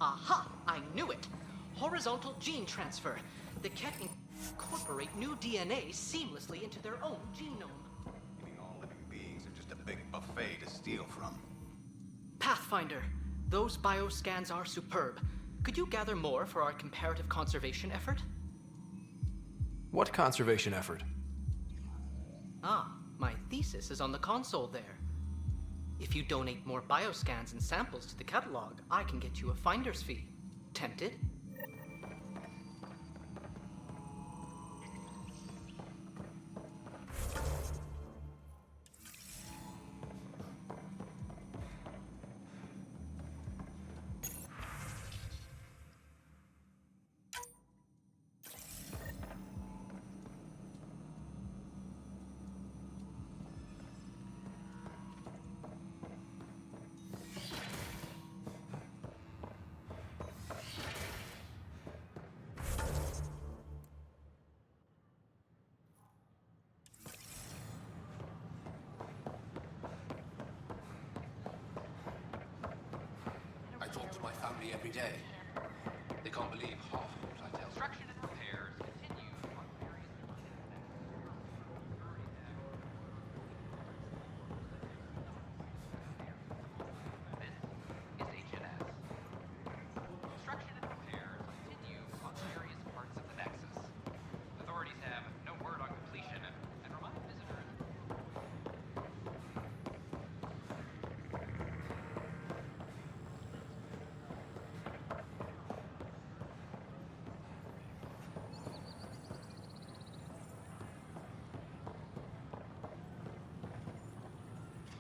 Aha! I knew it! Horizontal gene transfer. The Ket incorporate new DNA seamlessly into their own genome. Meaning all living beings are just a big buffet to steal from. Pathfinder, those bioscans are superb. Could you gather more for our comparative conservation effort? What conservation effort? Ah, my thesis is on the console there. If you donate more bioscans and samples to the catalog, I can get you a finder's fee. Tempted? I talk to my family every day. They can't believe half of what I tell them. Construction and repairs continue on various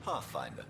Pathfinder.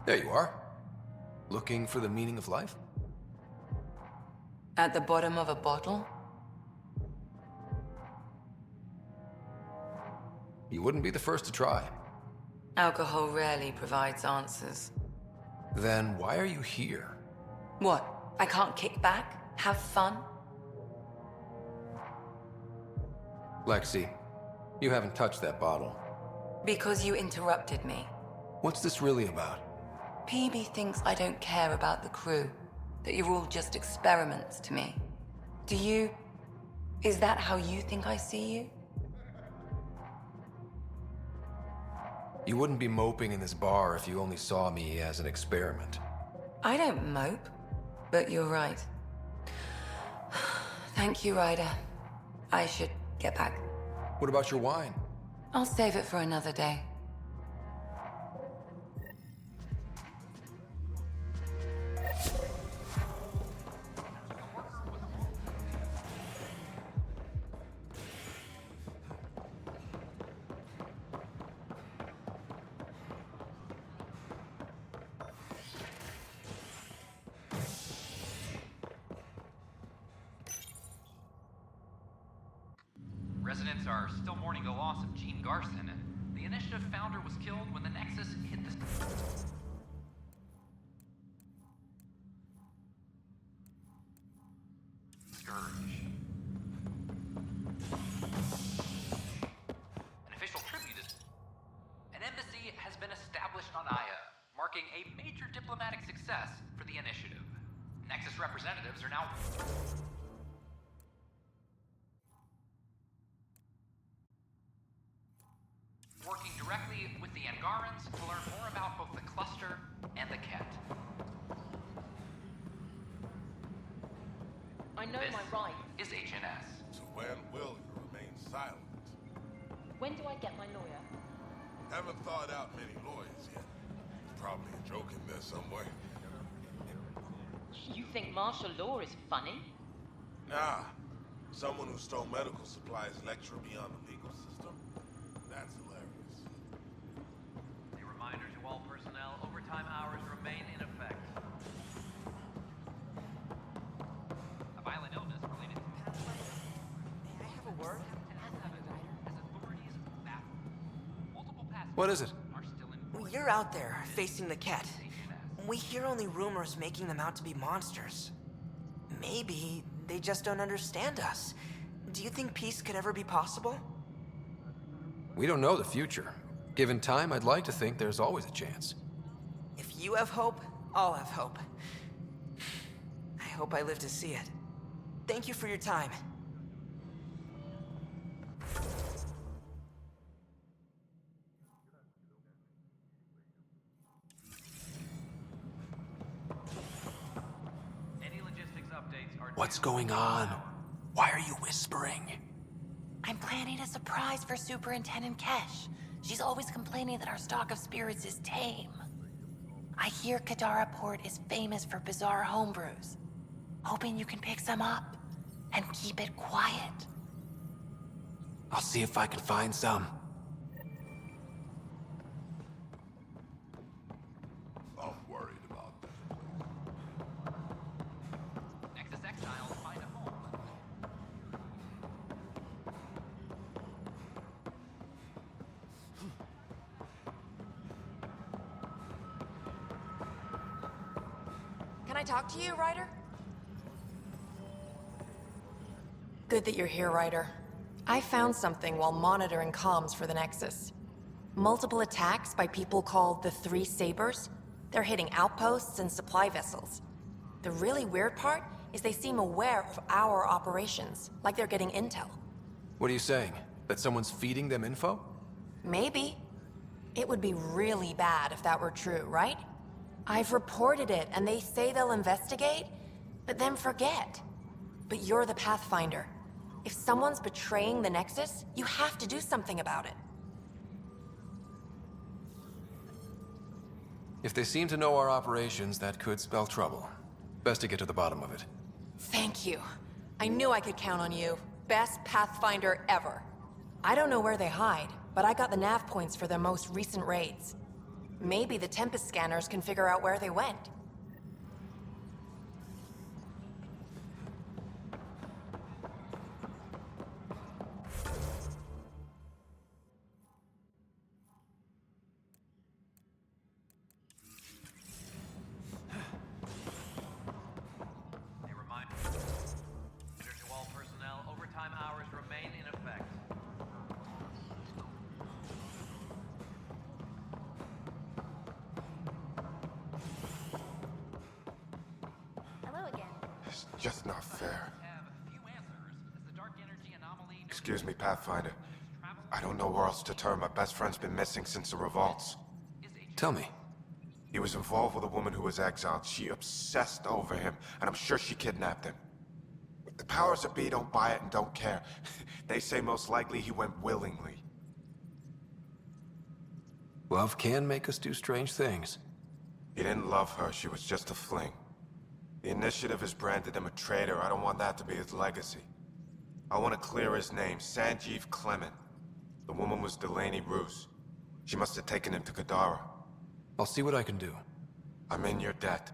There you are. Looking for the meaning of life? At the bottom of a bottle? You wouldn't be the first to try. Alcohol rarely provides answers. Then why are you here? What? I can't kick back? Have fun? Lexi, you haven't touched that bottle. Because you interrupted me. What's this really about? PB thinks I don't care about the crew, that you're all just experiments to me. Do you? Is that how you think I see you? You wouldn't be moping in this bar if you only saw me as an experiment. I don't mope, but you're right. Thank you, Ryder. I should get back. What about your wine? I'll save it for another day. Residents are still mourning the loss of Gene Garson, and the initiative founder was killed when the Nexus hit the... Scourge. An official tribute is... An embassy has been marking a major diplomatic success for the initiative. Nexus representatives are now working directly with the Angarans to learn more about both the cluster and the Ket. I know This my rights. is HNS. So when will you remain silent? When do I get my lawyer? Haven't thought out many lawyers yet. Probably a joke in there somewhere. You think martial law is funny? Nah. Someone who stole medical supplies lecture beyond the legal system? That's hilarious. A reminder to all personnel, overtime hours remain in effect. A violent illness related to May I have a word? What is it? Well, you're out there, facing the Ket. We hear only rumors making them out to be monsters. Maybe they just don't understand us. Do you think peace could ever be possible? We don't know the future. Given time, I'd like to think there's always a chance. If you have hope, I'll have hope. I hope I live to see it. Thank you for your time. any logistics updates are What's going on? Why are you whispering? I'm planning a surprise for Superintendent Kesh. She's always complaining that our stock of spirits is tame. I hear Kadara Port is famous for bizarre homebrews. Hoping you can pick some up and keep it quiet. I'll see if I can find some. I'm worried about that. Nexus exiles find a home. Can I talk to you, Ryder? Good that you're here, Ryder. I found something while monitoring comms for the Nexus. Multiple attacks by people called the Three Sabers. They're hitting outposts and supply vessels. The really weird part is they seem aware of our operations, like they're getting intel. What are you saying? That someone's feeding them info? Maybe. It would be really bad if that were true, right? I've reported it, and they say they'll investigate, but then forget. But you're the Pathfinder. If someone's betraying the Nexus, you have to do something about it. If they seem to know our operations, that could spell trouble. Best to get to the bottom of it. Thank you. I knew I could count on you. Best Pathfinder ever. I don't know where they hide, but I got the nav points for their most recent raids. Maybe the Tempest scanners can figure out where they went. A reminder to all personnel, overtime hours remain in effect. Hello again. It's just not fair. Have few answers as the dark energy anomaly. Excuse me, Pathfinder. I don't know where else to turn. My best friend's been missing since the revolts. Tell me. He was involved with a woman who was exiled. She obsessed over him, and I'm sure she kidnapped him. The powers that be don't buy it and don't care. They say most likely he went willingly. Love can make us do strange things. He didn't love her. She was just a fling. The initiative has branded him a traitor. I don't want that to be his legacy. I want to clear his name, Sanjeev Clement. The woman was Delaney Roos. She must have taken him to Kadara. I'll see what I can do. I'm in your debt.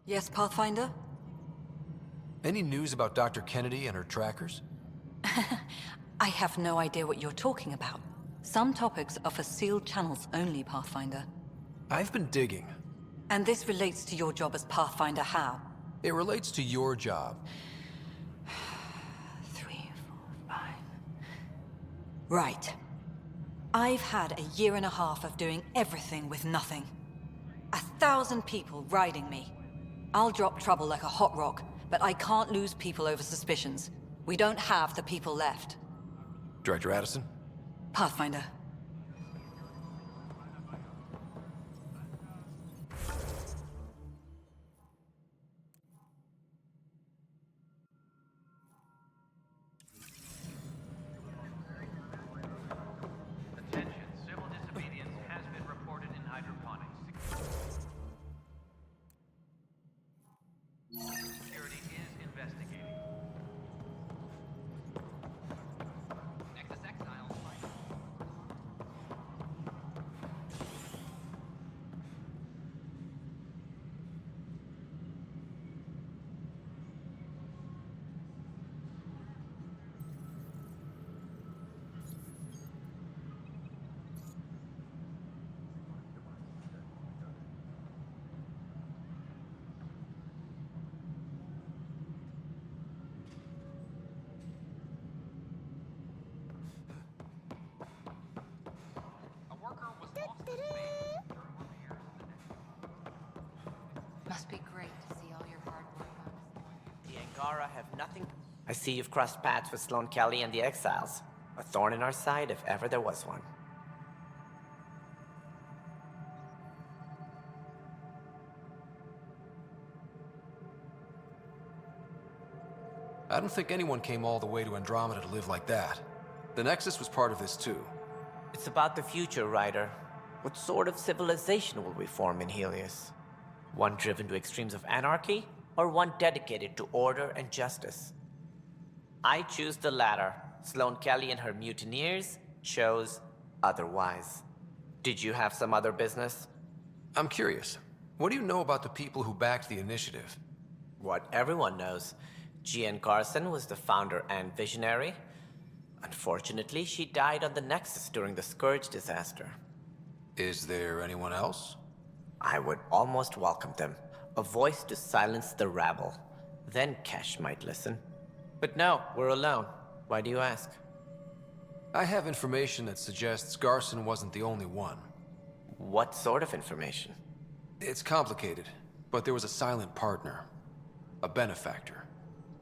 Yes, Pathfinder? Any news about Dr. Kennedy and her trackers? I have no idea what you're talking about. Some topics are for sealed channels only, Pathfinder. I've been digging. And this relates to your job as Pathfinder how? It relates to your job. 3, 4, 5... Right. I've had a year and a half of doing everything with nothing. 1,000 people riding me. I'll drop trouble like a hot rock, but I can't lose people over suspicions. We don't have the people left. Director Addison? Pathfinder. Attention, civil disobedience has been reported in hydroponics. Security is investigating. Nexus Exiles. A worker was lost in space during repairs in the Nexus. Must be great to see all your hard work on display. The Angara have nothing. I see you've crossed paths with Sloane Kelly and the Exiles. A thorn in our side if ever there was one. I don't think anyone came all the way to Andromeda to live like that. The Nexus was part of this too. It's about the future, Ryder. What sort of civilization will we form in Helios? One driven to extremes of anarchy, or one dedicated to order and justice? I choose the latter. Sloane Kelly and her mutineers chose otherwise. Did you have some other business? I'm curious. What do you know about the people who backed the initiative? What everyone knows. Jean Garson was the founder and visionary. Unfortunately, she died on the Nexus during the Scourge disaster. Is there anyone else? I would almost welcome them. A voice to silence the rabble. Then Kesh might listen. But no, we're alone. Why do you ask? I have information that suggests Garson wasn't the only one. What sort of information? It's complicated, but there was a silent partner. A benefactor.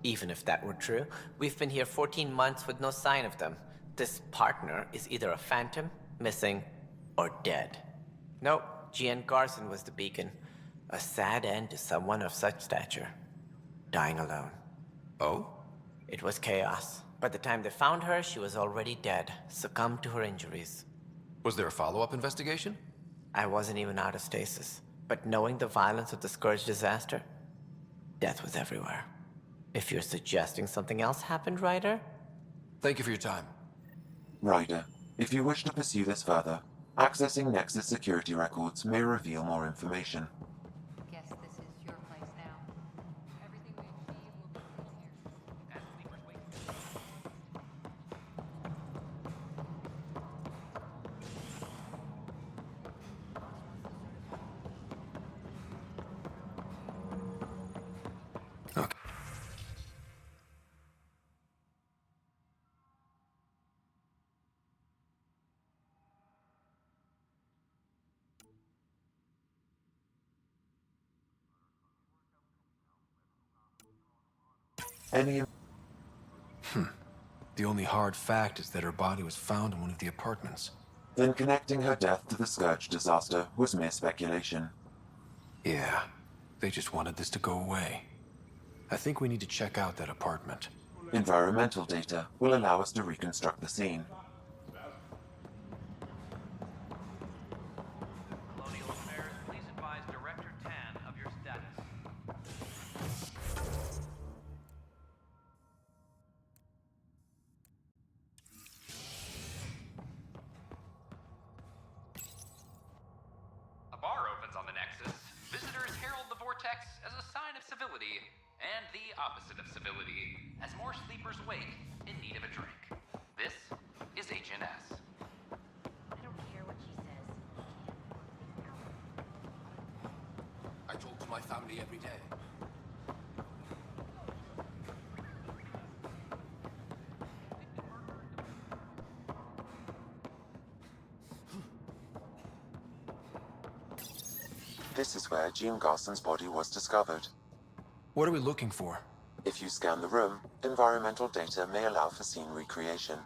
Even if that were true, we've been here 14 months with no sign of them. This partner is either a phantom, missing, or dead. Nope, Jean Garson was the beacon. A sad end to someone of such stature. Dying alone. Oh? It was chaos. By the time they found her, she was already dead, succumbed to her injuries. Was there a follow-up investigation? I wasn't even out of stasis. But knowing the violence of the Scourge disaster, death was everywhere. If you're suggesting something else happened, Ryder? Thank you for your time. Ryder, if you wish to pursue this further, accessing Nexus security records may reveal more information. Guess this is your place now. Everything we achieve will be here. As we persuade. Okay. Any The only hard fact is that her body was found in one of the apartments. Then connecting her death to the Scourge disaster was mere speculation. Yeah, they just wanted this to go away. I think we need to check out that apartment. Environmental data will allow us to reconstruct the scene. Colonial Affairs, please advise Director Tan of your status. A bar opens on the Nexus. Visitors herald the vortex as a sign of civility and the opposite of civility, as more sleepers wake in need of a drink. This is HNS. I don't care what she says. I talk to my family every day. This is where Jean Garson's body was discovered. What are we looking for? If you scan the room, environmental data may allow for scene recreation.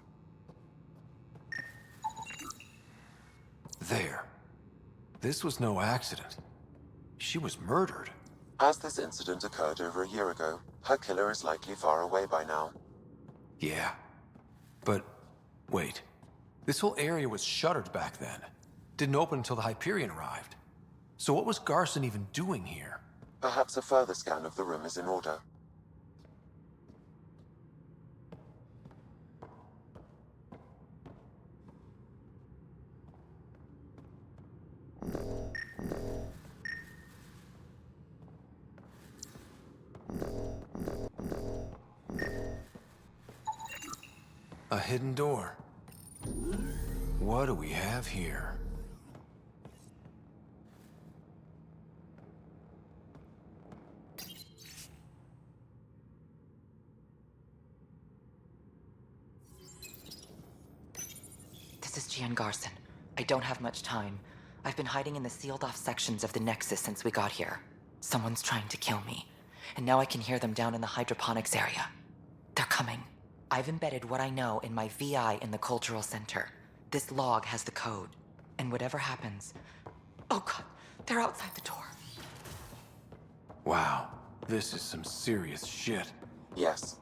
There. This was no accident. She was murdered. As this incident occurred over a year ago, her killer is likely far away by now. Yeah. But, wait. This whole area was shuttered back then. Didn't open until the Hyperion arrived. So what was Garson even doing here? Perhaps a further scan of the room is in order. A hidden door. What do we have here? This is Gian Garson. I don't have much time. I've been hiding in the sealed-off sections of the Nexus since we got here. Someone's trying to kill me, and now I can hear them down in the hydroponics area. They're coming. I've embedded what I know in my VI in the Cultural Center. This log has the code, and whatever happens... Oh god, they're outside the door. Wow, this is some serious shit. Yes.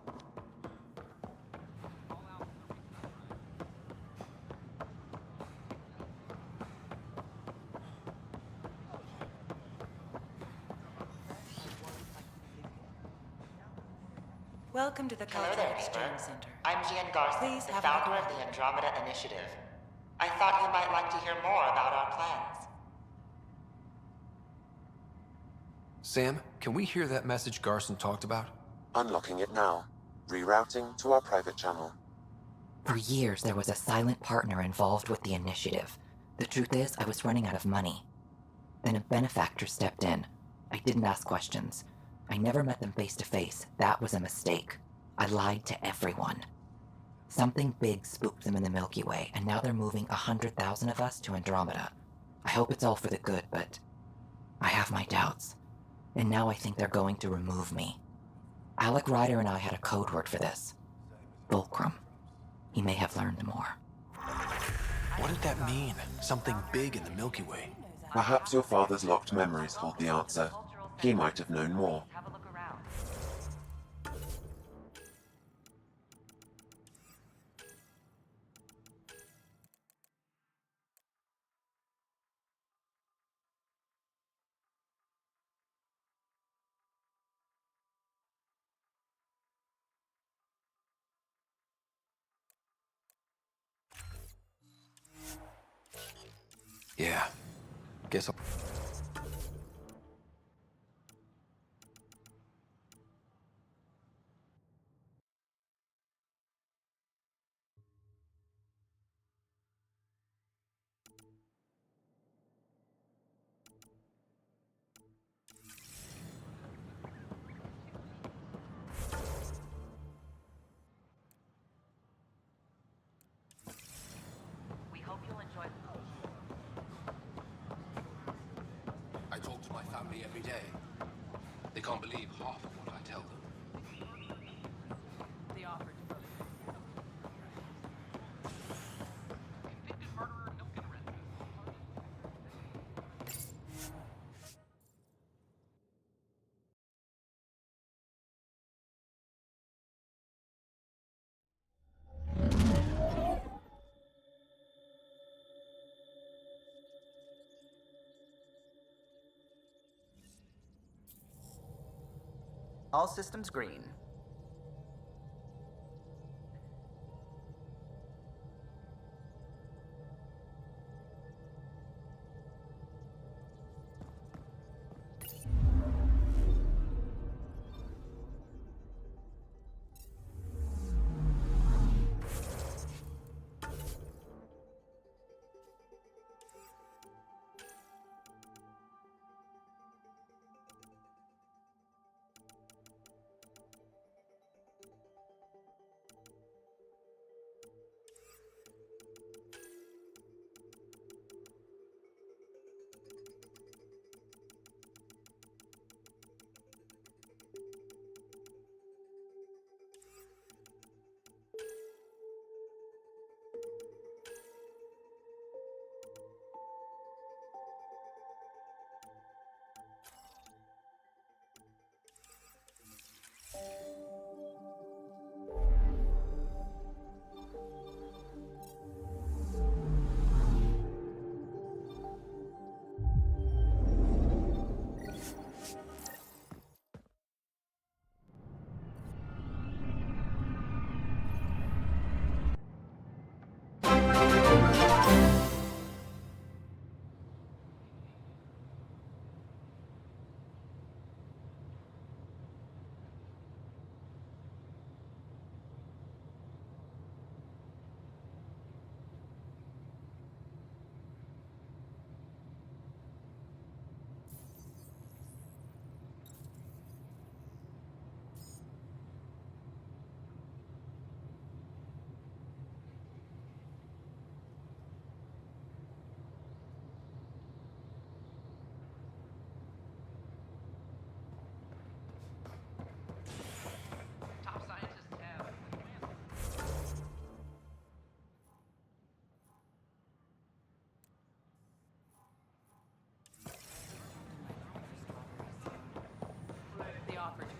Welcome to the Hello Cultural there, Exchange neighbor. Center. I'm Gian Garson, Please the have founder a of the Andromeda Initiative. I thought you might like to hear more about our plans. Sam, can we hear that message Garson talked about? Unlocking it now. Rerouting to our private channel. For years, there was a silent partner involved with the initiative. The truth is, I was running out of money. Then a benefactor stepped in. I didn't ask questions. I never met them face to face. That was a mistake. I lied to everyone. Something big spooked them in the Milky Way, and now they're moving 100,000 of us to Andromeda. I hope it's all for the good, but I have my doubts. And now I think they're going to remove me. Alec Ryder and I had a code word for this. Fulcrum. He may have learned more. What did that mean? Something big in the Milky Way. Perhaps your father's locked memories hold the answer. He might have known more. Have a look around. Yeah. Guess I'll... We hope you'll enjoy. I talk to my family every day. They can't believe half of what I tell them. The offer to vote. Convicted murderer Milken Red. All systems green.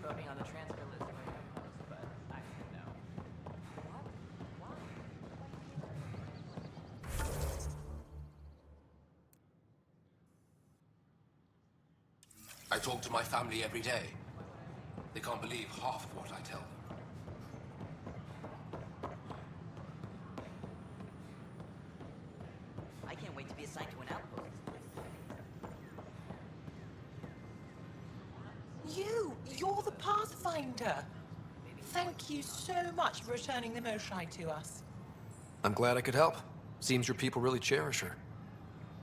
put me on the transfer list when I post, but I didn't know. I talk to my family every day. They can't believe half of what I tell them. I can't wait to be assigned to an outpost. You're the Pathfinder. Thank you so much for returning the Moshai to us. I'm glad I could help. Seems your people really cherish her.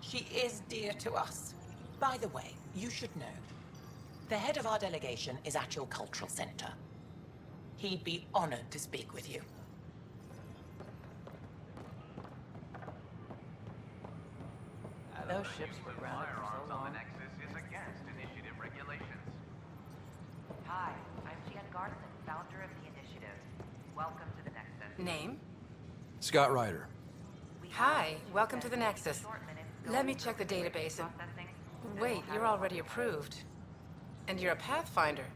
She is dear to us. By the way, you should know, the head of our delegation is at your cultural center. He'd be honored to speak with you. Those ships were grounded for so long. on the Nexus is against initiative regulations. Hi, I'm Jan Garson, founder of the initiative. Welcome to the Nexus. Name? Scott Ryder. Hi, welcome to the Nexus. Let me check the database and... Wait, you're already approved. And you're a Pathfinder.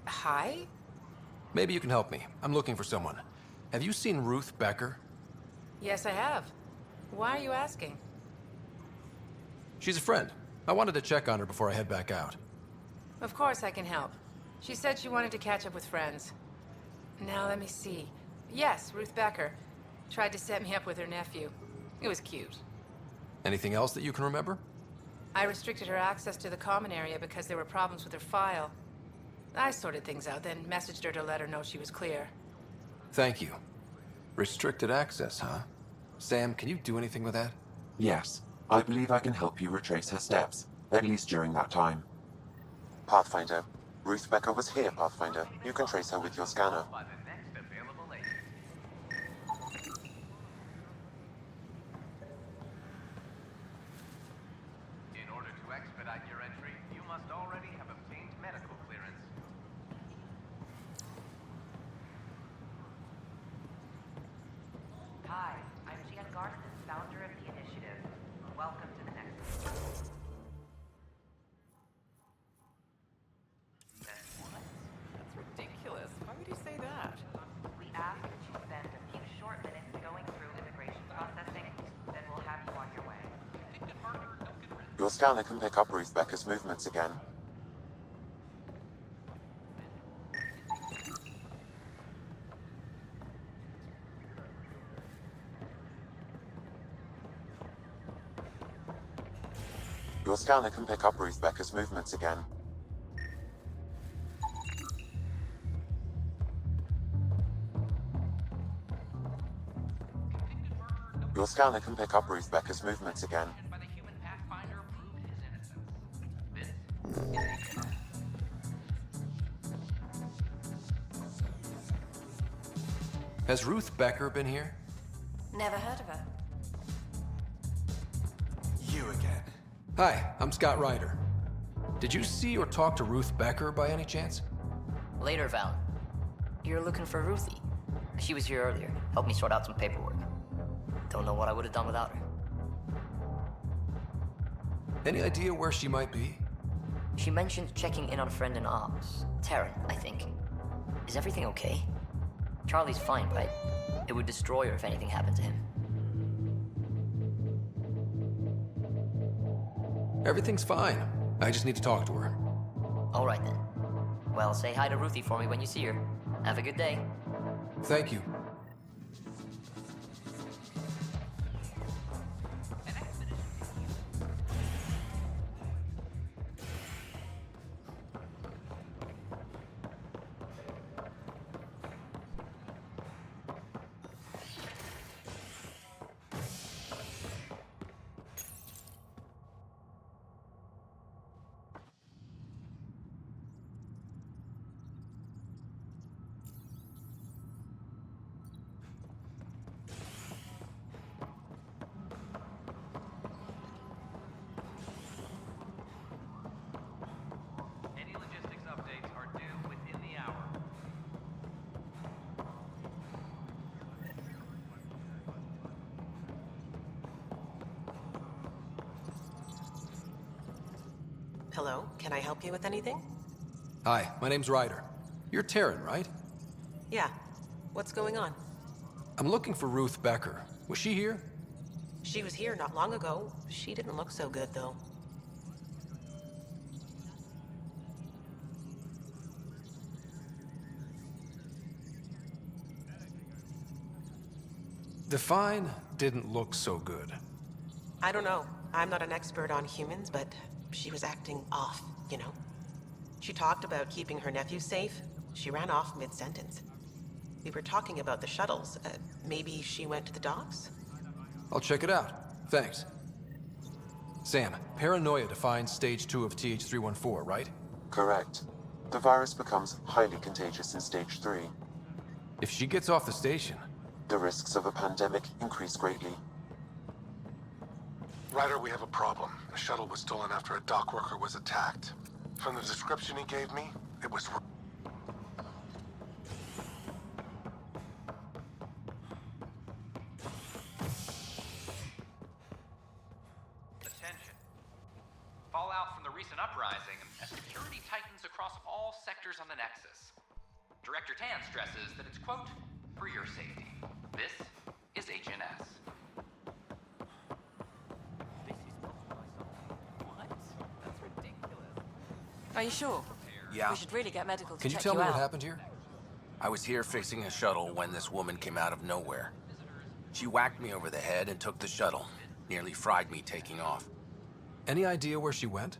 Hi? Maybe you can help me. I'm looking for someone. Have you seen Ruth Becker? Yes, I have. Why are you asking? She's a friend. I wanted to check on her before I head back out. Of course I can help. She said she wanted to catch up with friends. Now let me see. Yes, Ruth Becker. Tried to set me up with her nephew. It was cute. Anything else that you can remember? I restricted her access to the common area because there were problems with her file. I sorted things out, then messaged her to let her know she was clear. Thank you. Restricted access, huh? Sam, can you do anything with that? Yes, I believe I can help you retrace her steps, at least during that time. Pathfinder, Ruth Becker was here, Pathfinder. You can trace her with your scanner. By the next available agent. In order to expedite your entry, you must already have obtained medical clearance. Hi, I'm Jan Garson, founder of the initiative. Welcome to the Nexus. That's ridiculous. Why would you say that? We ask that you spend a few short minutes going through immigration processing, then we'll have you on your way. Your scanner can pick up Ruth Becker's movements again. Your scanner can pick up Ruth Becker's movements again. Your scanner can pick up Ruth Becker's movements again. Has Ruth Becker been here? Never heard of her. You again. Hi, I'm Scott Ryder. Did you see or talk to Ruth Becker by any chance? Later, Val. You're looking for Ruthie. She was here earlier. Helped me sort out some paperwork. Don't know what I would have done without her. Any idea where she might be? She mentioned checking in on a friend in ops. Taryn, I think. Is everything okay? Charlie's fine, right? It would destroy her if anything happened to him. Everything's fine. I just need to talk to her. All right, then. Well, say hi to Ruthie for me when you see her. Have a good day. Thank you. Any logistics updates are due within the hour. Hello, can I help you with anything? Hi, my name's Ryder. You're Taryn, right? Yeah. What's going on? I'm looking for Ruth Becker. Was she here? She was here not long ago. She didn't look so good, though. Define didn't look so good. I don't know. I'm not an expert on humans, but she was acting off, you know? She talked about keeping her nephew safe. She ran off mid-sentence. We were talking about the shuttles. Maybe she went to the docks? I'll check it out. Thanks. Sam, paranoia defines stage 2 of TH314, right? Correct. The virus becomes highly contagious in stage 3. If she gets off the station, the risks of a pandemic increase greatly. Ryder, we have a problem. The shuttle was stolen after a dock worker was attacked. From the description he gave me, it was... Attention. Fallout from the recent uprising and security tightens across all sectors on the Nexus. Director Tan stresses that it's, quote, for your safety. This is HNS. What? That's ridiculous. Are you sure? Yeah. We should really get medical to can you check tell you me out. what happened here? I was here fixing a shuttle when this woman came out of nowhere. She whacked me over the head and took the shuttle. Nearly fried me taking off. Any idea where she went?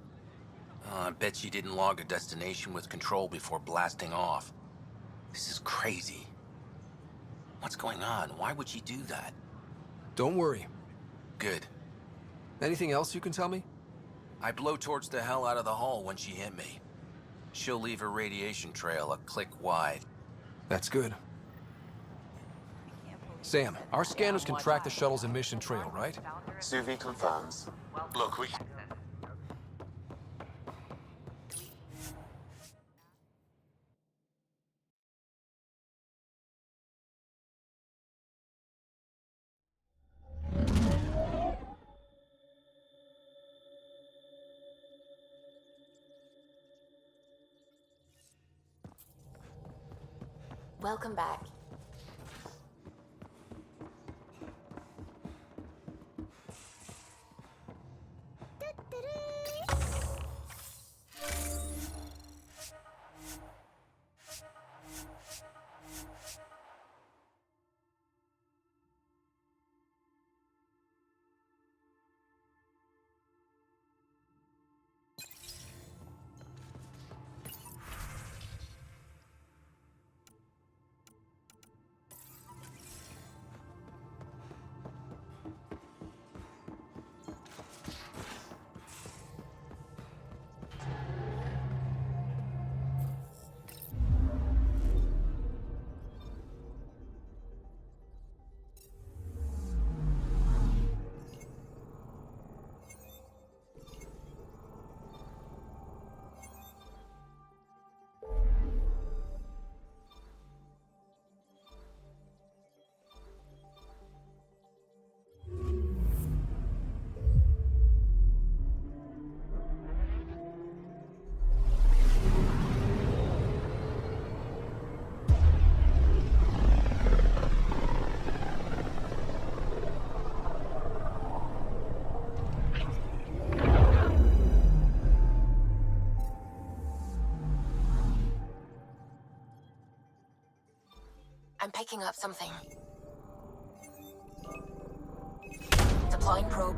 I bet she didn't log a destination with control before blasting off. This is crazy. What's going on? Why would she do that? Don't worry. Good. Anything else you can tell me? I blow towards the hell out of the hull when she hit me. She'll leave her radiation trail a click wide. That's good. Sam, our scanners can track the shuttle's emission trail, right? Suvi confirms. Look, we... Welcome back. I'm picking up something. Deploying probe.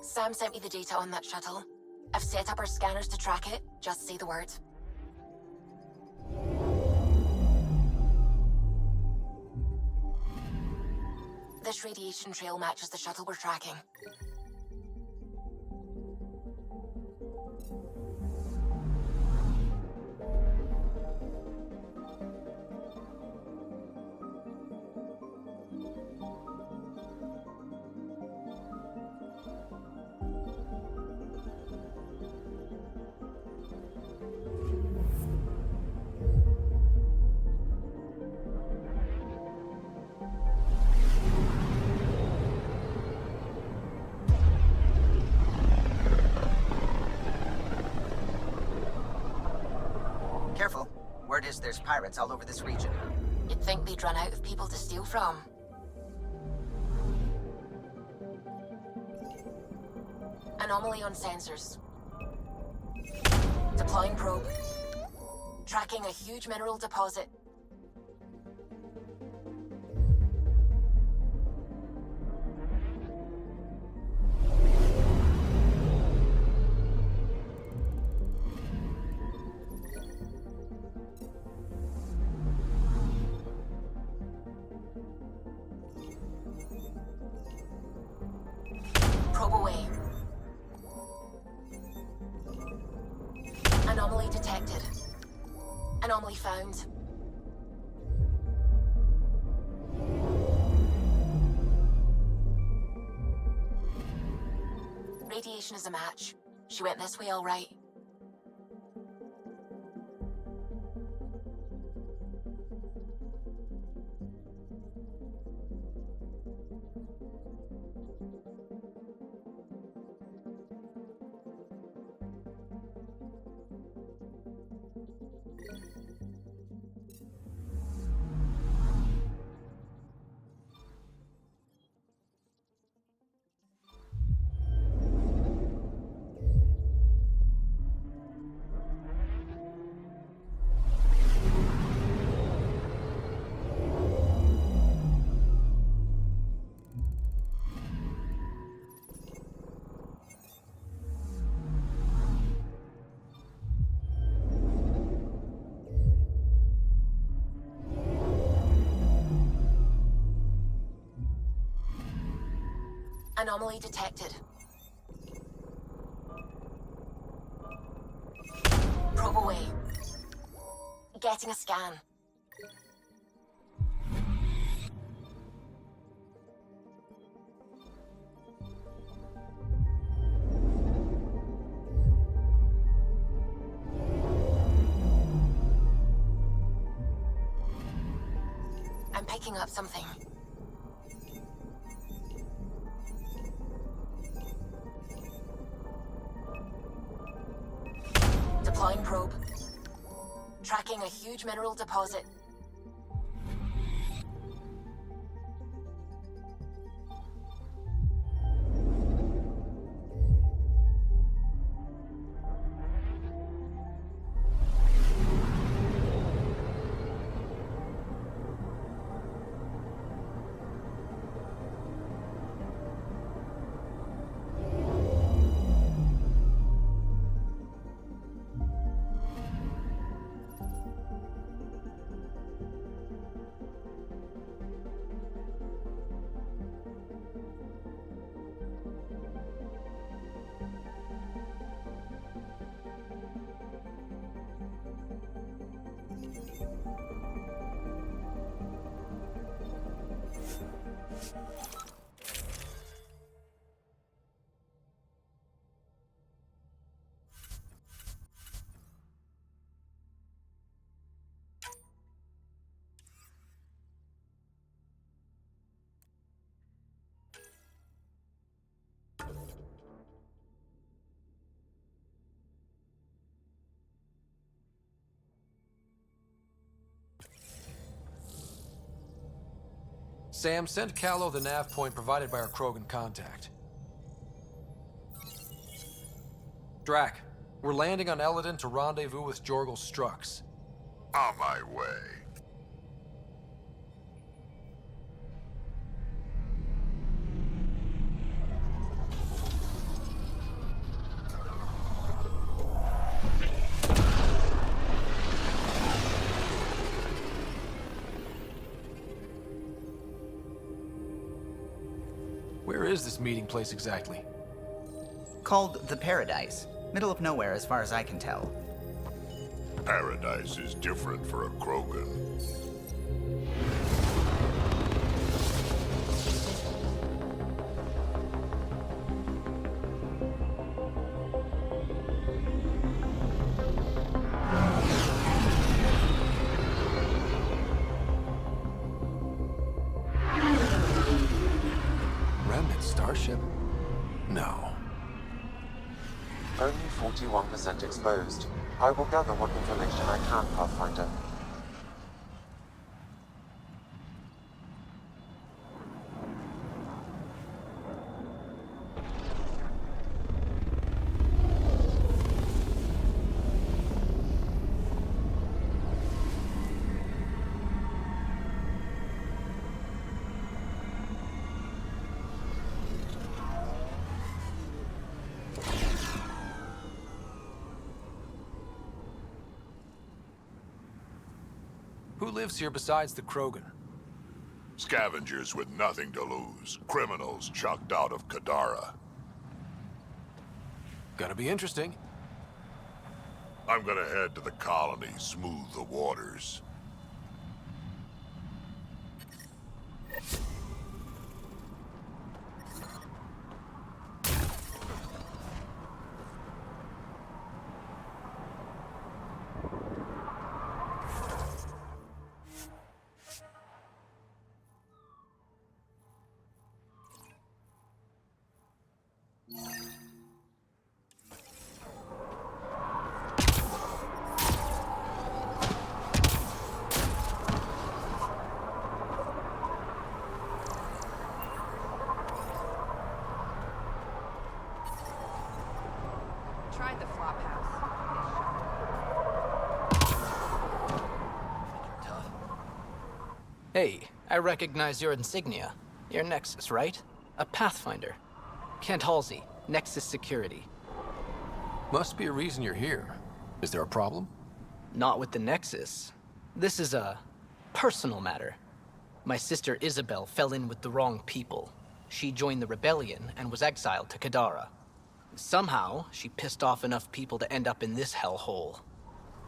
Sam sent me the data on that shuttle. I've set up our scanners to track it. Just say the word. This radiation trail matches the shuttle we're tracking. Word is there's pirates all over this region. You'd think they'd run out of people to steal from. Anomaly on sensors. Deploying probe. Tracking a huge mineral deposit. Probe away. Anomaly detected. Anomaly found. Radiation is a match. She went this way all right. Anomaly detected. Probe away. Getting a scan. I'm picking up something. Deploying probe. Tracking a huge mineral deposit. Sam, send Callow the nav point provided by our Krogan contact. Drac, we're landing on Eladon to rendezvous with Jorgel Strux. On my way. Where is this meeting place exactly? Called the Paradise. Middle of nowhere as far as I can tell. Paradise is different for a Krogan. Remnant starship? No. Only 41% exposed. I will gather what information I can, Pathfinder. Who lives here besides the Krogan? Scavengers with nothing to lose. Criminals chucked out of Kadara. Gonna be interesting. I'm gonna head to the colony, smooth the waters. Tried the flop house. Hey, I recognize your insignia. You're Nexus, right? A Pathfinder. Kent Halsey, Nexus Security. Must be a reason you're here. Is there a problem? Not with the Nexus. This is a personal matter. My sister Isabel fell in with the wrong people. She joined the rebellion and was exiled to Kadara. Somehow, she pissed off enough people to end up in this hellhole.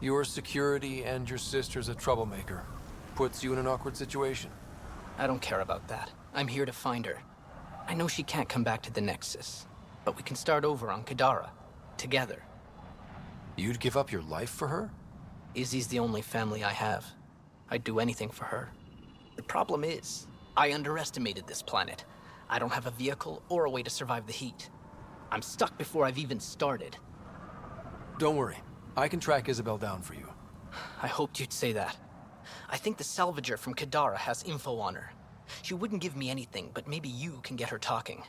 Your security and your sister's a troublemaker. Puts you in an awkward situation. I don't care about that. I'm here to find her. I know she can't come back to the Nexus, but we can start over on Kadara, together. You'd give up your life for her? Izzy's the only family I have. I'd do anything for her. The problem is, I underestimated this planet. I don't have a vehicle or a way to survive the heat. I'm stuck before I've even started. Don't worry. I can track Isabel down for you. I hoped you'd say that. I think the salvager from Kadara has info on her. She wouldn't give me anything, but maybe you can get her talking.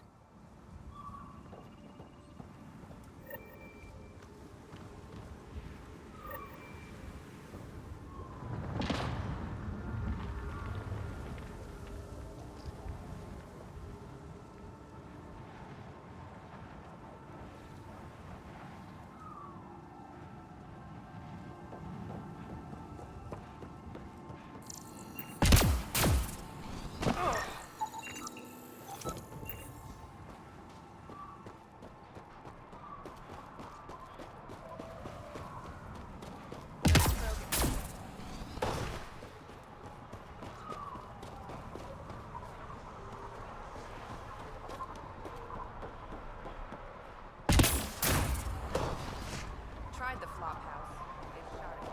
Tried the flop house. They shot it.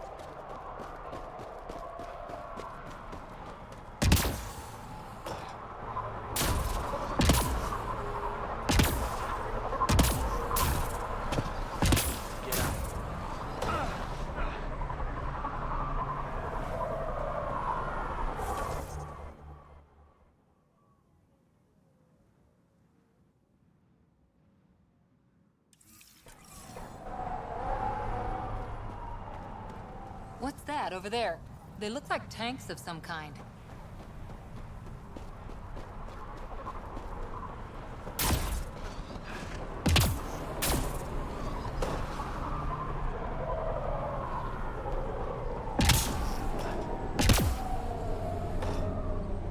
What's that over there? They look like tanks of some kind.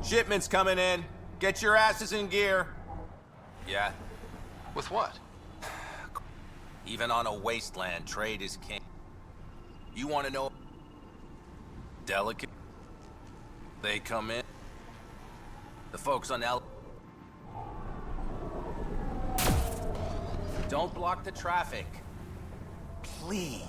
Shipment's coming in. Get your asses in gear. Yeah? With what? Even on a wasteland, trade is king. You want to know? Delicate? They come in. The folks on L. Don't block the traffic. Please.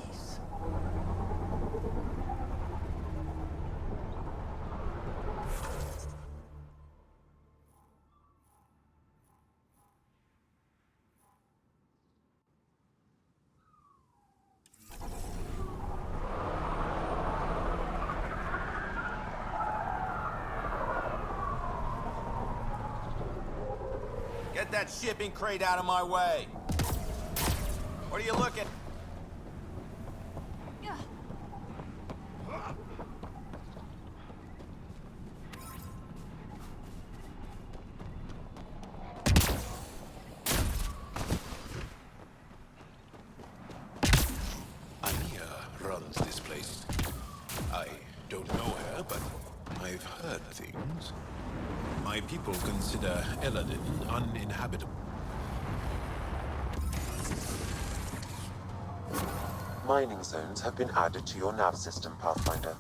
Get that shipping crate out of my way. What are you looking? Ania runs this place. I don't know her, but I've heard things. My people consider Eladin uninhabitable. Mining zones have been added to your nav system, Pathfinder.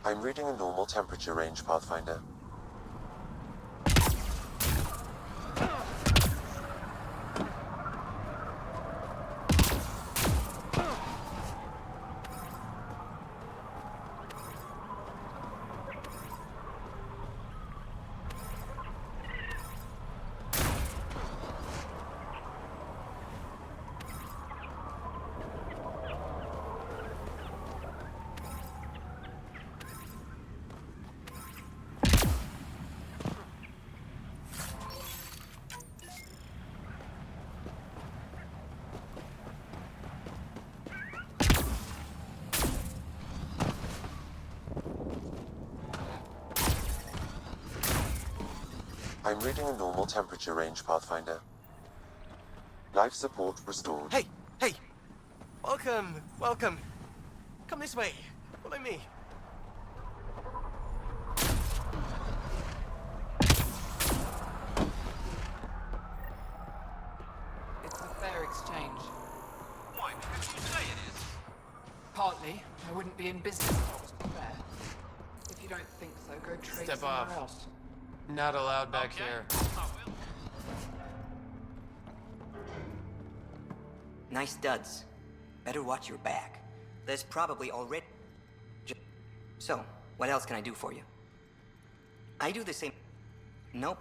I'm reading a normal temperature range, Pathfinder. I'm reading a normal temperature range, Pathfinder. Life support restored. Hey! Hey! Welcome! Welcome! Come this way. Follow me. It's a fair exchange. Why? What do you say it is? Partly. I wouldn't be in business if I wasn't fair. If you don't think so, go trade Step somewhere off. else. Not allowed back here. Nice studs. Better watch your back. There's probably already... So, what else can I do for you? I do the same... Nope.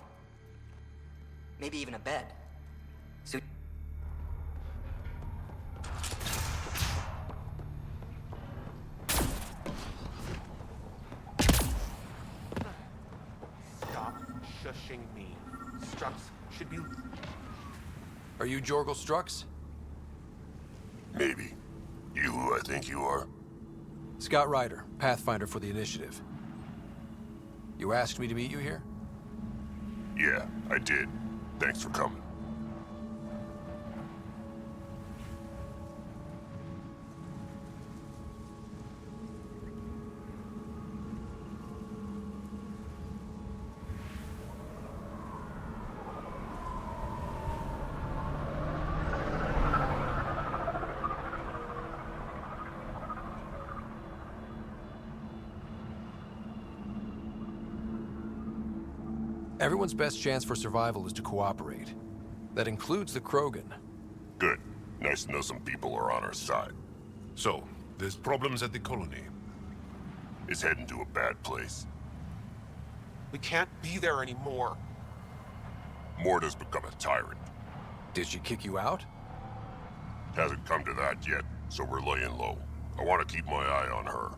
Maybe even a bed. So... Stop shushing me. Strux should be... Are you Jorgel Strux? Maybe. You who I think you are? Scott Ryder, Pathfinder for the Initiative. You asked me to meet you here? Yeah, I did. Thanks for coming. Everyone's best chance for survival is to cooperate. That includes the Krogan. Good. Nice to know some people are on our side. So, there's problems at the colony. It's heading to a bad place. We can't be there anymore. Morta's become a tyrant. Did she kick you out? Hasn't come to that yet, so we're laying low. I want to keep my eye on her.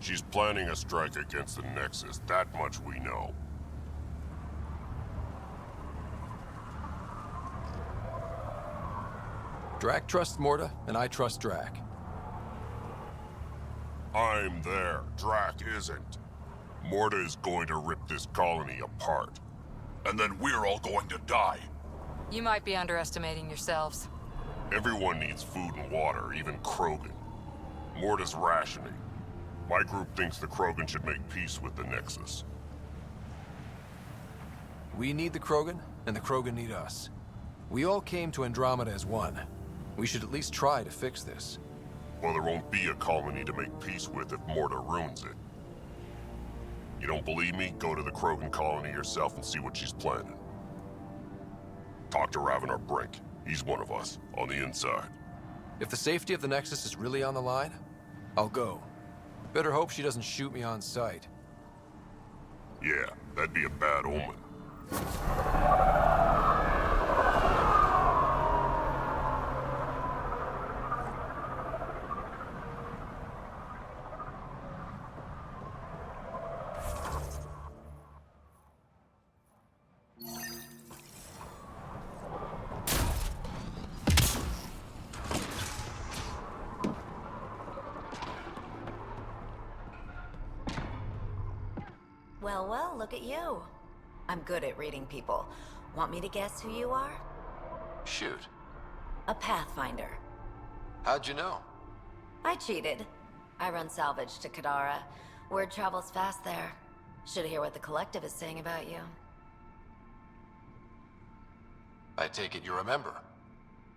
She's planning a strike against the Nexus, that much we know. Drac trusts Morta, and I trust Drac. I'm there. Drac isn't. Morta is going to rip this colony apart. And then we're all going to die. You might be underestimating yourselves. Everyone needs food and water, even Krogan. Morta's rationing. My group thinks the Krogan should make peace with the Nexus. We need the Krogan, and the Krogan need us. We all came to Andromeda as one. We should at least try to fix this. Well, there won't be a colony to make peace with if Morta ruins it. You don't believe me? Go to the Krogan colony yourself and see what she's planning. Talk to Ravenar Brink. He's one of us, on the inside. If the safety of the Nexus is really on the line, I'll go. Better hope she doesn't shoot me on sight. Yeah, that'd be a bad omen. Well, well, look at you. I'm good at reading people. Want me to guess who you are? Shoot. A Pathfinder. How'd you know? I cheated. I run salvage to Kadara. Word travels fast there. Should hear what the Collective is saying about you. I take it you remember.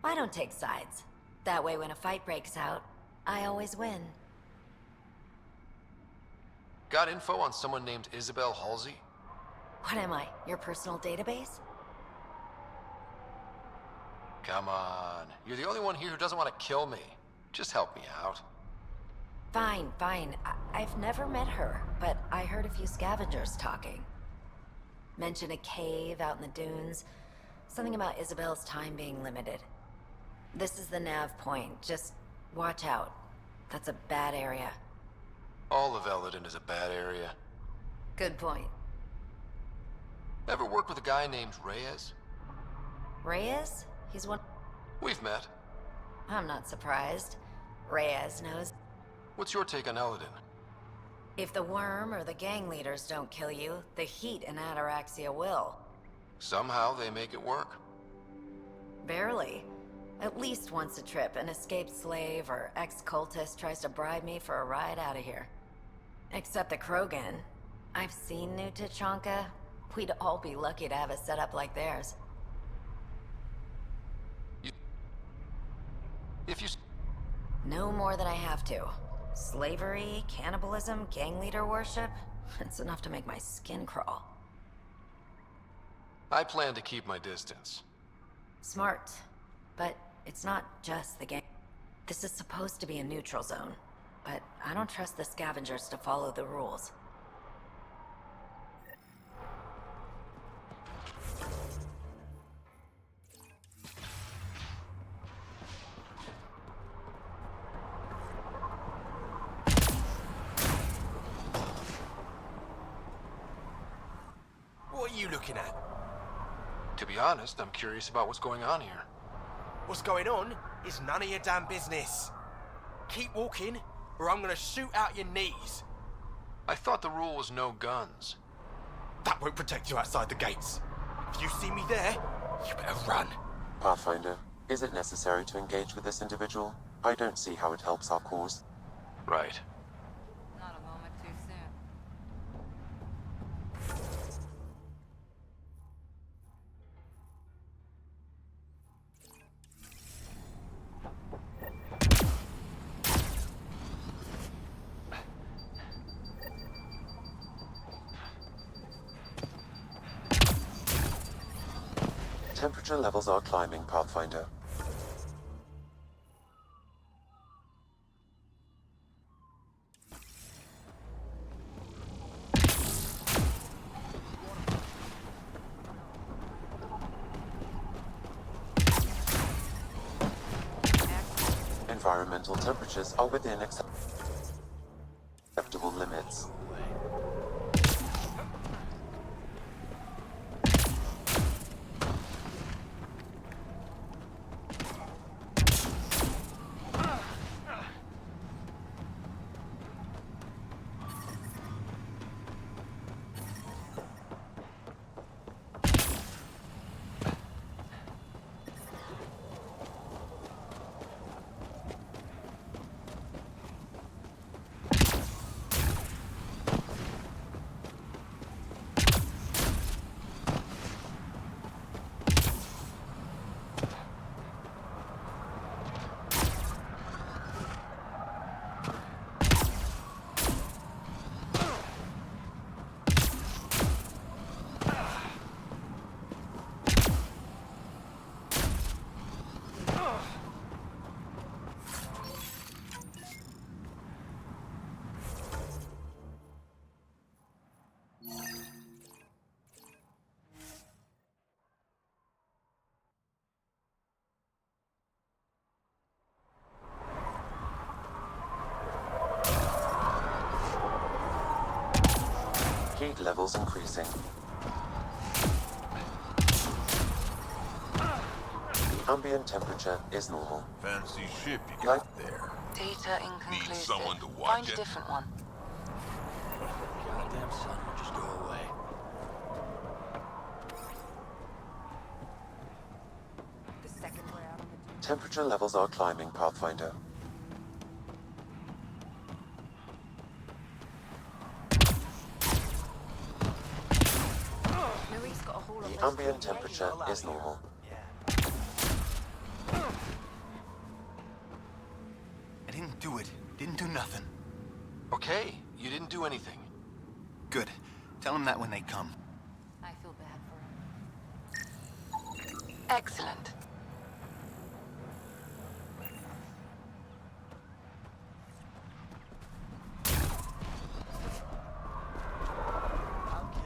I don't take sides. That way when a fight breaks out, I always win. Got info on someone named Isabel Halsey? What am I, your personal database? Come on. You're the only one here who doesn't want to kill me. Just help me out. Fine, fine. I've never met her, but I heard a few scavengers talking. Mention a cave out in the dunes. Something about Isabel's time being limited. This is the nav point. Just watch out. That's a bad area. All of Eladin is a bad area. Good point. Ever work with a guy named Reyes? Reyes? He's one... We've met. I'm not surprised. Reyes knows. What's your take on Eladin? If the worm or the gang leaders don't kill you, the heat in Ataraxia will. Somehow they make it work. Barely. At least once a trip, an escaped slave or ex-cultist tries to bribe me for a ride out of here. Except the Krogan. I've seen New Tachanka. We'd all be lucky to have a setup like theirs. If you... No more than I have to. Slavery, cannibalism, gang leader worship. It's enough to make my skin crawl. I plan to keep my distance. Smart. But it's not just the gang. This is supposed to be a neutral zone. But I don't trust the scavengers to follow the rules. What are you looking at? To be honest, I'm curious about what's going on here. What's going on is none of your damn business. Keep walking, or I'm gonna shoot out your knees. I thought the rule was no guns. That won't protect you outside the gates. If you see me there, you better run. Pathfinder, is it necessary to engage with this individual? I don't see how it helps our cause. Right. Not a moment too soon. Temperature levels are climbing, Pathfinder. Environmental temperatures are within acceptable limits. Heat levels increasing. Ambient temperature is normal. Fancy ship you got there. Data Need inconclusive. someone to watch Find it? a different one. Goddamn sun will just go away. Temperature levels are climbing, Pathfinder. The ambient temperature is normal. I didn't do it. Didn't do nothing. Okay, you didn't do anything. Good. Tell him that when they come. I feel bad for him. Excellent.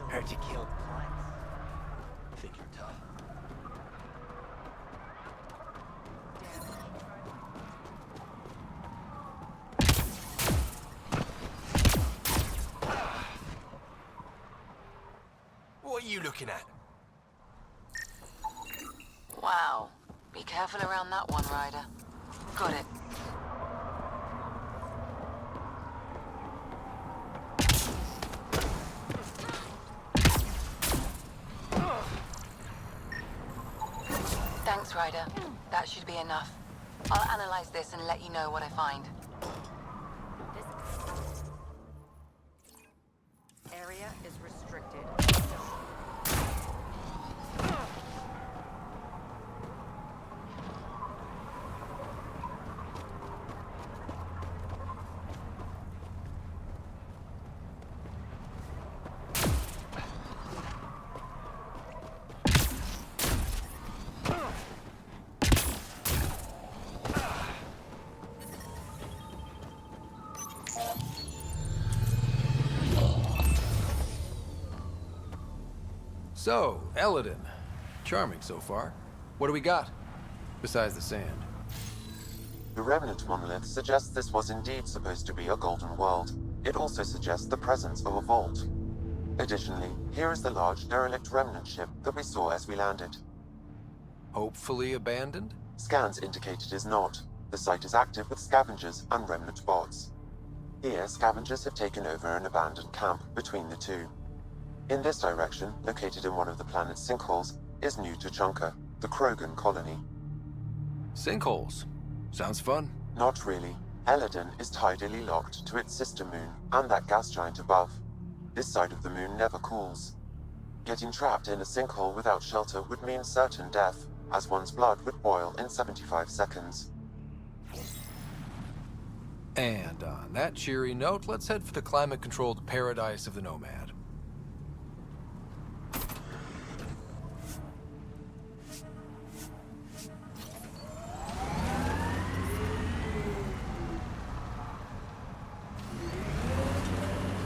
Heard you killed clients. Think you're tough. What are you looking at? Wow. Be careful around that one, Ryder. Got it. Thanks, Ryder. That should be enough. I'll analyze this and let you know what I find. Area is restricted. So, Eladin. Charming so far. What do we got? Besides the sand. The remnant monolith suggests this was indeed supposed to be a golden world. It also suggests the presence of a vault. Additionally, here is the large derelict remnant ship that we saw as we landed. Hopefully abandoned? Scans indicate it is not. The site is active with scavengers and remnant bots. Here, scavengers have taken over an abandoned camp between the two. In this direction, located in one of the planet's sinkholes, is New Tuchanka, the Krogan colony. Sinkholes? Sounds fun. Not really. Eladin is tidally locked to its sister moon and that gas giant above. This side of the moon never cools. Getting trapped in a sinkhole without shelter would mean certain death, as one's blood would boil in 75 seconds. And on that cheery note, let's head for the climate-controlled paradise of the Nomad.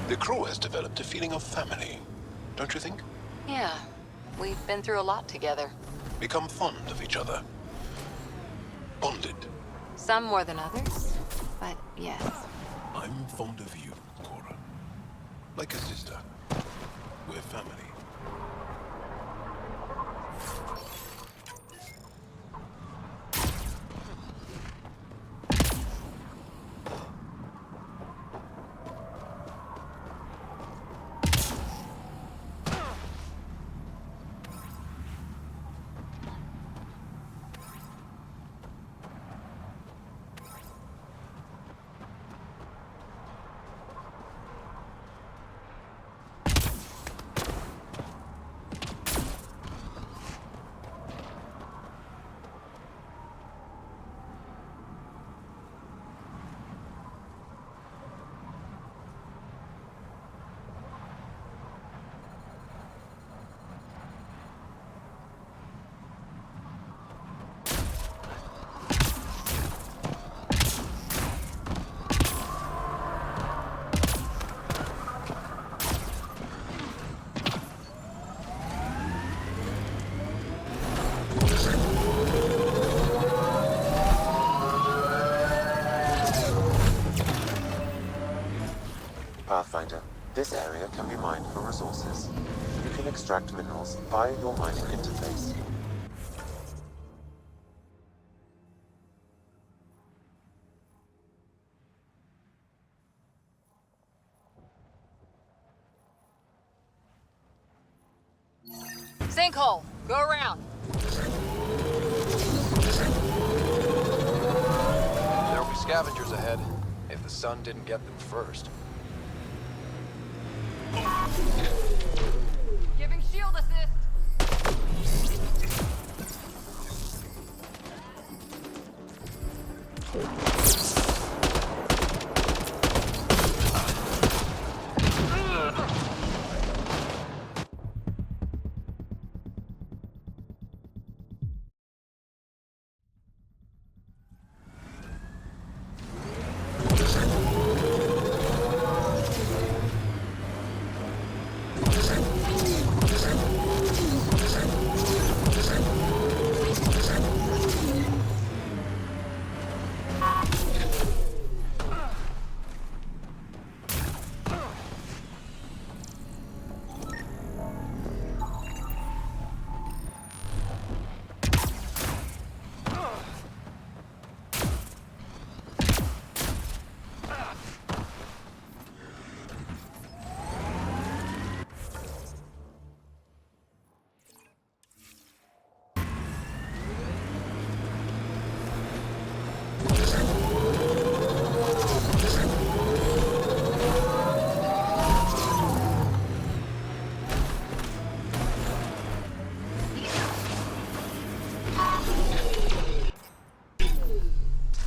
The crew has developed a feeling of family, don't you think? Yeah, we've been through a lot together. Become fond of each other. Bonded. Some more than others, but yes. I'm fond of you, Cora. Like a sister. We're family. Pathfinder, this area can be mined for resources. You can extract minerals via your mining interface. Sinkhole! Go around! Scavengers ahead, if the sun didn't get them first. Giving shield assist.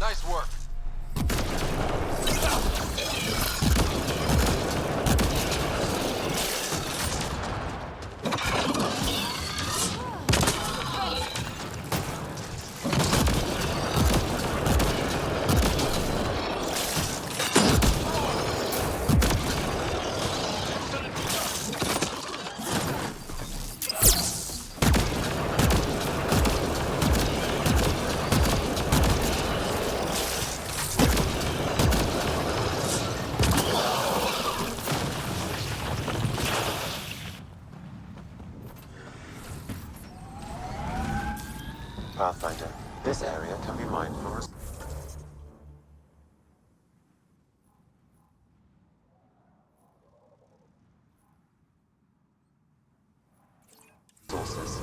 Nice work. Pathfinder, this area can be mined for resources.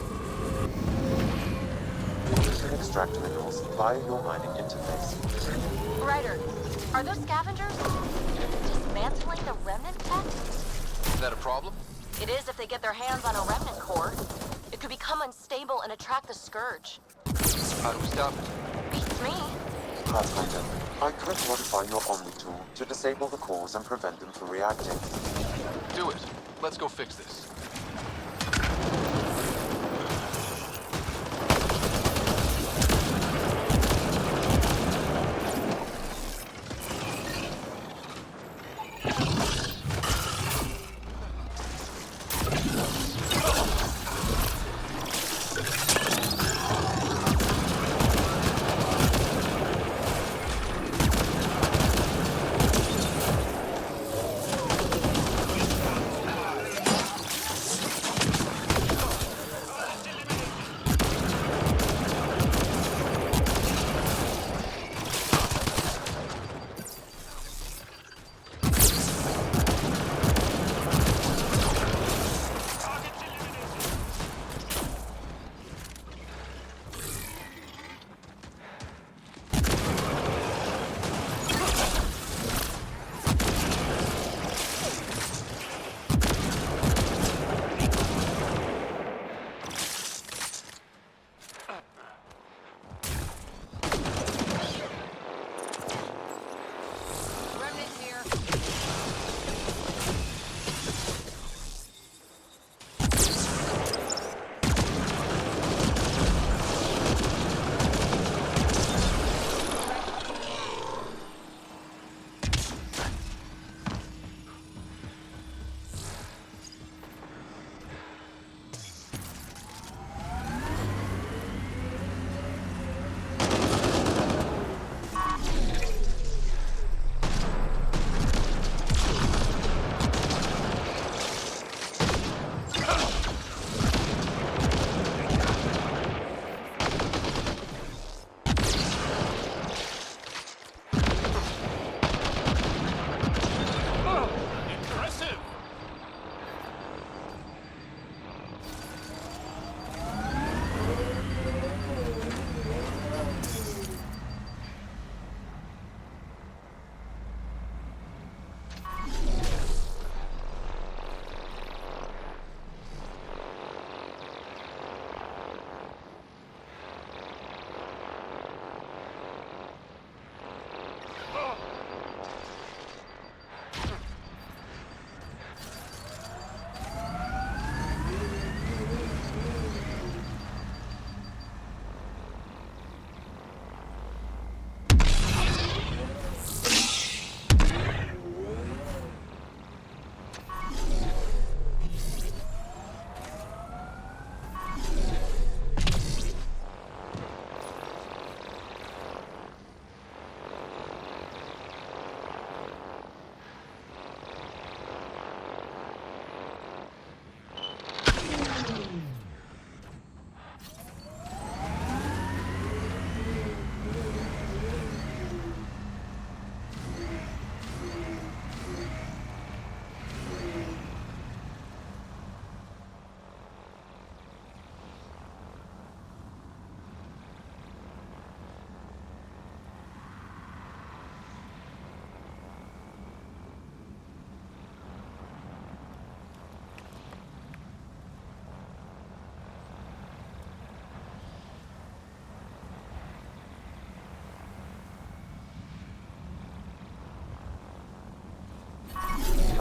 You can extract minerals via your mining interface. Ryder, are those scavengers dismantling the remnant tech? Is that a problem? It is if they get their hands on a remnant core. It could become unstable and attract the Scourge. How do we stop it? Beats me. Pathfinder, I could modify your Omni tool to disable the cores and prevent them from reacting. Do it. Let's go fix this.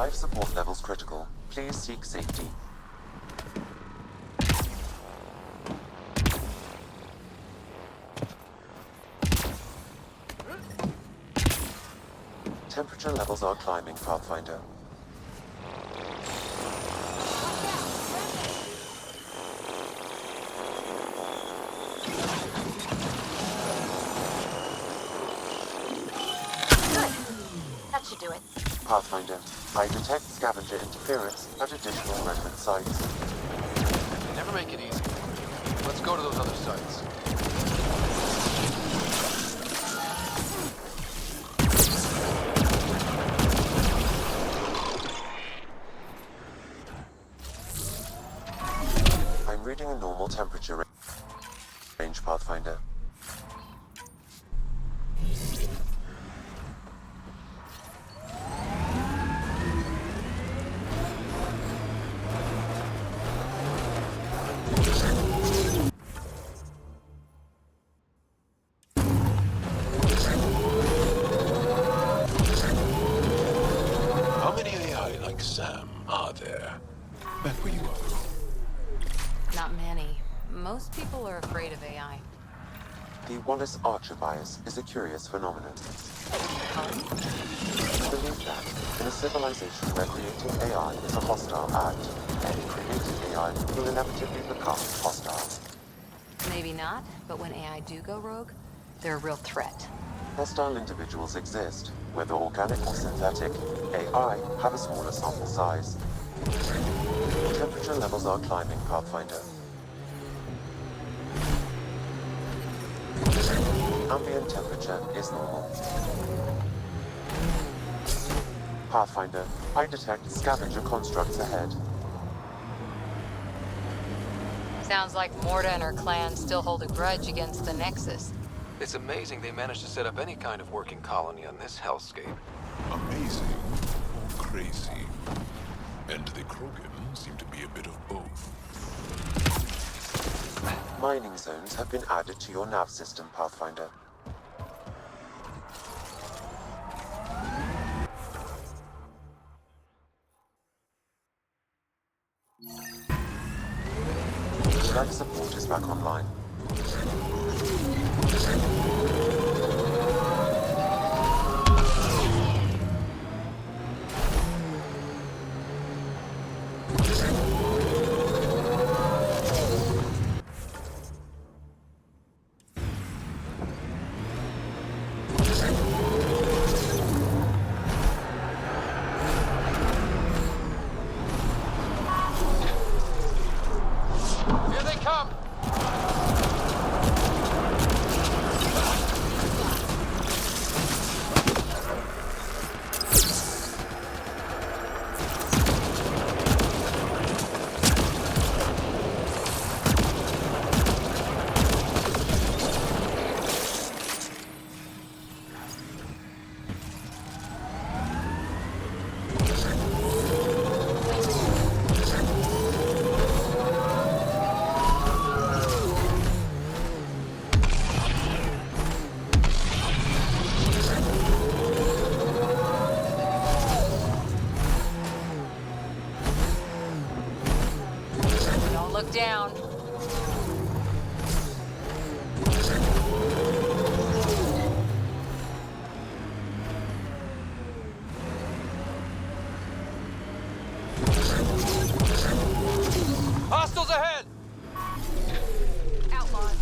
Life support levels critical. Please seek safety. Temperature levels are climbing, Pathfinder. Good. That should do it. Pathfinder, I detect scavenger interference at additional remnant sites. You never make it easy. Let's go to those other sites. I'm reading a normal temperature range, Pathfinder. How many AI like Sam are there? Back where you are. Not many. Most people are afraid of AI. The Wallace Archer bias is a curious phenomenon. It's believed that, in a civilization where creating AI is a hostile act, any created AI will inevitably become hostile. Maybe not, but when AI do go rogue, they're a real threat. Hostile individuals exist, whether organic or synthetic. AI have a smaller sample size. Temperature levels are climbing, Pathfinder. Ambient temperature is normal. Pathfinder, I detect scavenger constructs ahead. Sounds like Morta and her clan still hold a grudge against the Nexus. It's amazing they managed to set up any kind of working colony on this hellscape. Amazing or crazy? And the Krogan seem to be a bit of both. Mining zones have been added to your nav system, Pathfinder. Life support is back online. Here they come! Don't look down. Hostiles ahead! Outlaws.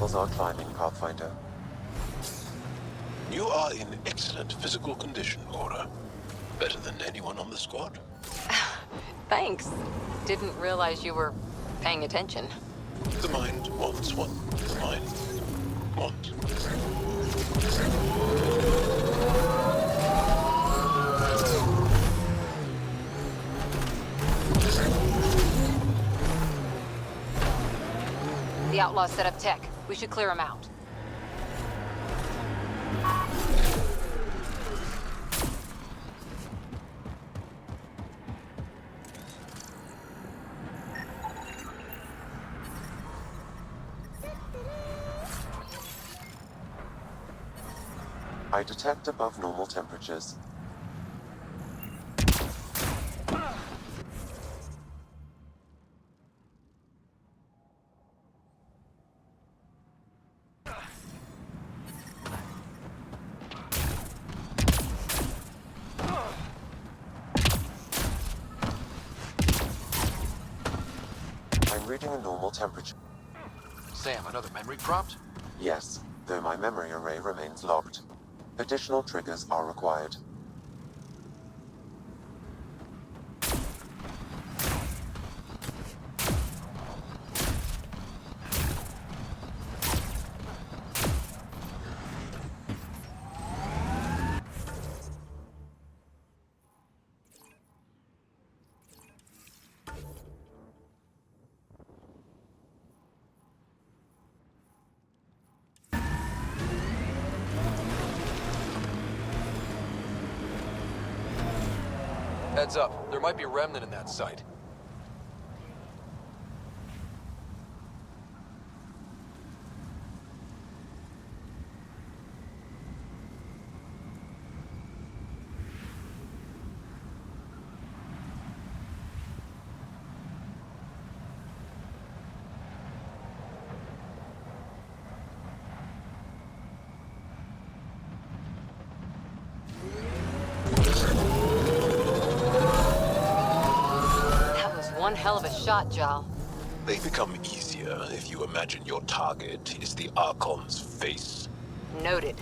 levels are climbing, Pathfinder. You are in excellent physical condition, Laura. Better than anyone on the squad. Thanks. Didn't realize you were paying attention. The mind wants what the mind wants. The outlaws set up tech. We should clear them out. I detect above normal temperatures. I'm reading a normal temperature. Sam, another memory prompt? Yes, though my memory array remains locked. Additional triggers are required. Heads up, there might be a remnant in that site. One hell of a shot, Jal. They become easier if you imagine your target is the Archon's face. Noted.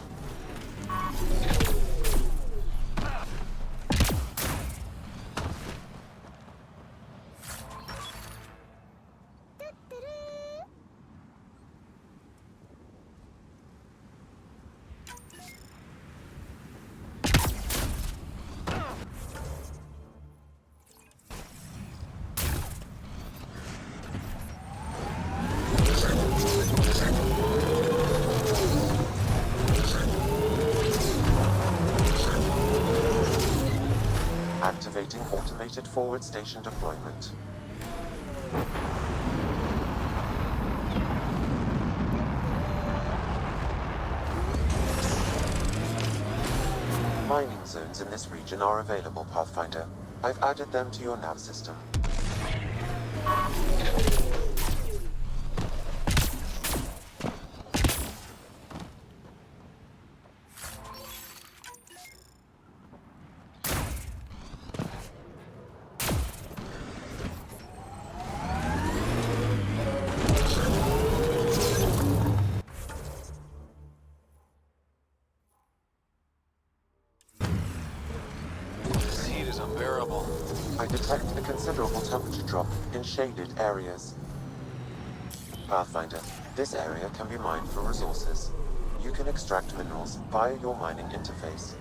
Activating automated forward station deployment. Mining zones in this region are available, Pathfinder. I've added them to your nav system. I detect a considerable temperature drop in shaded areas. Pathfinder, this area can be mined for resources. You can extract minerals via your mining interface.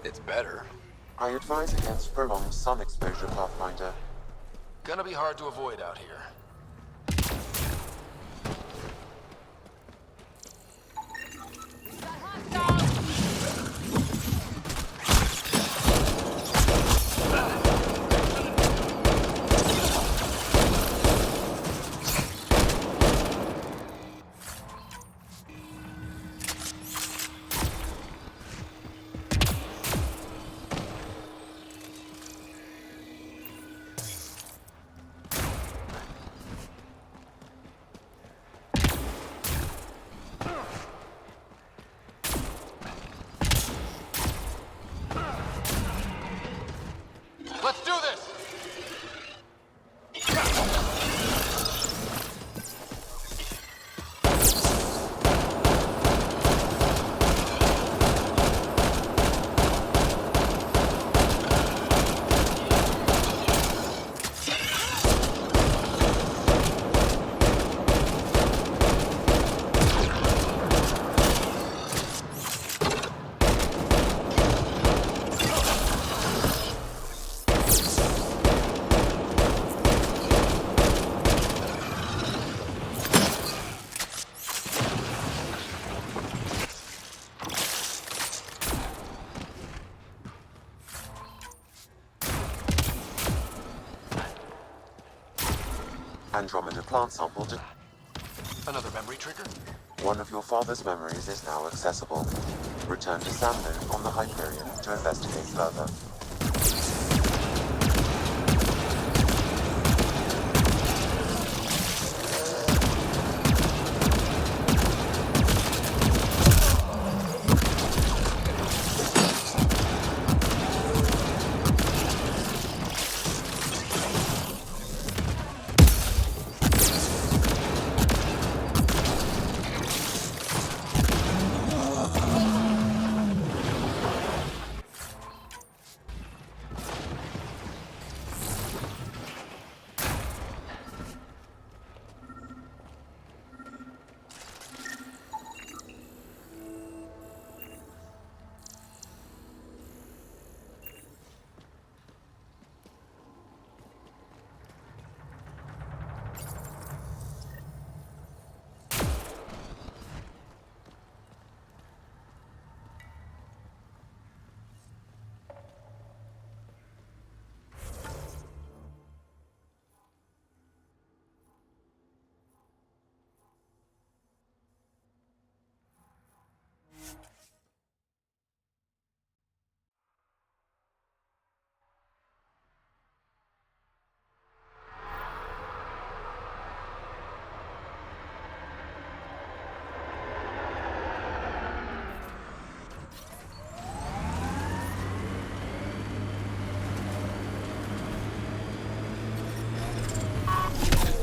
It's better. I advise against prolonged sun exposure, Pathfinder. Gonna be hard to avoid out here. Andromeda plant sample to... Another memory trigger? One of your father's memories is now accessible. Return to Samno on the Hyperion to investigate further.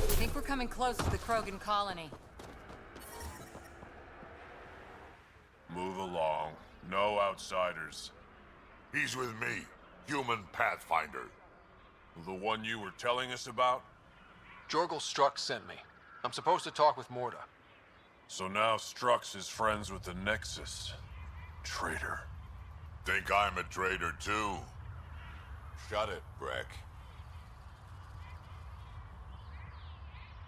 I think we're coming close to the Krogan colony. Move along. No outsiders. He's with me, human Pathfinder. The one you were telling us about? Jorgel Strux sent me. I'm supposed to talk with Morda. So now Strux is friends with the Nexus. Traitor. Think I'm a traitor too? Shut it, Breck.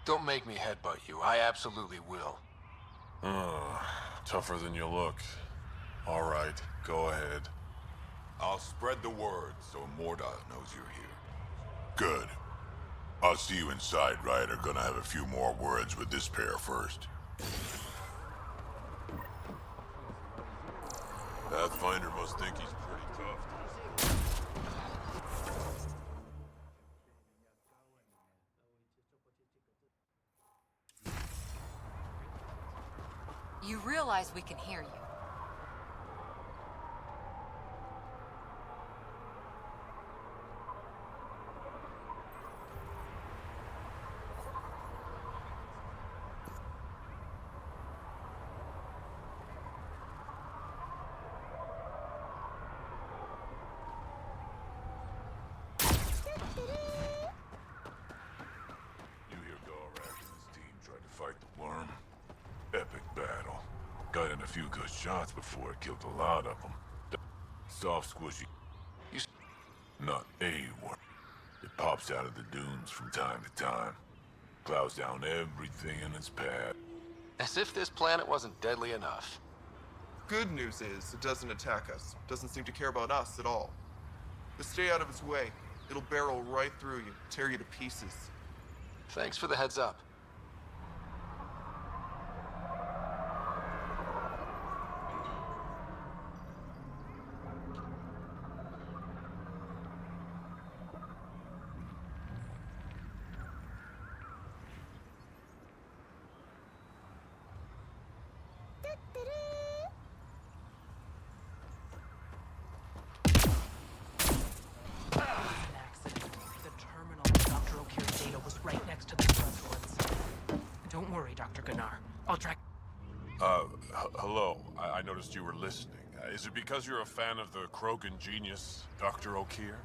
Don't make me headbutt you. I absolutely will. Tougher than you look. All right, go ahead. I'll spread the word so Morda knows you're here. Good. I'll see you inside, right? I'm gonna have a few more words with this pair first. Pathfinder must think he's pretty tough. You realize we can hear you. You hear Gorak and his team tried to fight the worm? Epic battle. Got in a few good shots before it killed a lot of them. Soft, squishy. Not a worm. It pops out of the dunes from time to time. Plows down everything in its path. As if this planet wasn't deadly enough. Good news is, it doesn't attack us. Doesn't seem to care about us at all. Just stay out of its way. It'll barrel right through you, tear you to pieces. Thanks for the heads up. Don't worry, Dr. Gunnar. I'll track... Hello. I noticed you were listening. Is it because you're a fan of the Krogan genius, Dr. O'Keir?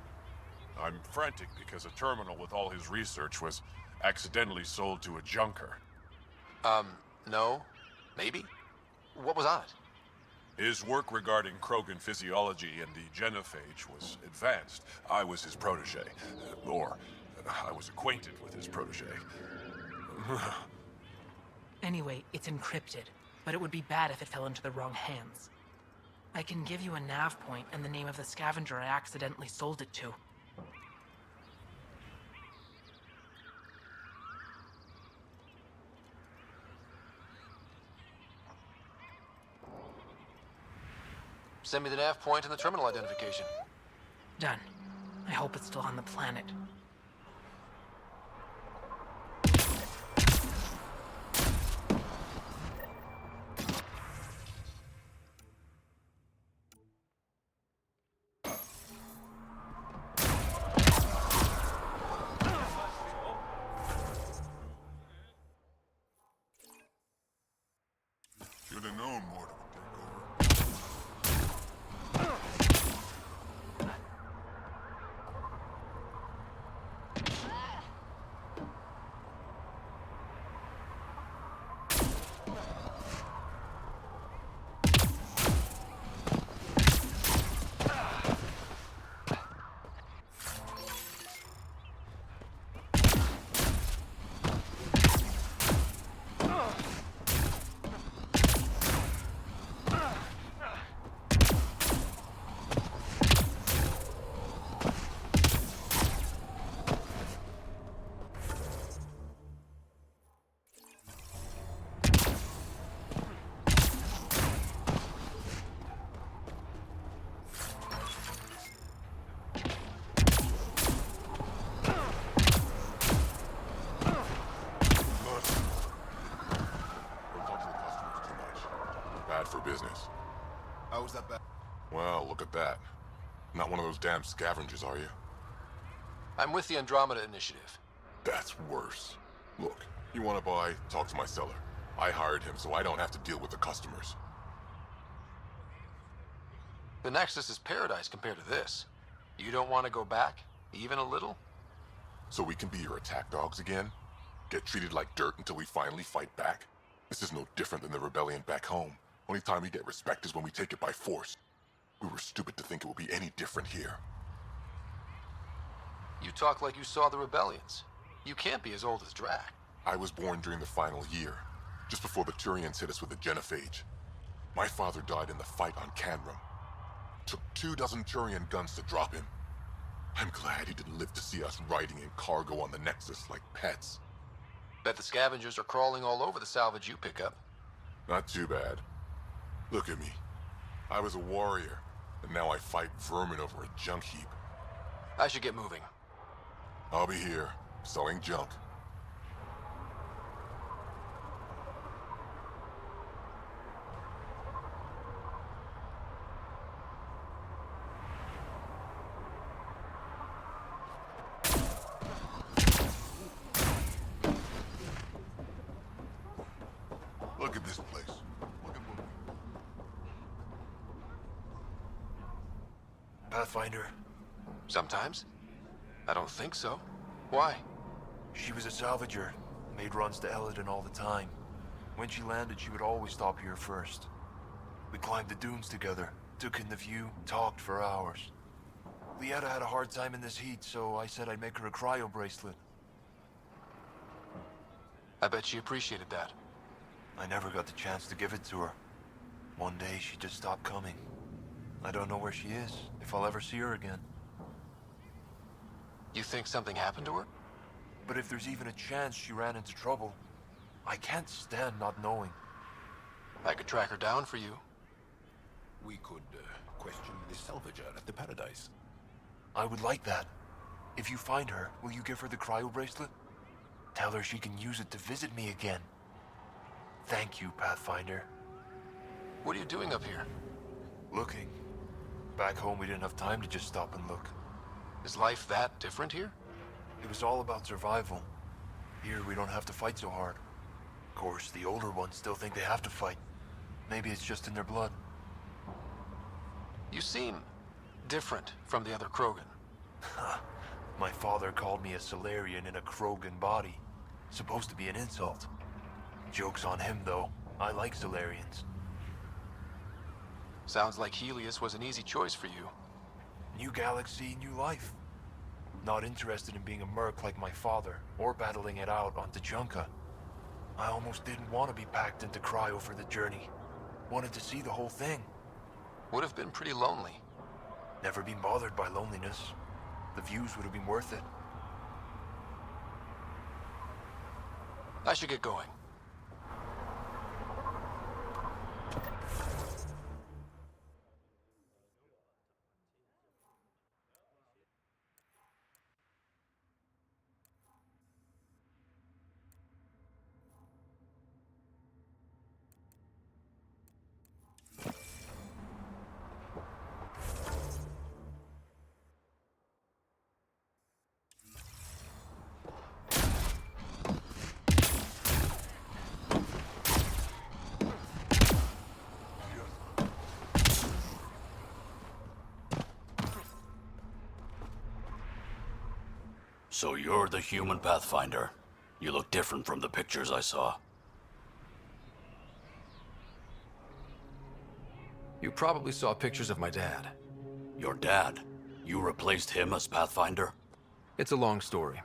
I'm frantic because a terminal with all his research was accidentally sold to a junker. No. Maybe? What was on it? His work regarding Krogan physiology and the genophage was advanced. I was his protege. Or, I was acquainted with his protege. Anyway, it's encrypted, but it would be bad if it fell into the wrong hands. I can give you a nav point and the name of the scavenger I accidentally sold it to. Send me the nav point and the terminal identification. Done. I hope it's still on the planet. Should have known Mortar would take over. For business. How was that bad? Well, look at that. Not one of those damn scavengers, are you? I'm with the Andromeda Initiative. That's worse. Look, you want to buy? Talk to my seller. I hired him so I don't have to deal with the customers. The Nexus is paradise compared to this. You don't want to go back? Even a little? So we can be your attack dogs again? Get treated like dirt until we finally fight back? This is no different than the rebellion back home. Only time we get respect is when we take it by force. We were stupid to think it would be any different here. You talk like you saw the rebellions. You can't be as old as Drac. I was born during the final year, just before the Turians hit us with the genophage. My father died in the fight on Canrum. Took 24 Turian guns to drop him. I'm glad he didn't live to see us riding in cargo on the Nexus like pets. Bet the scavengers are crawling all over the salvage you pick up. Not too bad. Look at me. I was a warrior, and now I fight vermin over a junk heap. I should get moving. I'll be here, selling junk. Look at this place. Look at what Pathfinder. Sometimes. I don't think so. Why? She was a salvager. Made runs to Eladin all the time. When she landed, she would always stop here first. We climbed the dunes together, took in the view, talked for hours. Lietta had a hard time in this heat, so I said I'd make her a cryo bracelet. I bet she appreciated that. I never got the chance to give it to her. One day, she just stopped coming. I don't know where she is, if I'll ever see her again. You think something happened to her? But if there's even a chance she ran into trouble, I can't stand not knowing. I could track her down for you. We could question the salvager at the Paradise. I would like that. If you find her, will you give her the cryo bracelet? Tell her she can use it to visit me again. Thank you, Pathfinder. What are you doing up here? Looking. Back home, we didn't have time to just stop and look. Is life that different here? It was all about survival. Here, we don't have to fight so hard. Of course, the older ones still think they have to fight. Maybe it's just in their blood. You seem different from the other Krogan. My father called me a Solarian in a Krogan body. Supposed to be an insult. Joke's on him, though. I like Solarians. Sounds like Helios was an easy choice for you. New galaxy, new life. Not interested in being a merc like my father, or battling it out on Tachanka. I almost didn't want to be packed into cryo for the journey. Wanted to see the whole thing. Would have been pretty lonely. Never been bothered by loneliness. The views would have been worth it. I should get going. So you're the human Pathfinder. You look different from the pictures I saw. You probably saw pictures of my dad. Your dad? You replaced him as Pathfinder? It's a long story.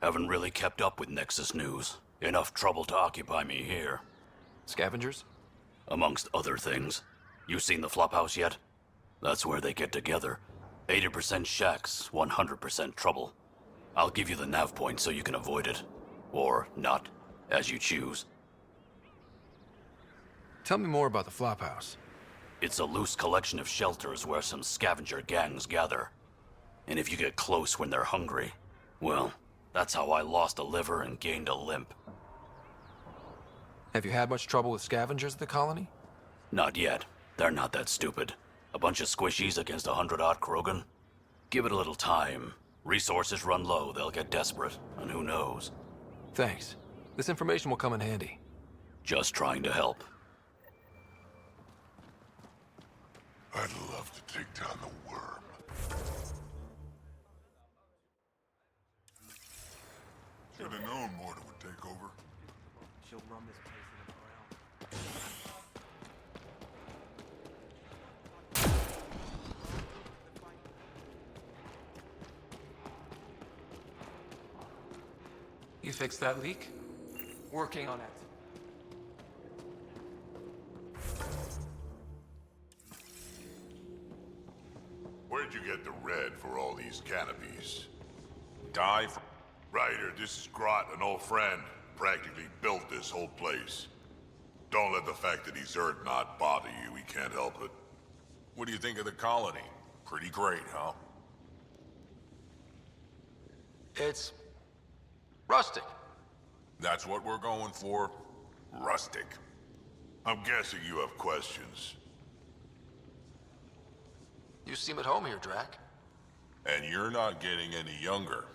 Haven't really kept up with Nexus news. Enough trouble to occupy me here. Scavengers? Amongst other things. You seen the Flophouse yet? That's where they get together. 80% shacks, 100% trouble. I'll give you the nav point so you can avoid it. Or not, as you choose. Tell me more about the Flophouse. It's a loose collection of shelters where some scavenger gangs gather. And if you get close when they're hungry, well, that's how I lost a liver and gained a limp. Have you had much trouble with scavengers at the colony? Not yet. They're not that stupid. A bunch of squishies against 100-odd Krogan? Give it a little time. Resources run low, they'll get desperate, and who knows? Thanks. This information will come in handy. Just trying to help. I'd love to take down the worm. Should have known Morta would take over. She'll run this place in a morale. You fixed that leak? Working on it. Where'd you get the red for all these canopies? Die for... Ryder, this is Grot, an old friend. Practically built this whole place. Don't let the fact that he's Earth not bother you. He can't help it. What do you think of the colony? Pretty great, huh? It's... rustic. That's what we're going for? Rustic. I'm guessing you have questions. You seem at home here, Drac. And you're not getting any younger.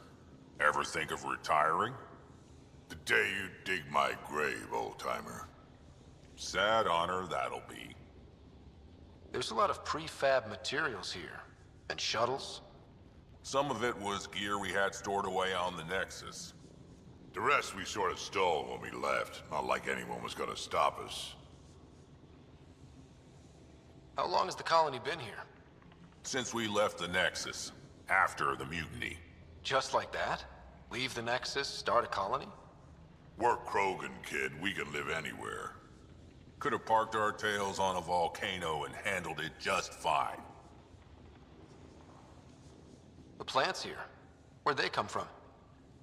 Ever think of retiring? The day you dig my grave, old-timer. Sad honor that'll be. There's a lot of prefab materials here. And shuttles. Some of it was gear we had stored away on the Nexus. The rest we sort of stole when we left. Not like anyone was gonna stop us. How long has the colony been here? Since we left the Nexus. After the mutiny. Just like that? Leave the Nexus, start a colony? We're Krogan, kid. We can live anywhere. Could have parked our tails on a volcano and handled it just fine. The plants here. Where'd they come from?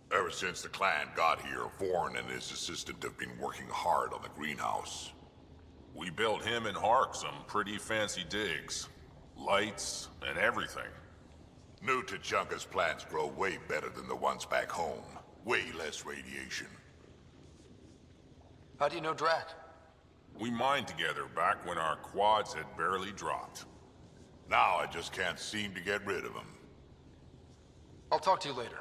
Ever since the clan got here, Vorn and his assistant have been working hard on the greenhouse. We built him and Hark some pretty fancy digs. Lights and everything. New Tachanka's plants grow way better than the ones back home. Way less radiation. How do you know Drac? We mined together back when our quads had barely dropped. Now I just can't seem to get rid of him. I'll talk to you later.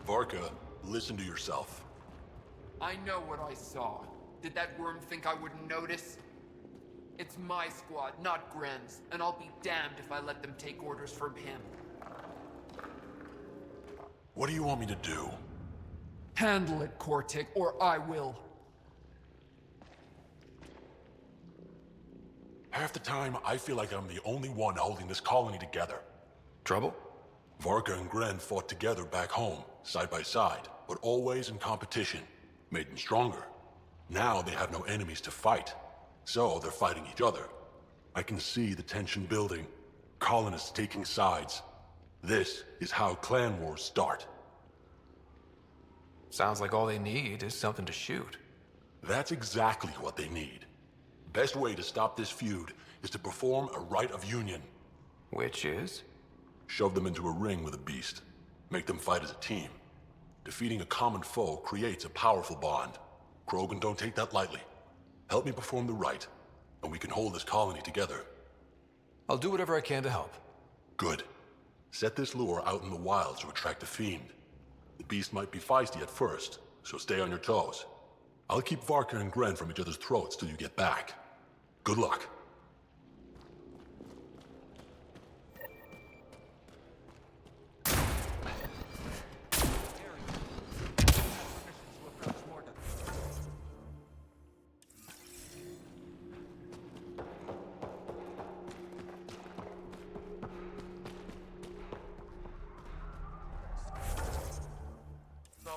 Varka, listen to yourself. I know what I saw. Did that worm think I wouldn't notice? It's my squad, not Gren's, and I'll be damned if I let them take orders from him. What do you want me to do? Handle it, Kortik, or I will. Half the time, I feel like I'm the only one holding this colony together. Trouble? Varka and Gren fought together back home, side by side, but always in competition. Made them stronger. Now they have no enemies to fight, so they're fighting each other. I can see the tension building, colonists taking sides. This is how clan wars start. Sounds like all they need is something to shoot. That's exactly what they need. Best way to stop this feud is to perform a rite of union. Which is? Shove them into a ring with a beast. Make them fight as a team. Defeating a common foe creates a powerful bond. Krogan don't take that lightly. Help me perform the rite, and we can hold this colony together. I'll do whatever I can to help. Good. Set this lure out in the wilds to attract the fiend. The beast might be feisty at first, so stay on your toes. I'll keep Varka and Gren from each other's throats till you get back. Good luck.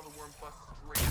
saw the worm bust straight.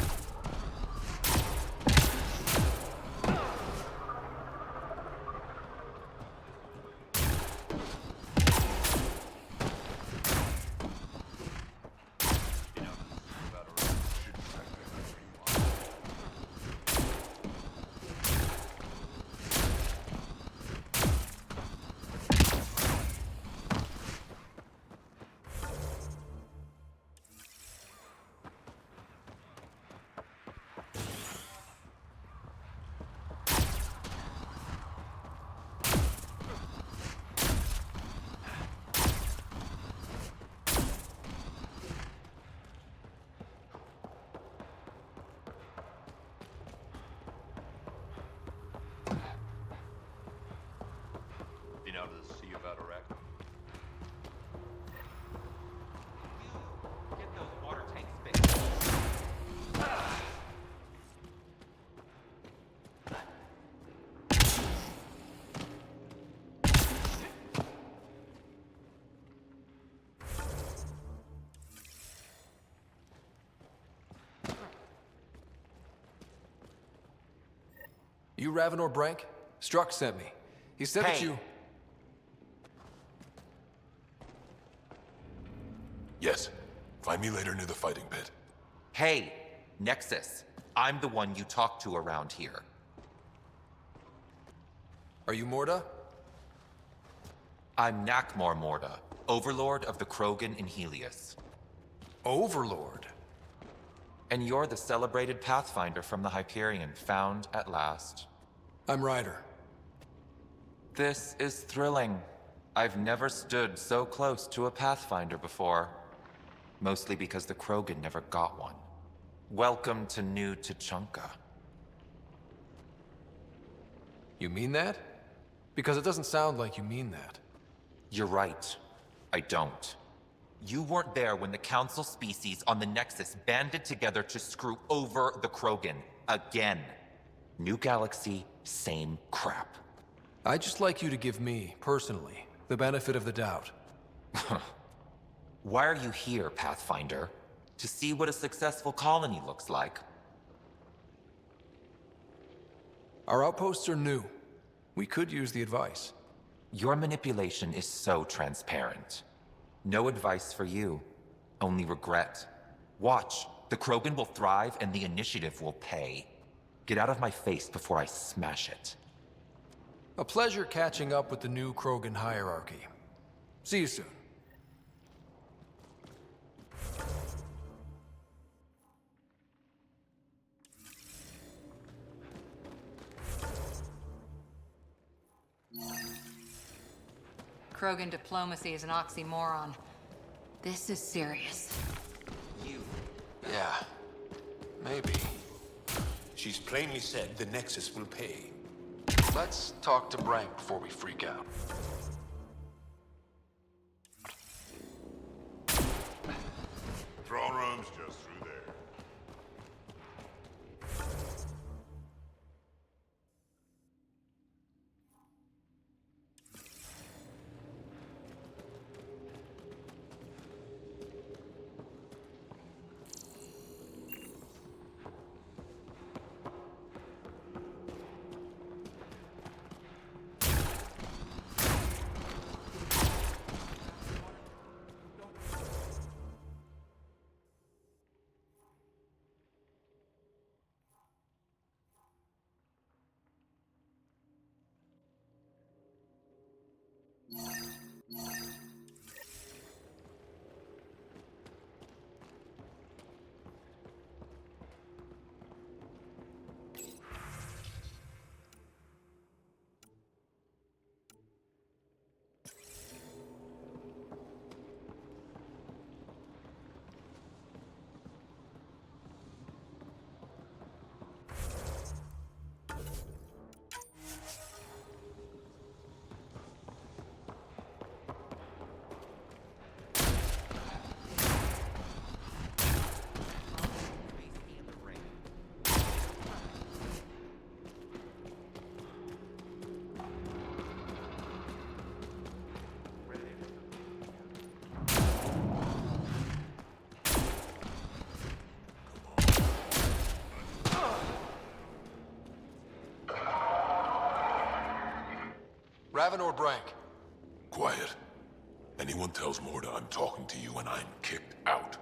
Been out to see about Iraq? Get those water tanks fixed. You Ravenor Brank? Struck sent me. He said that Hey. you... Yes. Find me later near the fighting pit. Hey, Nexus. I'm the one you talk to around here. Are you Morda? I'm Nakmor Morda, Overlord of the Krogan in Helios. Overlord? And you're the celebrated Pathfinder from the Hyperion, found at last. I'm Ryder. This is thrilling. I've never stood so close to a Pathfinder before. Mostly because the Krogan never got one. Welcome to New Tuchanka. You mean that? Because it doesn't sound like you mean that. You're right. I don't. You weren't there when the Council species on the Nexus banded together to screw over the Krogan. Again. New galaxy, same crap. I'd just like you to give me, personally, the benefit of the doubt. Why are you here, Pathfinder? To see what a successful colony looks like. Our outposts are new. We could use the advice. Your manipulation is so transparent. No advice for you, only regret. Watch, the Krogan will thrive and the initiative will pay. Get out of my face before I smash it. A pleasure catching up with the new Krogan hierarchy. See you soon. Krogan diplomacy is an oxymoron. This is serious. Yeah, maybe. She's plainly said the Nexus will pay. Let's talk to Brank before we freak out. Throne room's just through there. Ravenor Brank. Quiet. Anyone tells Morda I'm talking to you and I'm kicked out.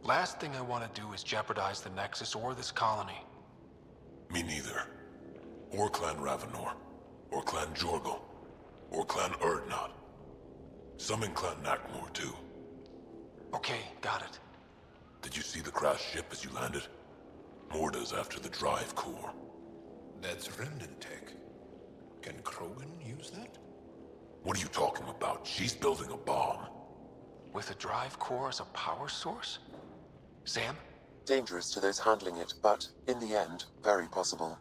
Last thing I want to do is jeopardize the Nexus or this colony. Me neither. Or Clan Ravenor. Or Clan Jorgal. Or Clan Urdnot. Some in Clan Nakmor, too. Okay, got it. Did you see the crashed ship as you landed? Morda's after the drive core. That's remnant tech. Can Krogan use that? What are you talking about? She's building a bomb. With a drive core as a power source? Sam? Dangerous to those handling it, but, in the end, very possible.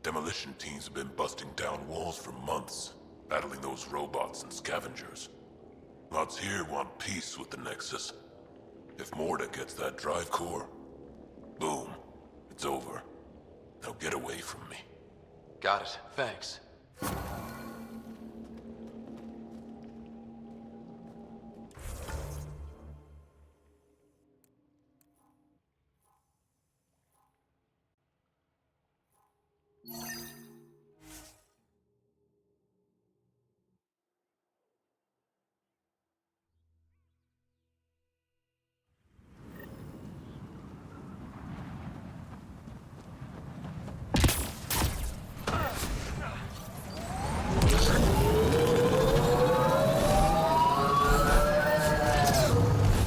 Demolition teams have been busting down walls for months, battling those robots and scavengers. Lots here want peace with the Nexus. If Morda gets that drive core, boom, it's over. Now get away from me. Got it. Thanks.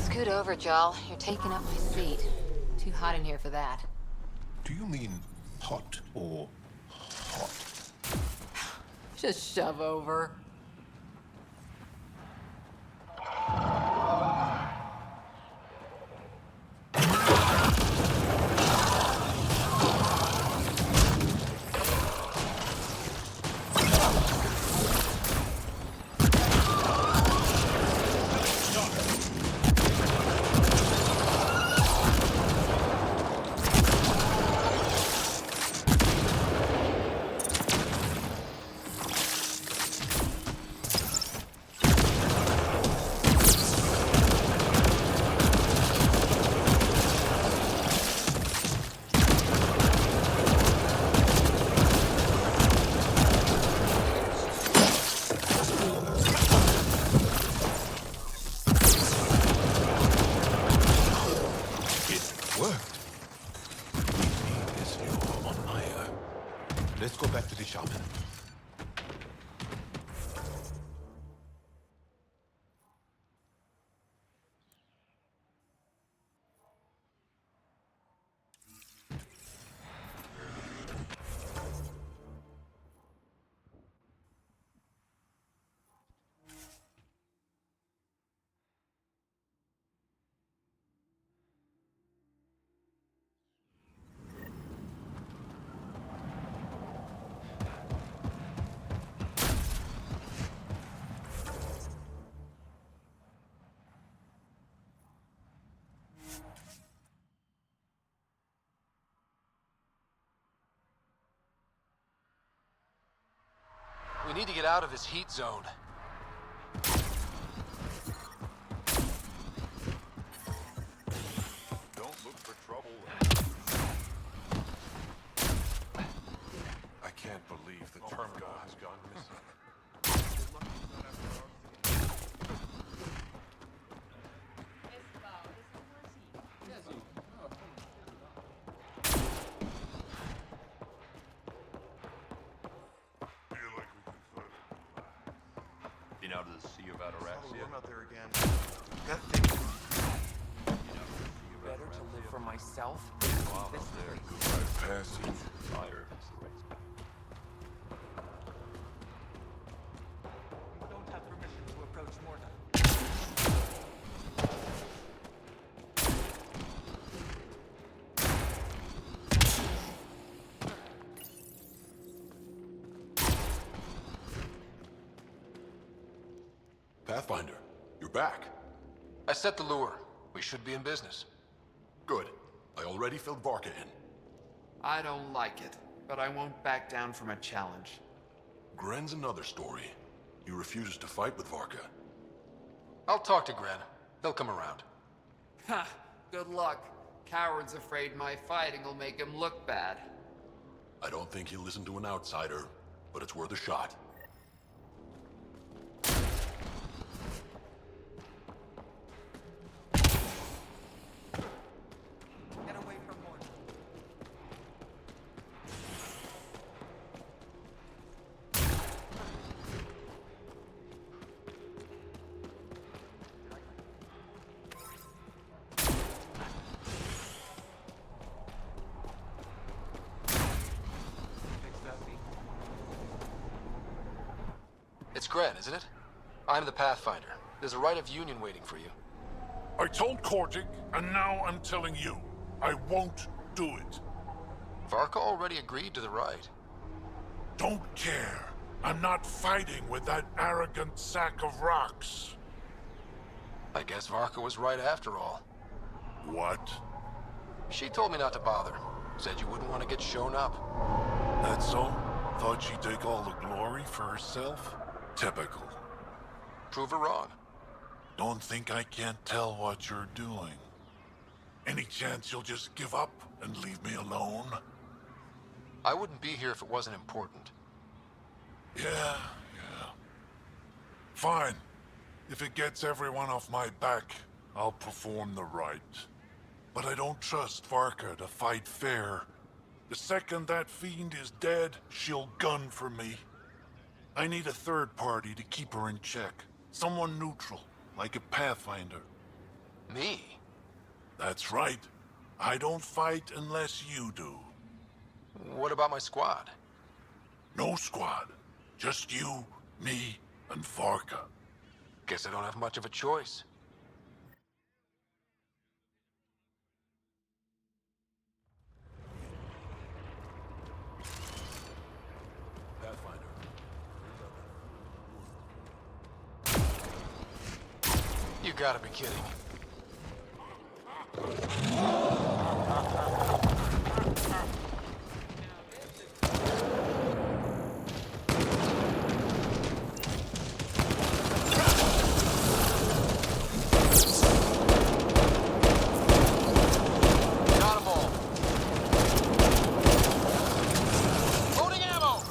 Scoot over, Jal. You're taking up my seat. Too hot in here for that. Do you mean hot or hot? Just shove over. Let's go back to the shaman. We need to get out of this heat zone. Don't look for trouble. I can't believe the terminal has gone missing. Been out of the sea of Ataraxia? I'm out there again. That thing. Better to live for myself Wow, than there. this Right passage. Fire. We don't have permission to approach Morda. Pathfinder, you're back. I set the lure. We should be in business. Good. I already filled Varka in. I don't like it, but I won't back down from a challenge. Gren's another story. He refuses to fight with Varka. I'll talk to Gren. He'll come around. Ha! Good luck. Coward's afraid my fighting will make him look bad. I don't think he'll listen to an outsider. but it's worth a shot. Get away from one. It's Gren, isn't it? I'm the Pathfinder. There's a right of union waiting for you. I told Kortic, and now I'm telling you. I won't do it. Varka already agreed to the right. Don't care. I'm not fighting with that arrogant sack of rocks. I guess Varka was right after all. What? She told me not to bother. Said you wouldn't want to get shown up. That's so? Thought she'd take all the glory for herself? Typical. Prove her wrong. Don't think I can't tell what you're doing. Any chance you'll just give up and leave me alone? I wouldn't be here if it wasn't important. Yeah. Fine. If it gets everyone off my back, I'll perform the rite. But I don't trust Varka to fight fair. The second that fiend is dead, she'll gun for me. I need a third party to keep her in check. Someone neutral, like a Pathfinder. Me? That's right. I don't fight unless you do. What about my squad? No squad. Just you, me, and Varka. Guess I don't have much of a choice. Pathfinder. You gotta be kidding. Got 'em all. Loading ammo.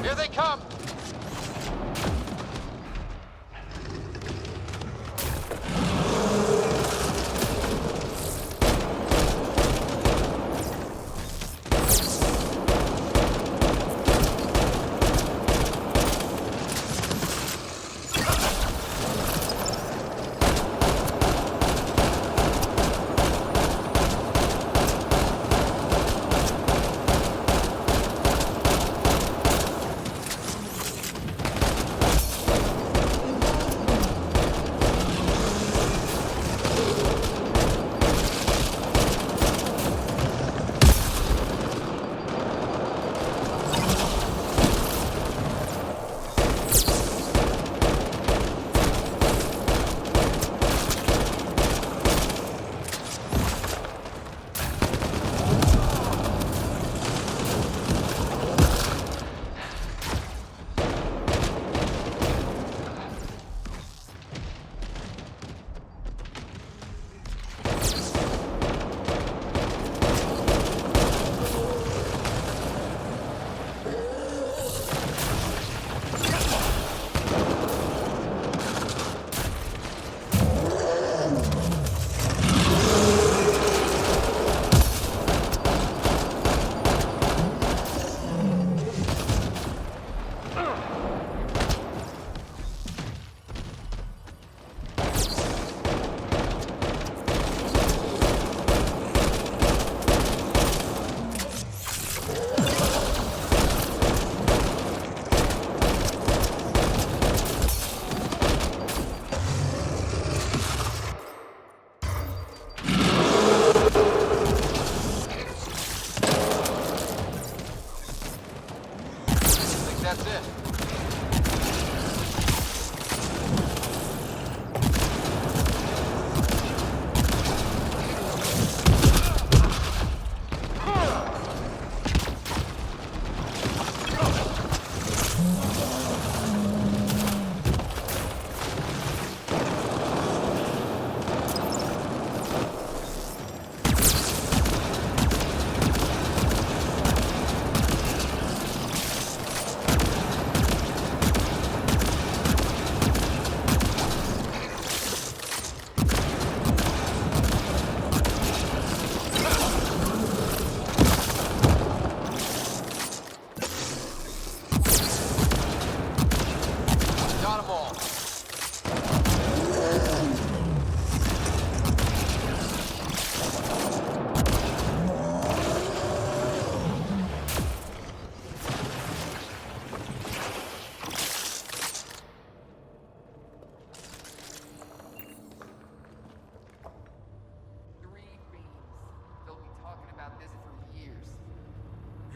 Here they come. Think that's it.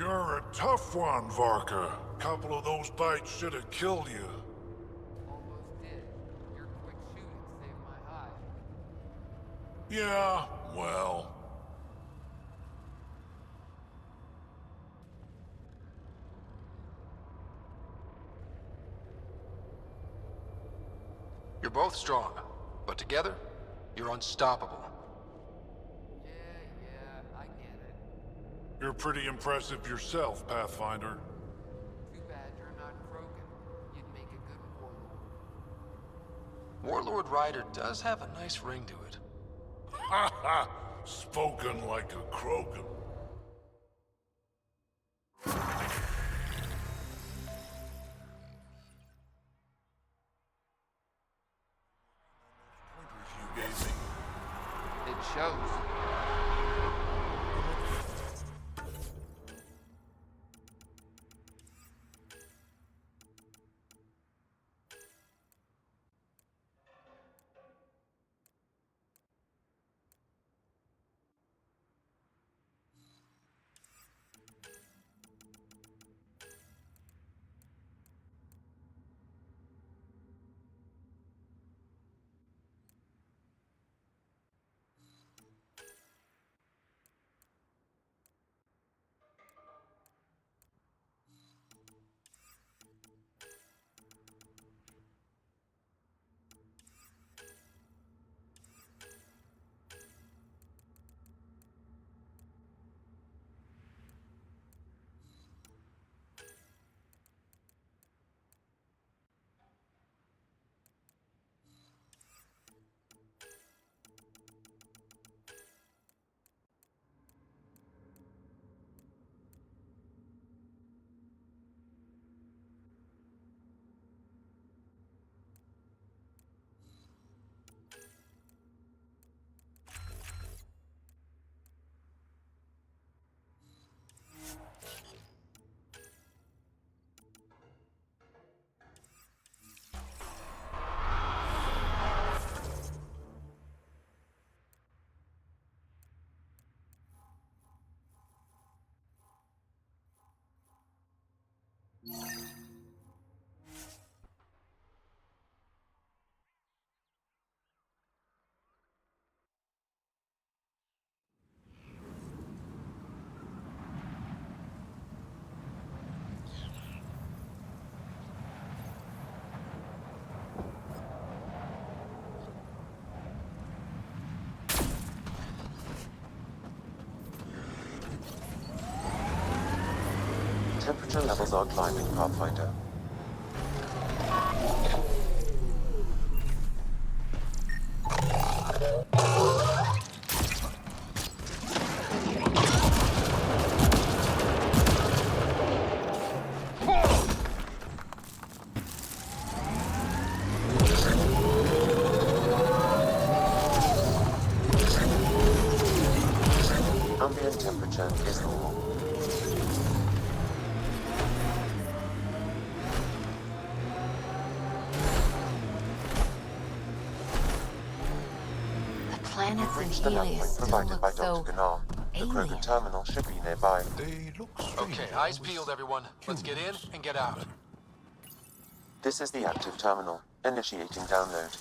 You're a tough one, Varka. Couple of those bites should have killed you. Almost did. Your quick shooting saved my hide. Yeah, well. You're both strong, but together, you're unstoppable. Yeah, I get it. You're pretty impressive yourself, Pathfinder. Too bad you're not Krogan. You'd make a good warlord. Warlord Ryder does have a nice ring to it. Ha ha! Spoken like a Krogan. You gave me. It shows. Temperature levels are climbing, Pathfinder. Ambient temperature is normal. Planets in Reach the nav point Helios still provided by look so Dr. Gnar. The alien. Krogan terminal should be nearby. They look strange. Okay, eyes peeled, everyone. Let's get in and get out. This is the active terminal. Initiating download.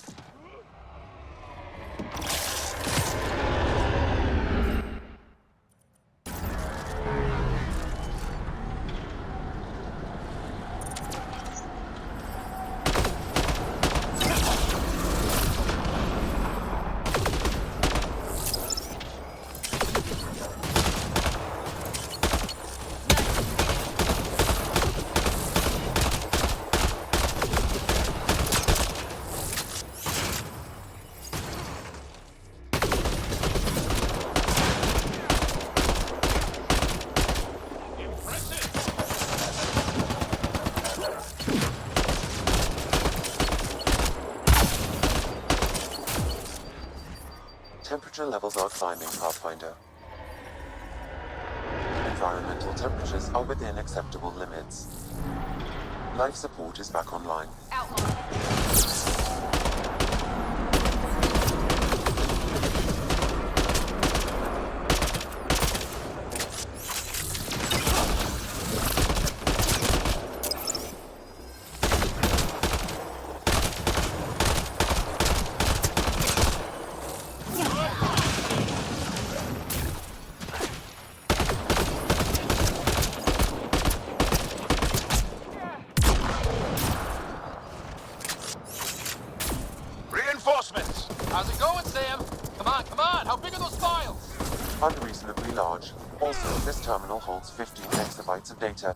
Temperature levels are climbing, Pathfinder. Environmental temperatures are within acceptable limits. Life support is back online. terminal holds 15 exabytes of data.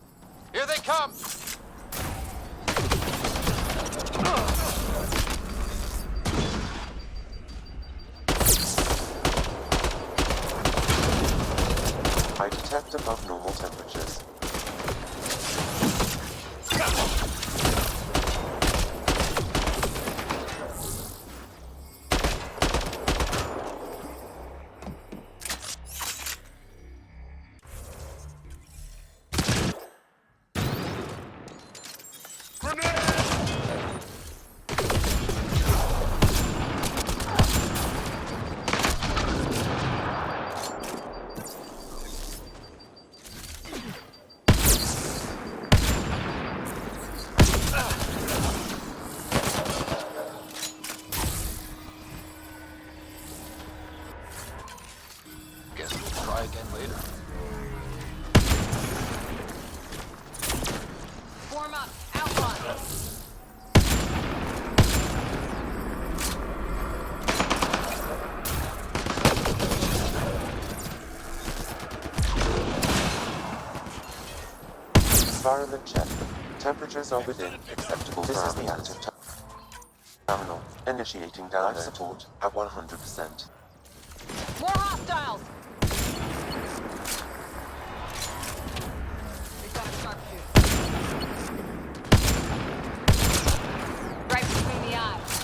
Here they come! I detect above normal temperatures. Guess we'll try again later. Form up, outrun. Environment check. Temperatures are within acceptable parameters. This is the active terminal. Initiating life support at 100%. More hostiles! We got a sharpshooter. Right between the eyes.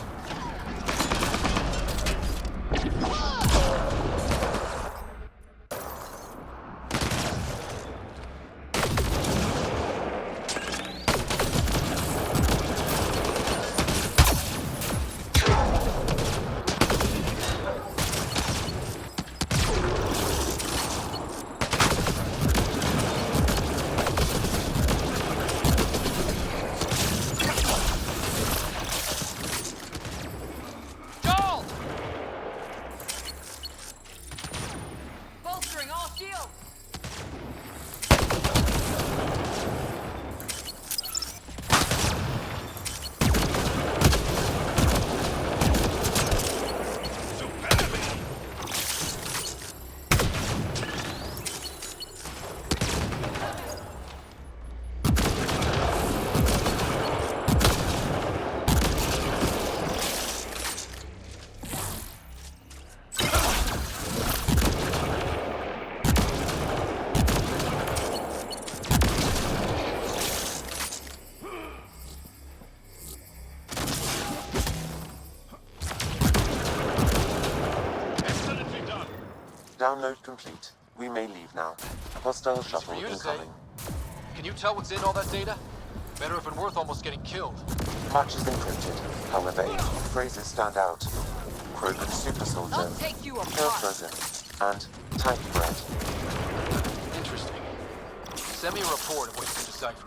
Bolstering all shields! Download complete. We may leave now. Hostile shuttle incoming. Can you tell what's in all that data? Better have been worth almost getting killed. Much is encrypted. However, a few phrases stand out. Krogan super soldier, I'll take you kill apart. frozen, and tank bread. Interesting. Send me a report of what you can decipher.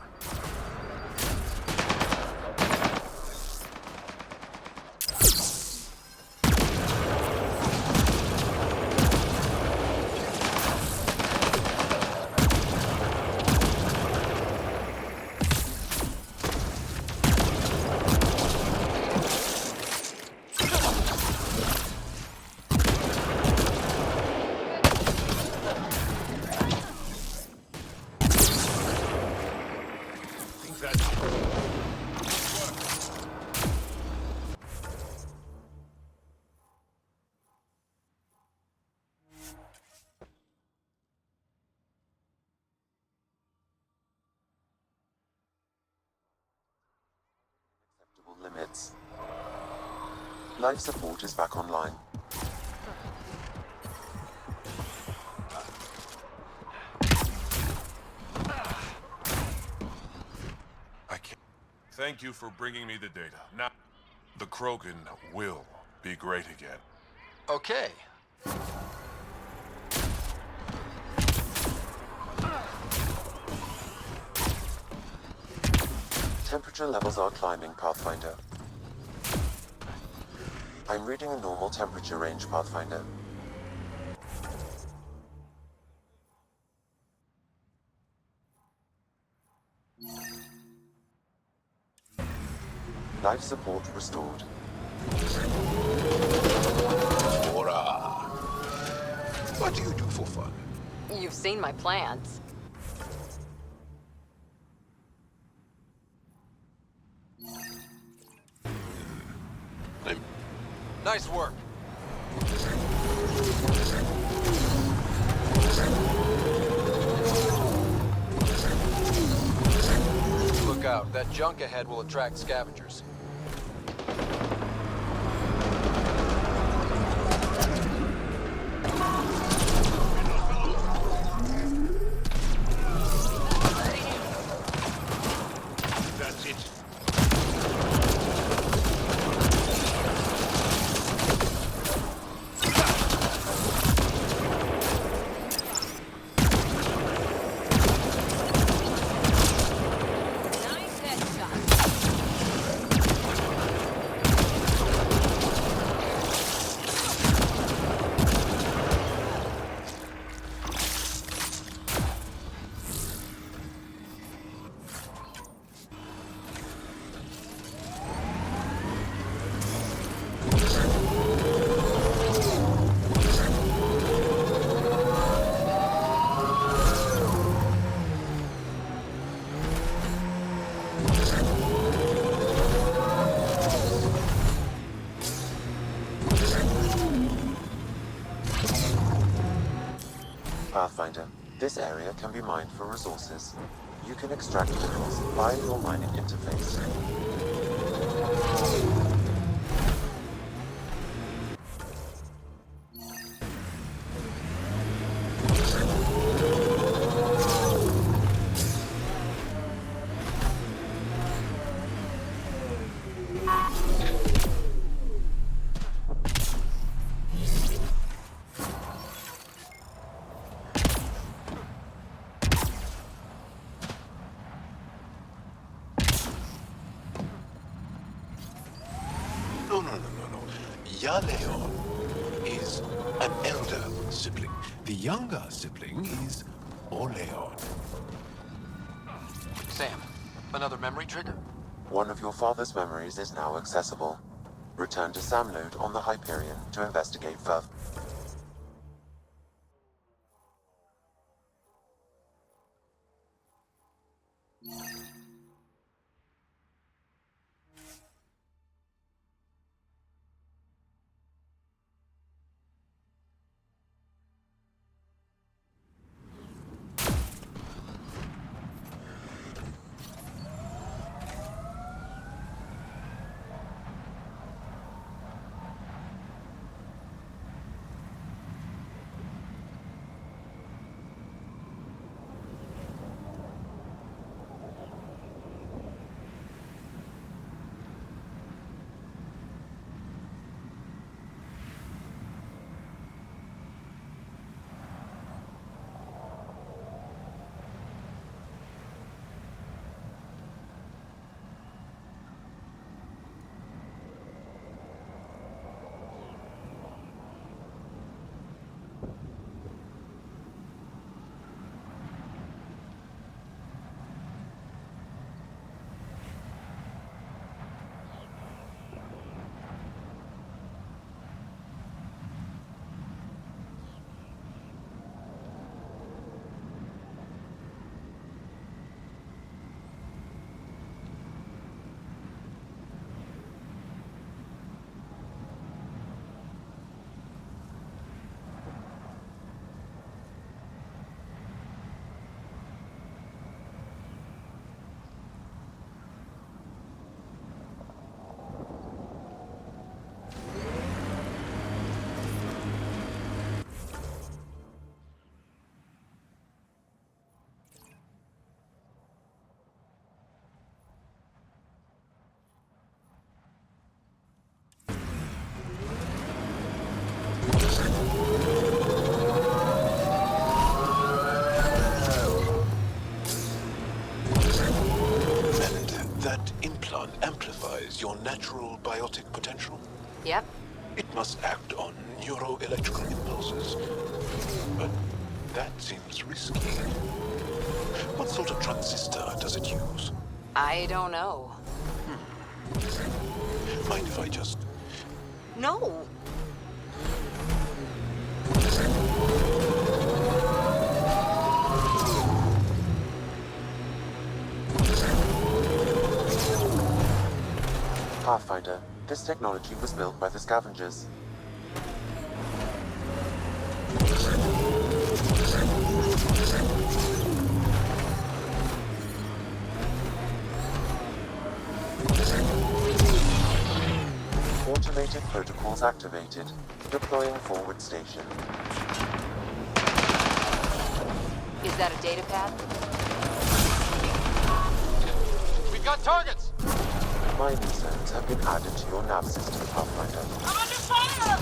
Limits. Life support is back online. I can't. Thank you for bringing me the data. Now, the Krogan will be great again. Okay. Temperature levels are climbing, Pathfinder. I'm reading a normal temperature range, Pathfinder. Life support restored. What do you do for fun? You've seen my plans. Nice work. Look out. That junk ahead will attract scavengers. That's it. Pathfinder, this area can be mined for resources. You can extract minerals via your mining interface. No. Yaleon is an elder sibling. The younger sibling is Oleon. Sam, another memory trigger? One of your father's memories is now accessible. Return to Sam node on the Hyperion to investigate further. Amplifies your natural biotic potential? Yep. It must act on neuroelectrical impulses. But that seems risky. What sort of transistor does it use? I don't know. Mind if I just... No. Pathfinder, This technology was built by the scavengers. Automated protocols activated. Deploying forward station. Is that a data pad? We've got targets! Mining zones have been added to your nav system, Pathfinder. I'm under fire!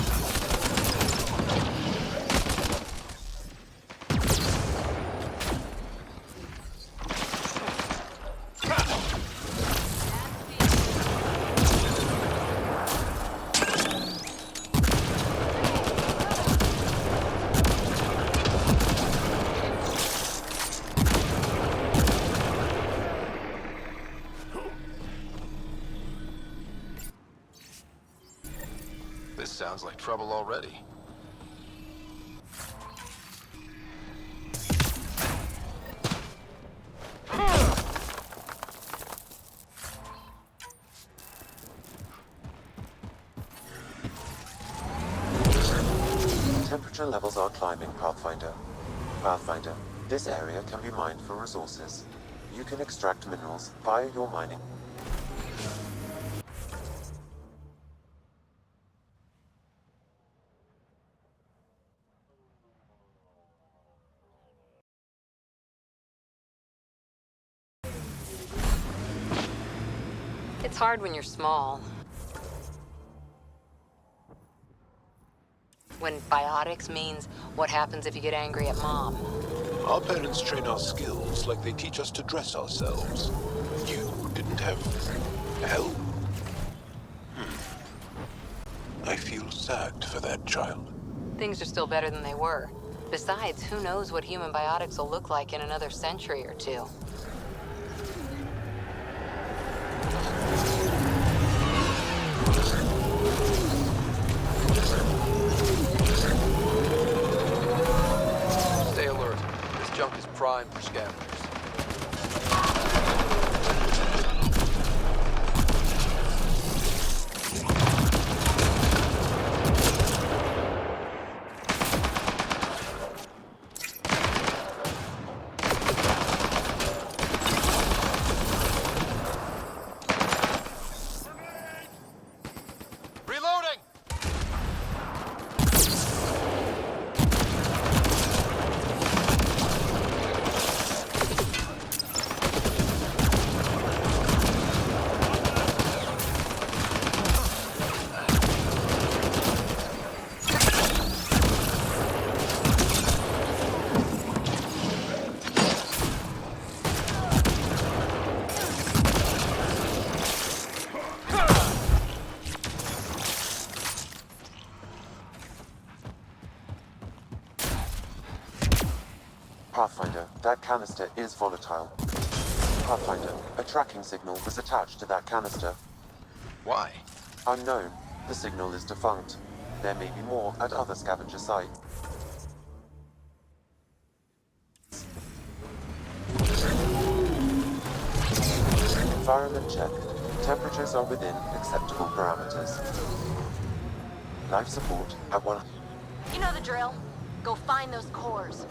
This sounds like trouble already. Temperature levels are climbing, Pathfinder. Pathfinder, this area can be mined for resources. You can extract minerals via your mining. It's hard when you're small. When biotics means what happens if you get angry at Mom. Our parents train our skills like they teach us to dress ourselves. You didn't have help. I feel sad for that child. Things are still better than they were. Besides, who knows what human biotics will look like in another century or two. Stay alert. This junk is primed for scavengers. Reloading! Pathfinder, that canister is volatile. Pathfinder, a tracking signal was attached to that canister. Why? Unknown. The signal is defunct. There may be more at other scavenger sites. Environment checked. Temperatures are within acceptable parameters. Life support at 1. You know the drill. Go find those cores.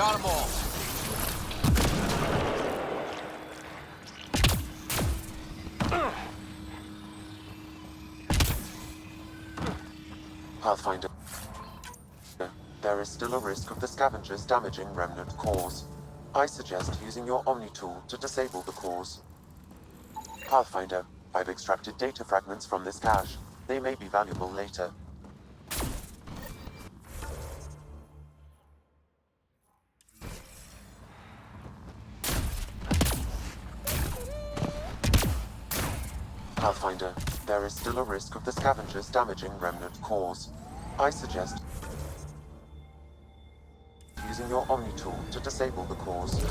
Got 'em all. Pathfinder. There is still a risk of the scavengers damaging remnant cores. I suggest using your Omni tool to disable the cores. Pathfinder, I've extracted data fragments from this cache. They may be valuable later. Pathfinder, there is still a risk of the scavengers damaging remnant cores. I suggest using your Omni tool to disable the cores.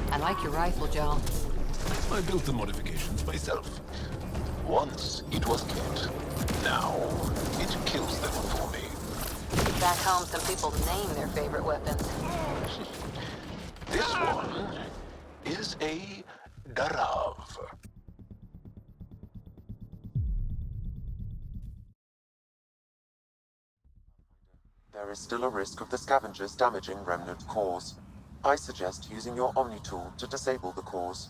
I like your rifle, Joe. I built the modifications myself. Once it was good. Now it kills them for me. Back home, some people name their favorite weapons. This one is a Darav. There is still a risk of the scavengers damaging remnant cores. I suggest using your Omni tool to disable the cores.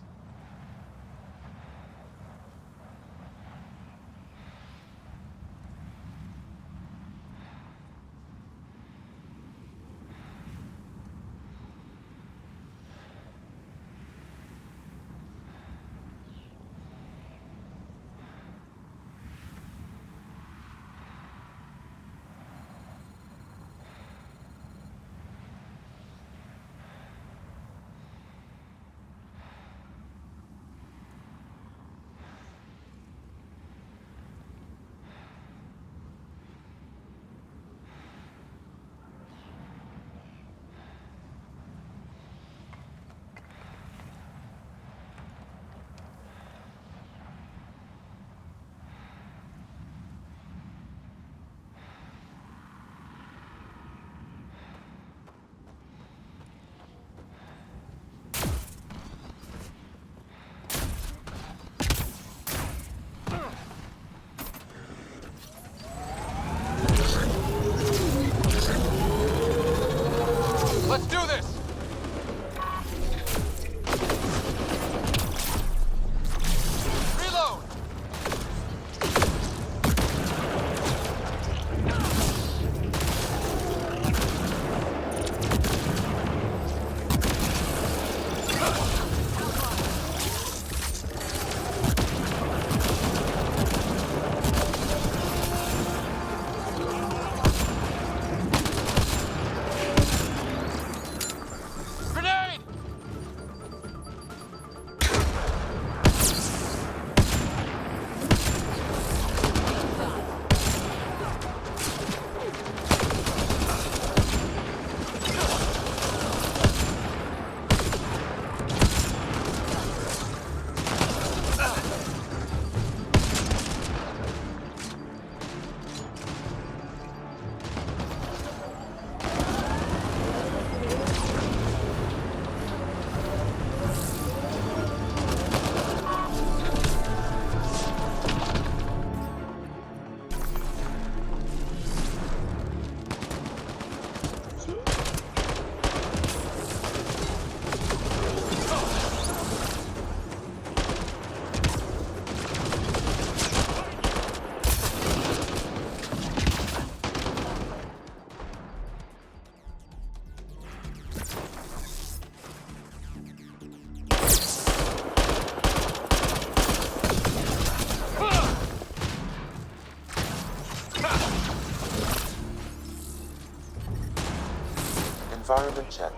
Environment check.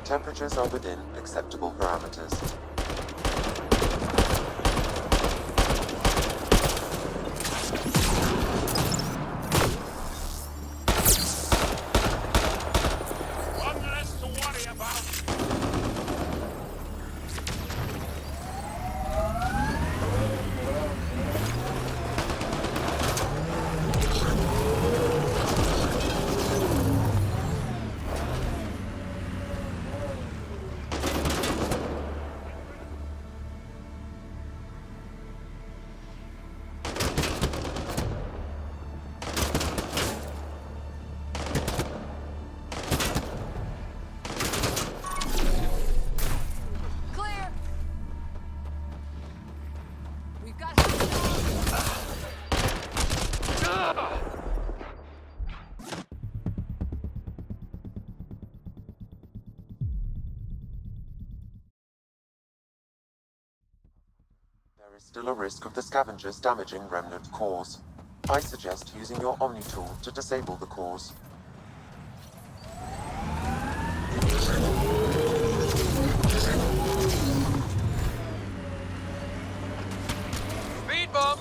Temperatures are within acceptable parameters. One less to worry about. Clear! We've got There is still a risk of the scavengers damaging remnant cores. I suggest using your Omni tool to disable the cores. Speed bump!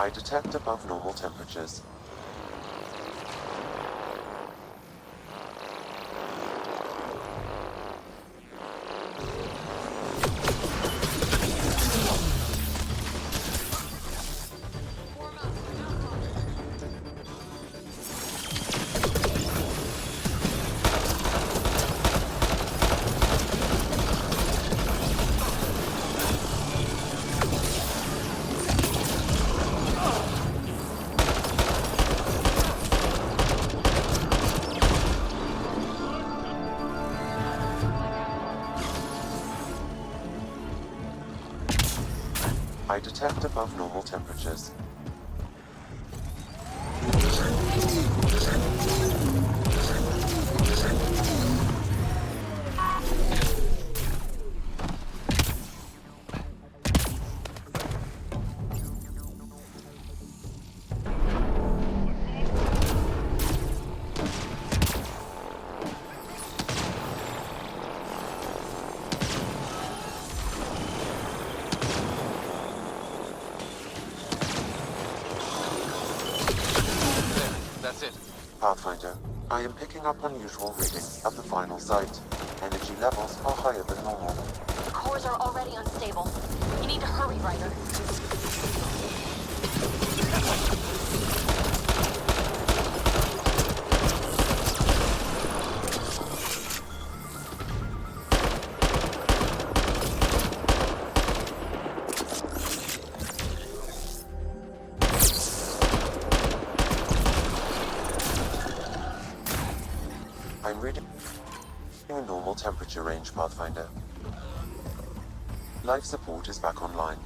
I detect above normal temperatures. I detect above normal temperatures. That's it. Pathfinder, I am picking up unusual readings of the final site. Energy levels are higher than normal. The cores are already unstable. You need to hurry, Ryder. I'm reading a normal temperature range, Pathfinder. Life support is back online.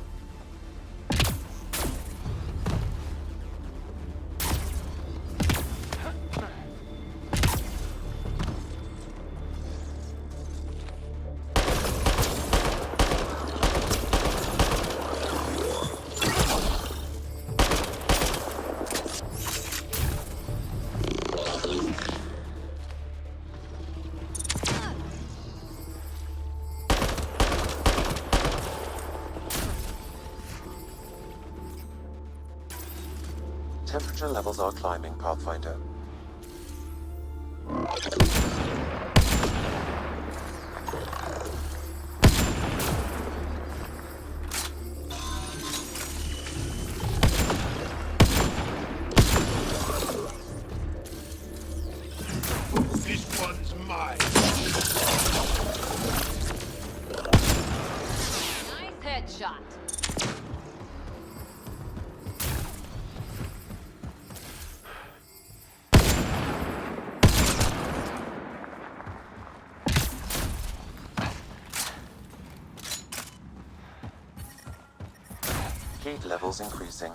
Temperature levels are climbing, Pathfinder. This one's mine. Nice headshot. Heat levels increasing.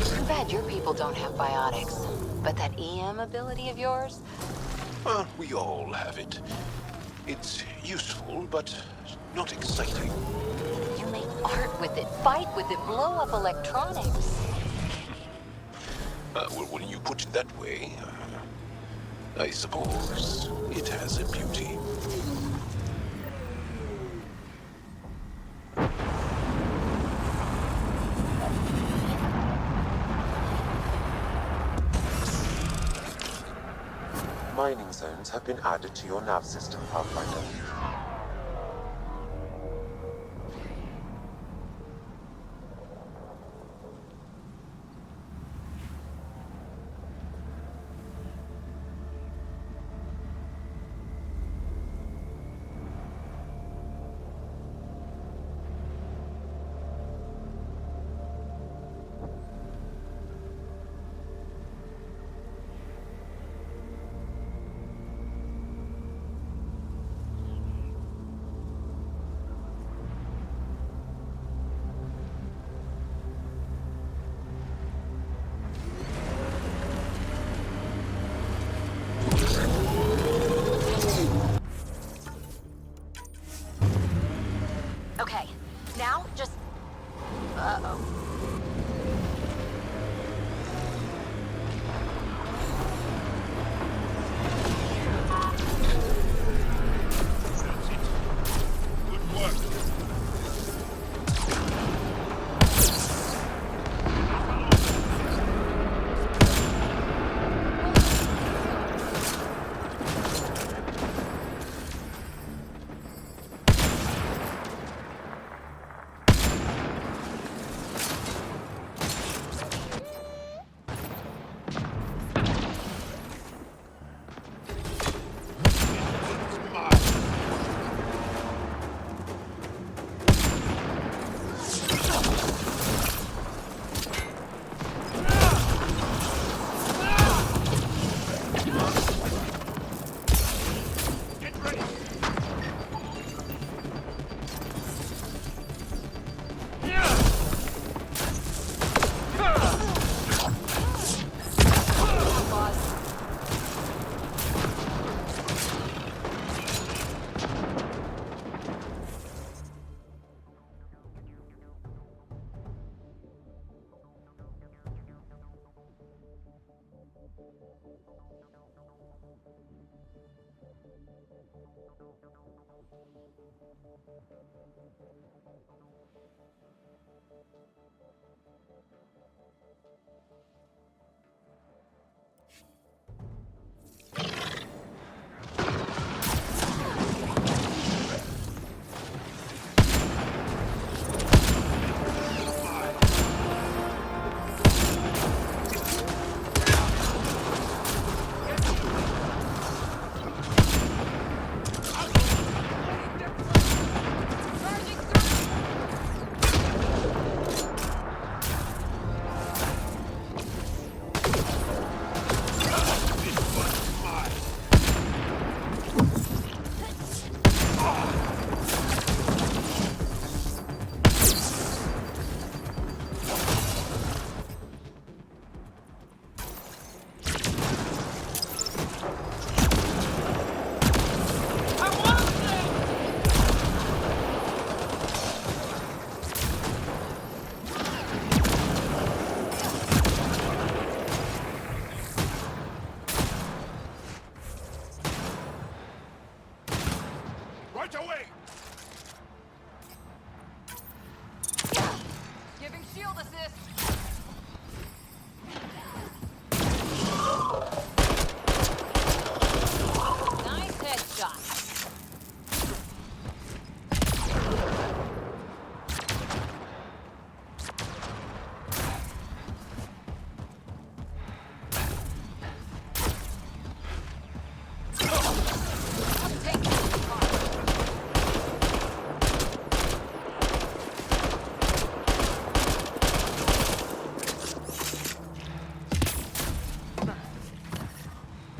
Too bad your people don't have biotics. But that EM ability of yours? Well, we all have it. It's useful, but not exciting. You make art with it, fight with it, blow up electronics. Well, when you put it that way, I suppose it has a beauty. Mining zones have been added to your nav system, Pathfinder. Okay, now just... Uh-oh. Good work. Right away! Giving shield assist. Nice headshot.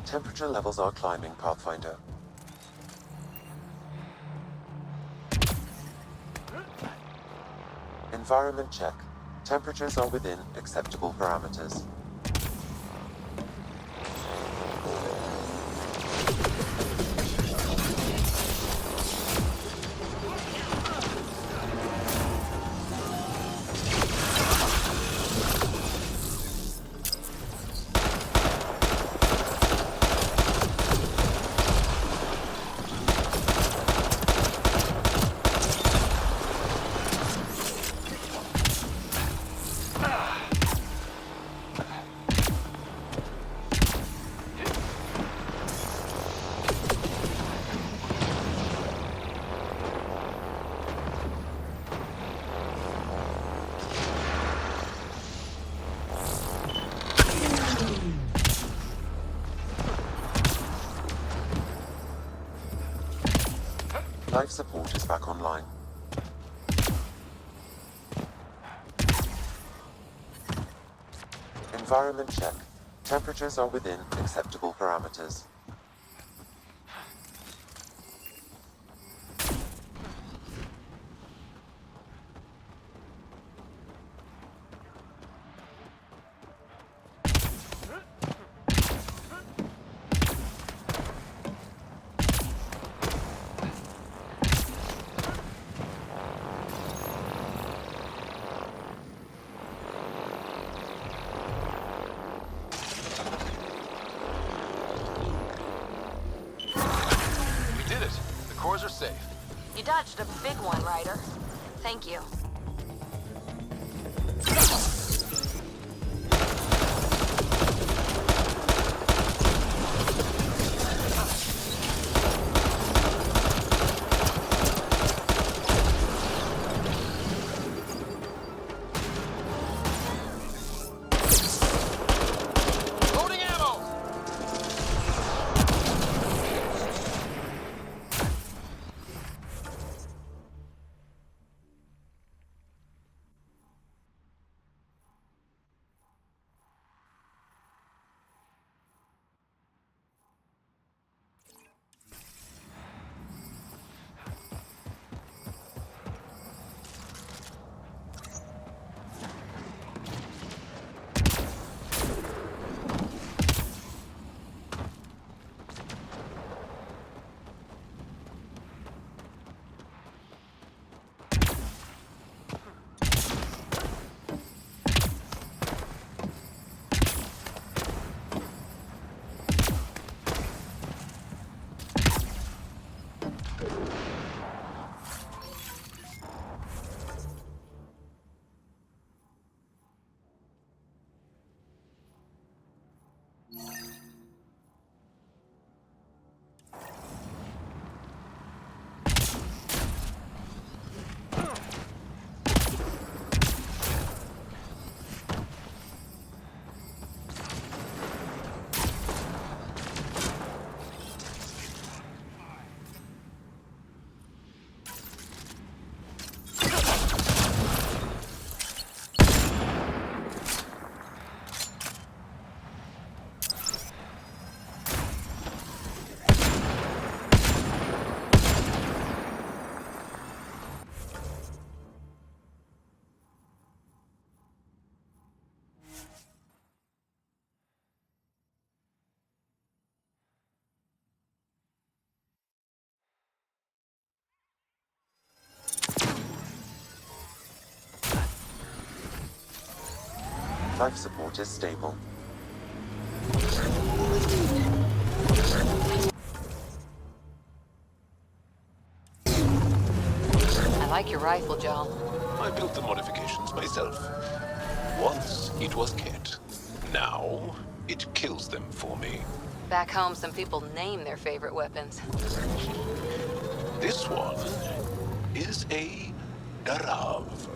Temperature levels are climbing, Pathfinder. Environment check. Temperatures are within acceptable parameters. Life support is back online. Environment check. Temperatures are within acceptable parameters. Cores are safe. You dodged a big one, Ryder. Thank you. Loading ammo! Life support is stable. like your rifle, Joe. I built the modifications myself. Once it was Ket. Now it kills them for me. Back home, some people name their favorite weapons. This one is a Darav.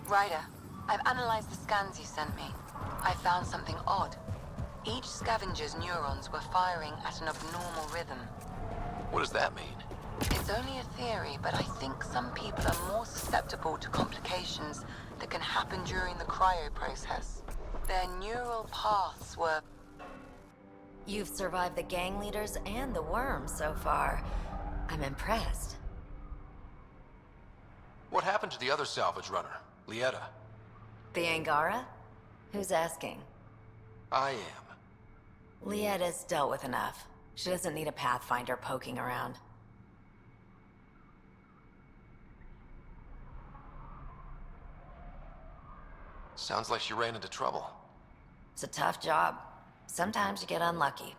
Ryder, I've analyzed the scans you sent me. I found something odd. Each scavenger's neurons were firing at an abnormal rhythm. What does that mean? It's only a theory, but I think some people are more susceptible to complications that can happen during the cryo process. Their neural paths were... You've survived the gang leaders and the worm so far. I'm impressed. What happened to the other salvage runner, Lieta? The Angara? Who's asking? I am. Lieta's dealt with enough. She doesn't need a Pathfinder poking around. Sounds like she ran into trouble. It's a tough job. Sometimes you get unlucky.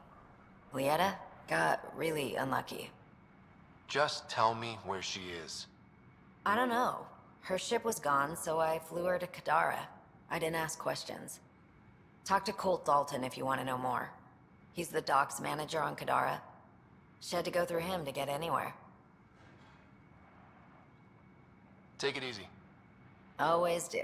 Lieta got really unlucky. Just tell me where she is. I don't know. Her ship was gone, so I flew her to Kadara. I didn't ask questions. Talk to Colt Dalton if you want to know more. He's the docks manager on Kadara. She had to go through him to get anywhere. Take it easy. Always do.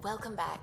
Welcome back.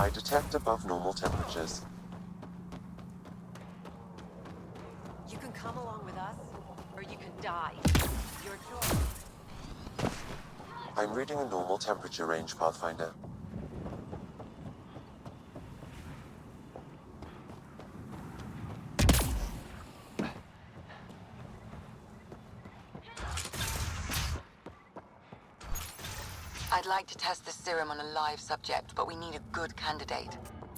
I detect above normal temperatures. You can come along with us, or you can die. Your choice. I'm reading a normal temperature range, Pathfinder. I'd like to test the serum on a live subject, but we need a good candidate.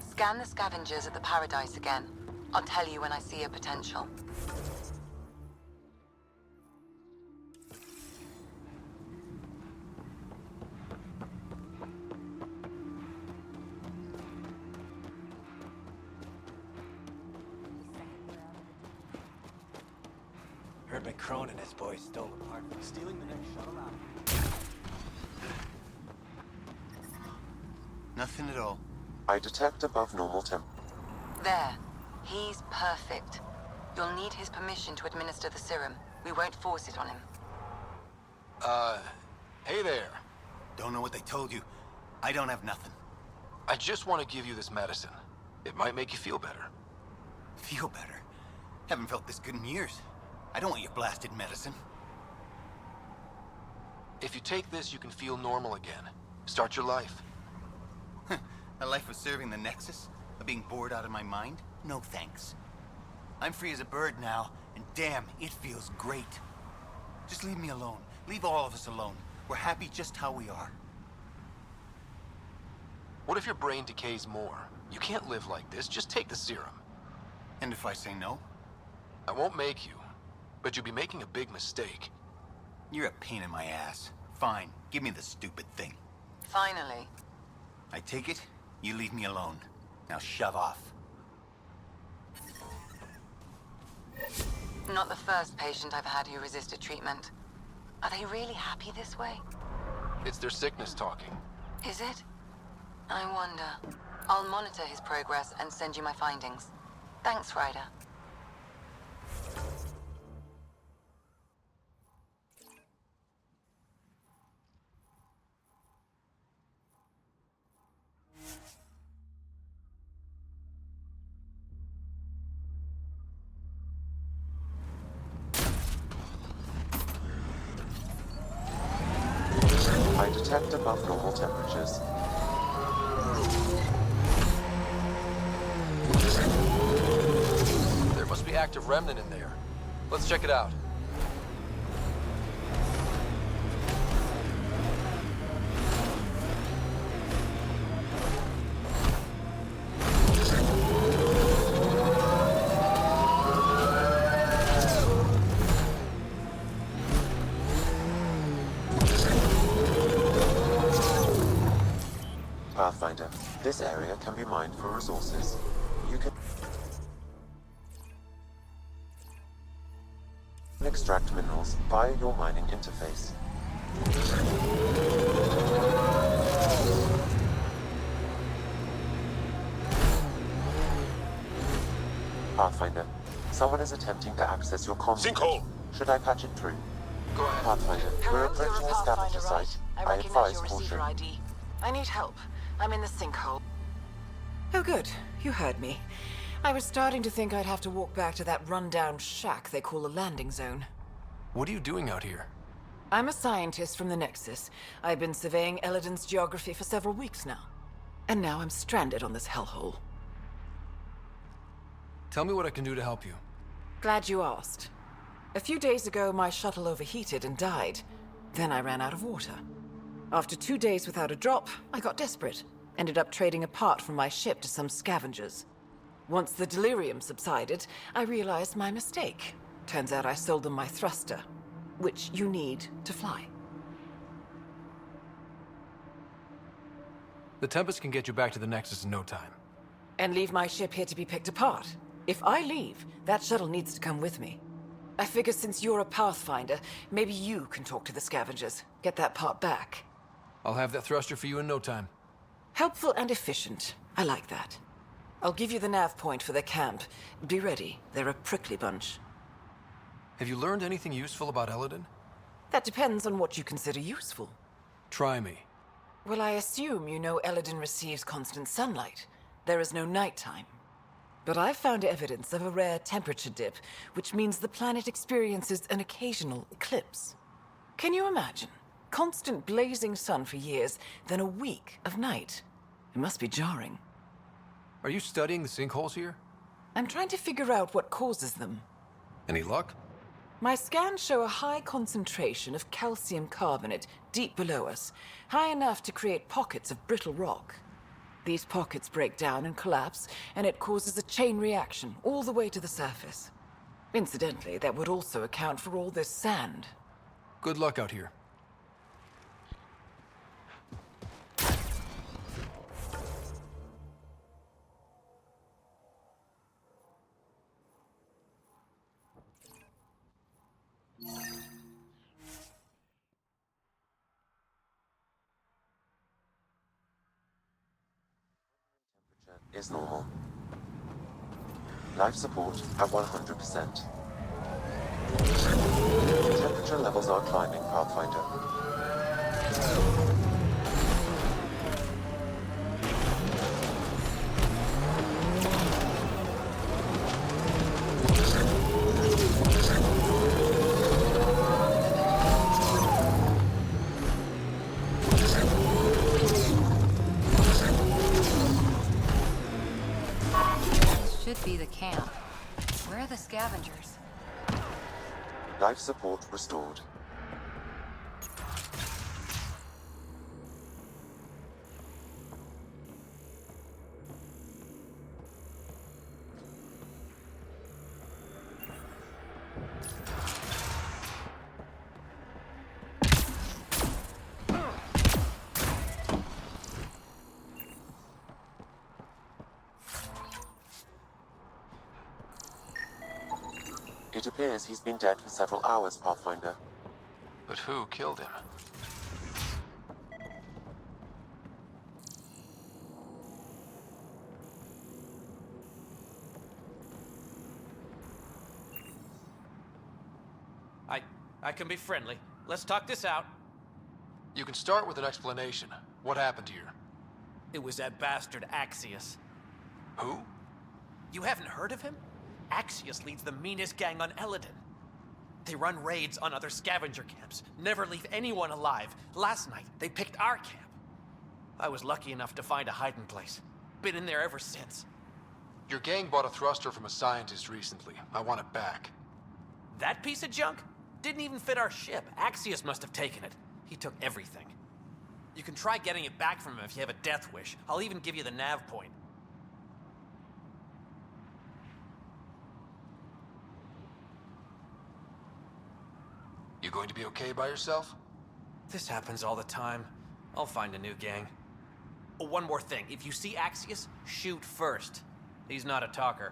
Scan the scavengers at the Paradise again. I'll tell you when I see a potential. Heard McCrone and his boys stole a part from stealing the next shuttle out. Nothing at all. I detect above normal temp. There. He's perfect. You'll need his permission to administer the serum. We won't force it on him. Hey there. Don't know what they told you. I don't have nothing. I just want to give you this medicine. It might make you feel better. Feel better? Haven't felt this good in years. I don't want your blasted medicine. If you take this, you can feel normal again. Start your life. A life of serving the Nexus? Of being bored out of my mind? No thanks. I'm free as a bird now, and damn, it feels great. Just leave me alone. Leave all of us alone. We're happy just how we are. What if your brain decays more? You can't live like this. Just take the serum. And if I say no? I won't make you, but you'll be making a big mistake. You're a pain in my ass. Fine, give me the stupid thing. Finally. I take it, you leave me alone. Now shove off. Not the first patient I've had who resisted treatment. Are they really happy this way? It's their sickness talking. Is it? I wonder. I'll monitor his progress and send you my findings. Thanks, Ryder. I detect above normal temperatures. There must be active remnant in there. Let's check it out. Pathfinder, this area can be mined for resources. You can extract minerals via your mining interface. Pathfinder, someone is attempting to access your comms. Sinkhole! Should I patch it through? Go ahead. Pathfinder, we're approaching the scavenger site. I advise caution. ID. I need help. I'm in the sinkhole. Oh, good. You heard me. I was starting to think I'd have to walk back to that rundown shack they call a landing zone. What are you doing out here? I'm a scientist from the Nexus. I've been surveying Eladin's geography for several weeks now. And now I'm stranded on this hellhole. Tell me what I can do to help you. Glad you asked. A few days ago, my shuttle overheated and died. Then I ran out of water. After 2 days without a drop, I got desperate. Ended up trading a part from my ship to some scavengers. Once the delirium subsided, I realized my mistake. Turns out I sold them my thruster, which you need to fly. The Tempest can get you back to the Nexus in no time. And leave my ship here to be picked apart. If I leave, that shuttle needs to come with me. I figure since you're a Pathfinder, maybe you can talk to the scavengers, get that part back. I'll have that thruster for you in no time. Helpful and efficient. I like that. I'll give you the nav point for the camp. Be ready. They're a prickly bunch. Have you learned anything useful about Eladin? That depends on what you consider useful. Try me. Well, I assume you know Eladin receives constant sunlight. There is no nighttime. But I've found evidence of a rare temperature dip, which means the planet experiences an occasional eclipse. Can you imagine? Constant blazing sun for years, then a week of night. It must be jarring. Are you studying the sinkholes here? I'm trying to figure out what causes them. Any luck? My scans show a high concentration of calcium carbonate deep below us, high enough to create pockets of brittle rock. These pockets break down and collapse, and it causes a chain reaction all the way to the surface. Incidentally, that would also account for all this sand. Good luck out here. Is normal. Life support at 100%. Temperature levels are climbing, Pathfinder. Should be the camp. Where are the scavengers? Life support restored. It appears he's been dead for several hours, Pathfinder. But who killed him? I can be friendly. Let's talk this out. You can start with an explanation. What happened here? It was that bastard Axius. Who? You haven't heard of him? Axius leads the meanest gang on Eladin. They run raids on other scavenger camps, never leave anyone alive. Last night, they picked our camp. I was lucky enough to find a hiding place. Been in there ever since. Your gang bought a thruster from a scientist recently. I want it back. That piece of junk? Didn't even fit our ship. Axius must have taken it. He took everything. You can try getting it back from him if you have a death wish. I'll even give you the nav point. You going to be okay by yourself? This happens all the time. I'll find a new gang. Oh, one more thing. If you see Axius, shoot first. He's not a talker.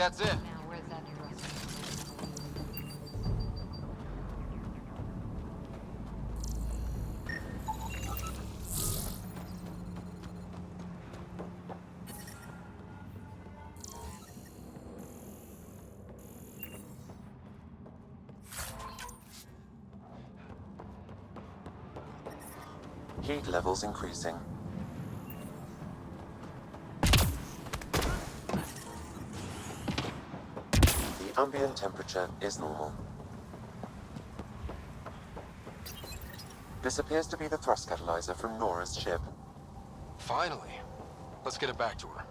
that's it. Now, where's that new recipe? Heat levels increasing. The ambient temperature is normal. This appears to be the thrust catalyzer from Nora's ship. Finally. Let's get it back to her.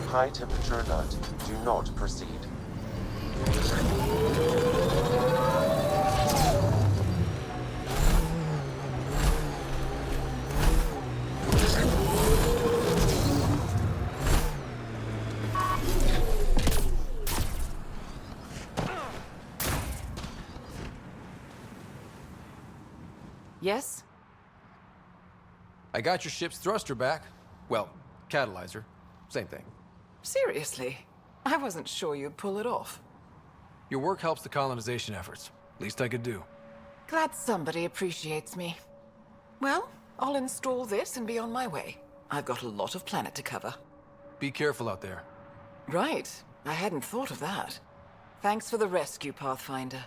High temperature alert. Do not proceed. Yes? I got your ship's thruster back. Well, catalyzer. Same thing. Seriously? I wasn't sure you'd pull it off. Your work helps the colonization efforts. Least I could do. Glad somebody appreciates me. Well, I'll install this and be on my way. I've got a lot of planet to cover. Be careful out there. Right. I hadn't thought of that. Thanks for the rescue, Pathfinder.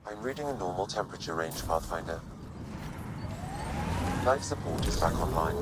I'm reading a normal temperature range, Pathfinder. Life support is back online.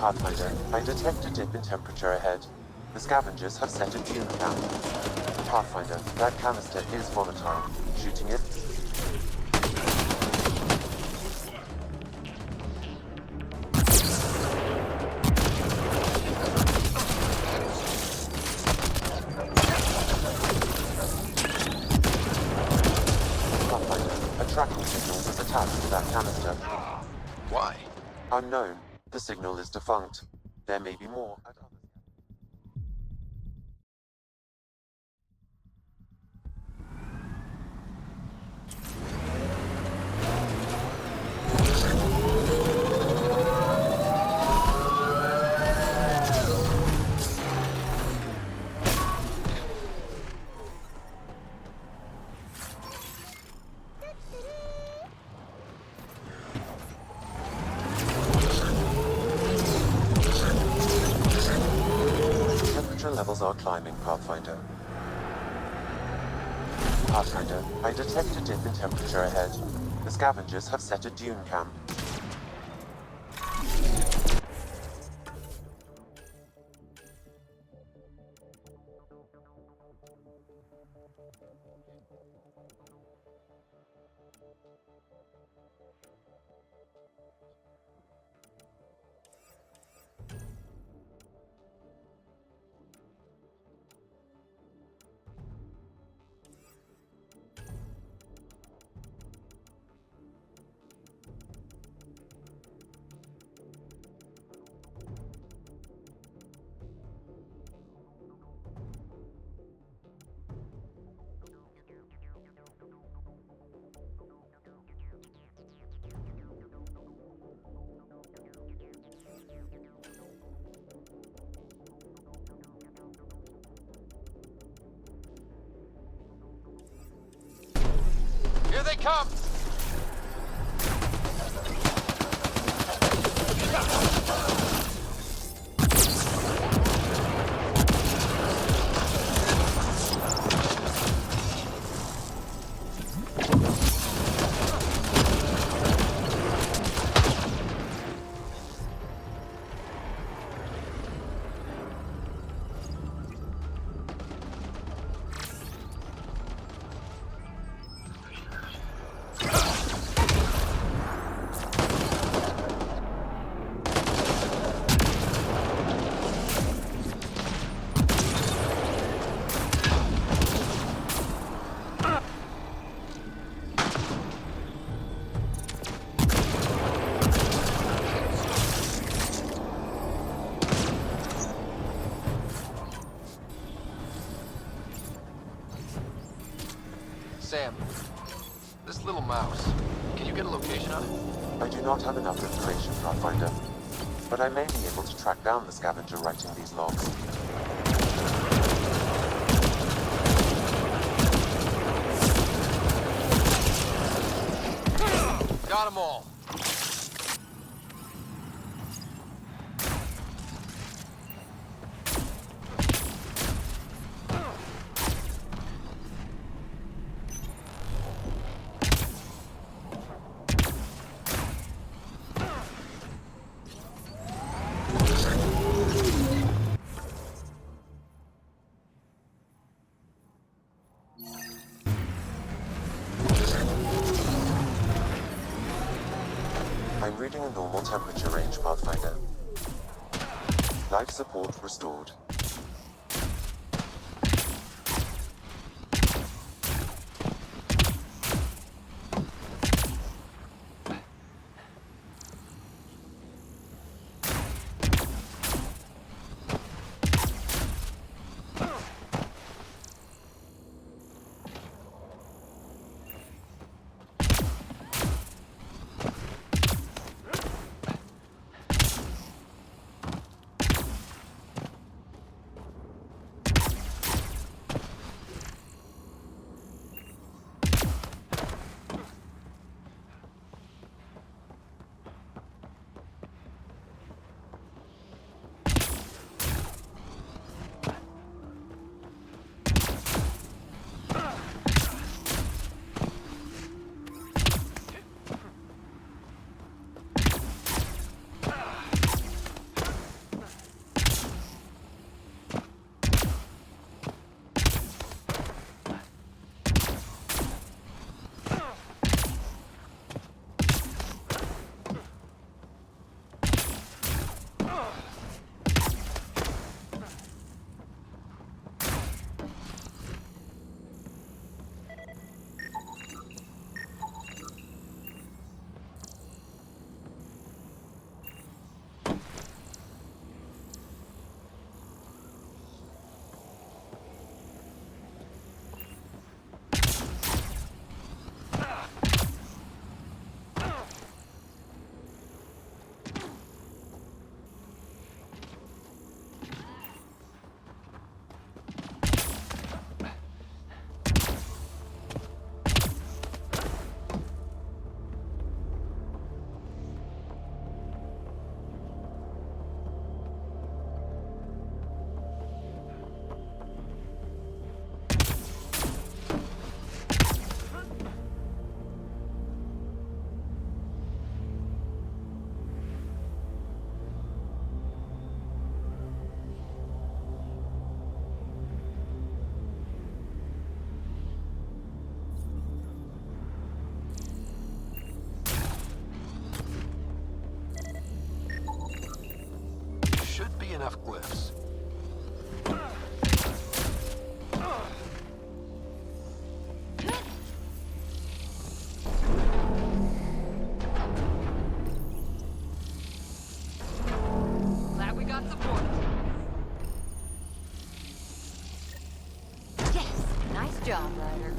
Pathfinder, I detect a dip in temperature ahead. The scavengers have set a tune camp. Pathfinder, that canister is volatile. Shooting it? tracking signals is attached to that canister. Why? Unknown. The signal is defunct. There may be more at other... Levels are climbing, Pathfinder. Pathfinder, I detect a dip in temperature ahead. The scavengers have set a dune camp. Here they come! Sam, this little mouse, can you get a location on it? I do not have enough information, Pathfinder, but I may be able to track down the scavenger writing these logs. Got them all. I'm reading a normal temperature range, Pathfinder. Life support restored. enough glyphs. Glad we got support. Yes! Nice job, Ryder.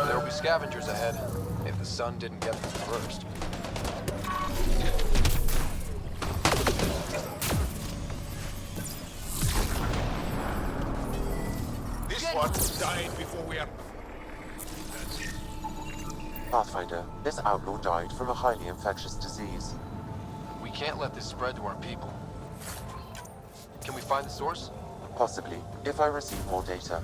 There'll be scavengers ahead, if the sun didn't get them first. This one died before we are... Pathfinder, this outlaw died from a highly infectious disease. We can't let this spread to our people. Can we find the source? Possibly, if I receive more data.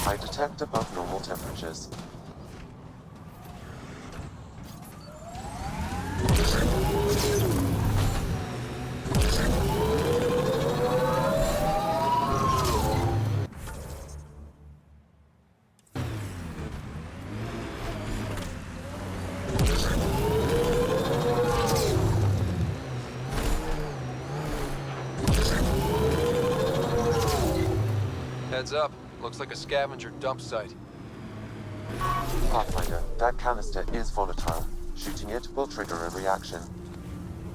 I detect above normal temperatures. Heads up. Looks like a scavenger dump site. Pathfinder, that canister is volatile. Shooting it will trigger a reaction.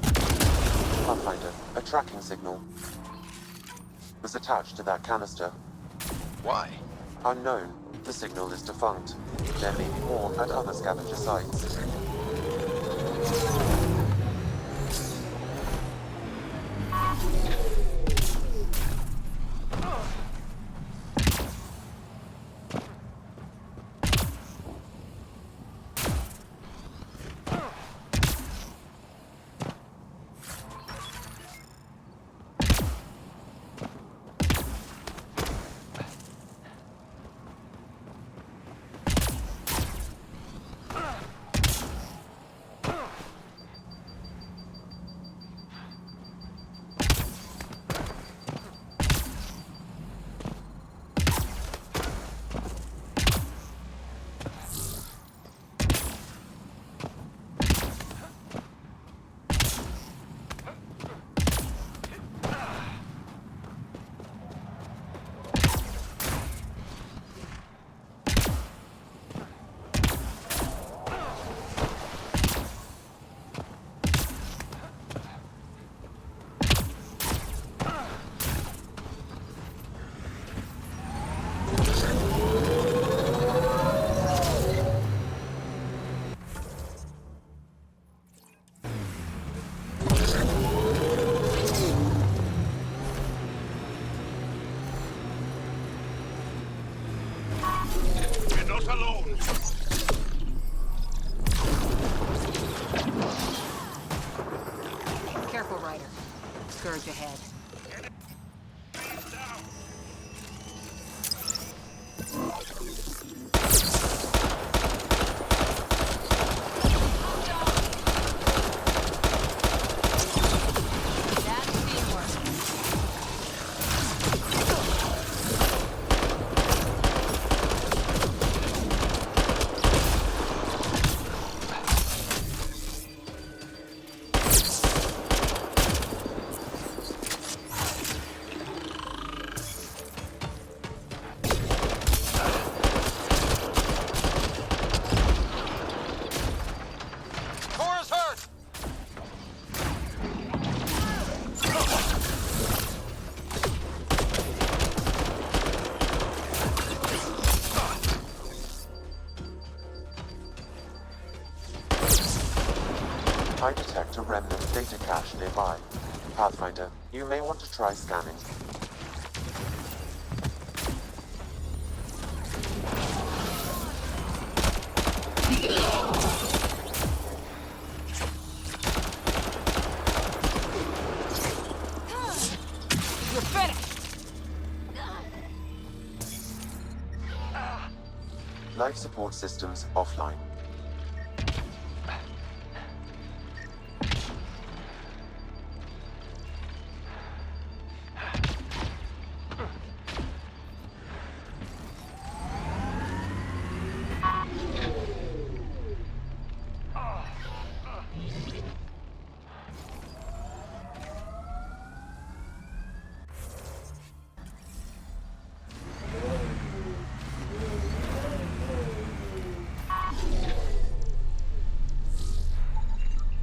Pathfinder, a tracking signal was attached to that canister. Why? Unknown. The signal is defunct. There may be more at other scavenger sites. scourge ahead. I detect a remnant data cache nearby. Pathfinder, you may want to try scanning. You're finished! Life support systems offline.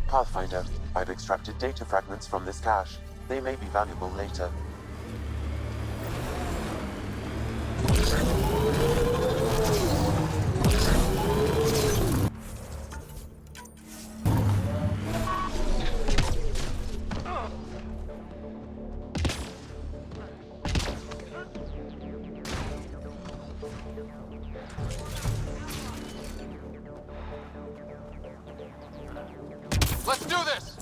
Pathfinder, I've extracted data fragments from this cache. They may be valuable later. Let's do this!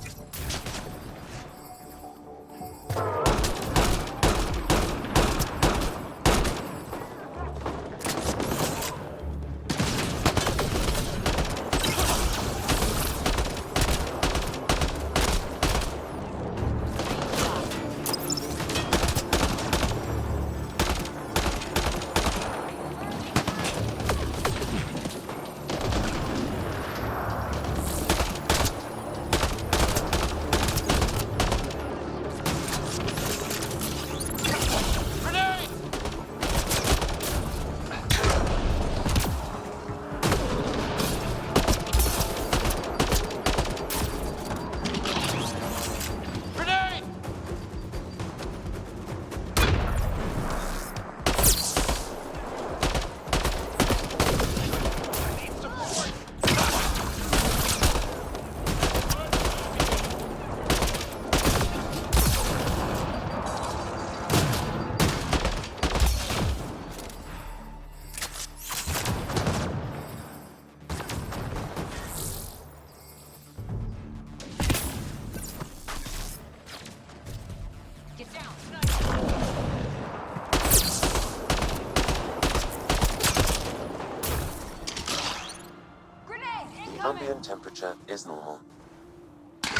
Ambient temperature is normal.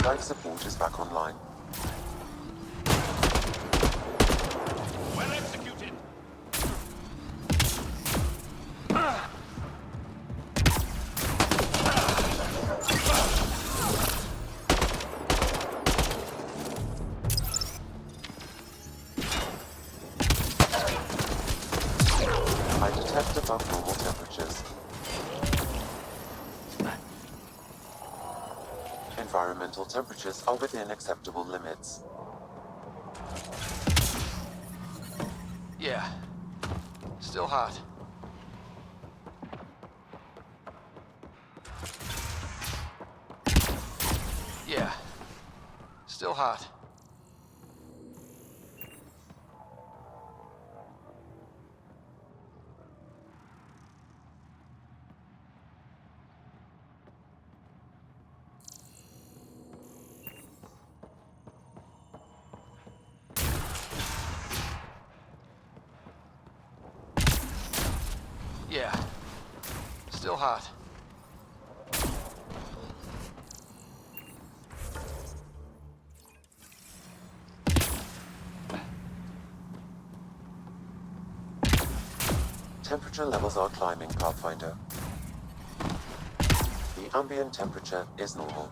Life support is back online. Well executed! I detect above normal temperatures. Environmental temperatures are within acceptable limits. Yeah. Still hot. Yeah. Still hot. Real hot. Temperature levels are climbing, Pathfinder. The ambient temperature is normal.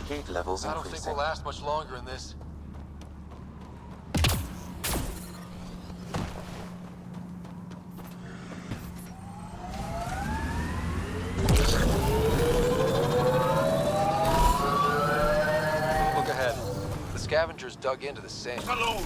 Heat levels I don't think increasing. we'll last much longer in this. Look ahead. The scavengers dug into the sand. Alone!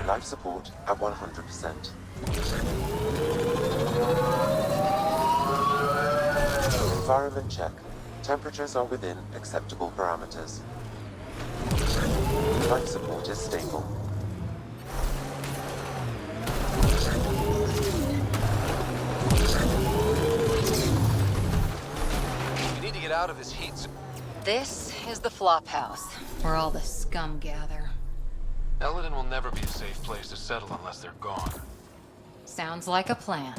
Life support at 100%. Environment check. Temperatures are within acceptable parameters. Life support is stable. We need to get out of this heat. This is the flop house, where all the scum gather. Eladin will never be a safe place to settle unless they're gone. Sounds like a plan.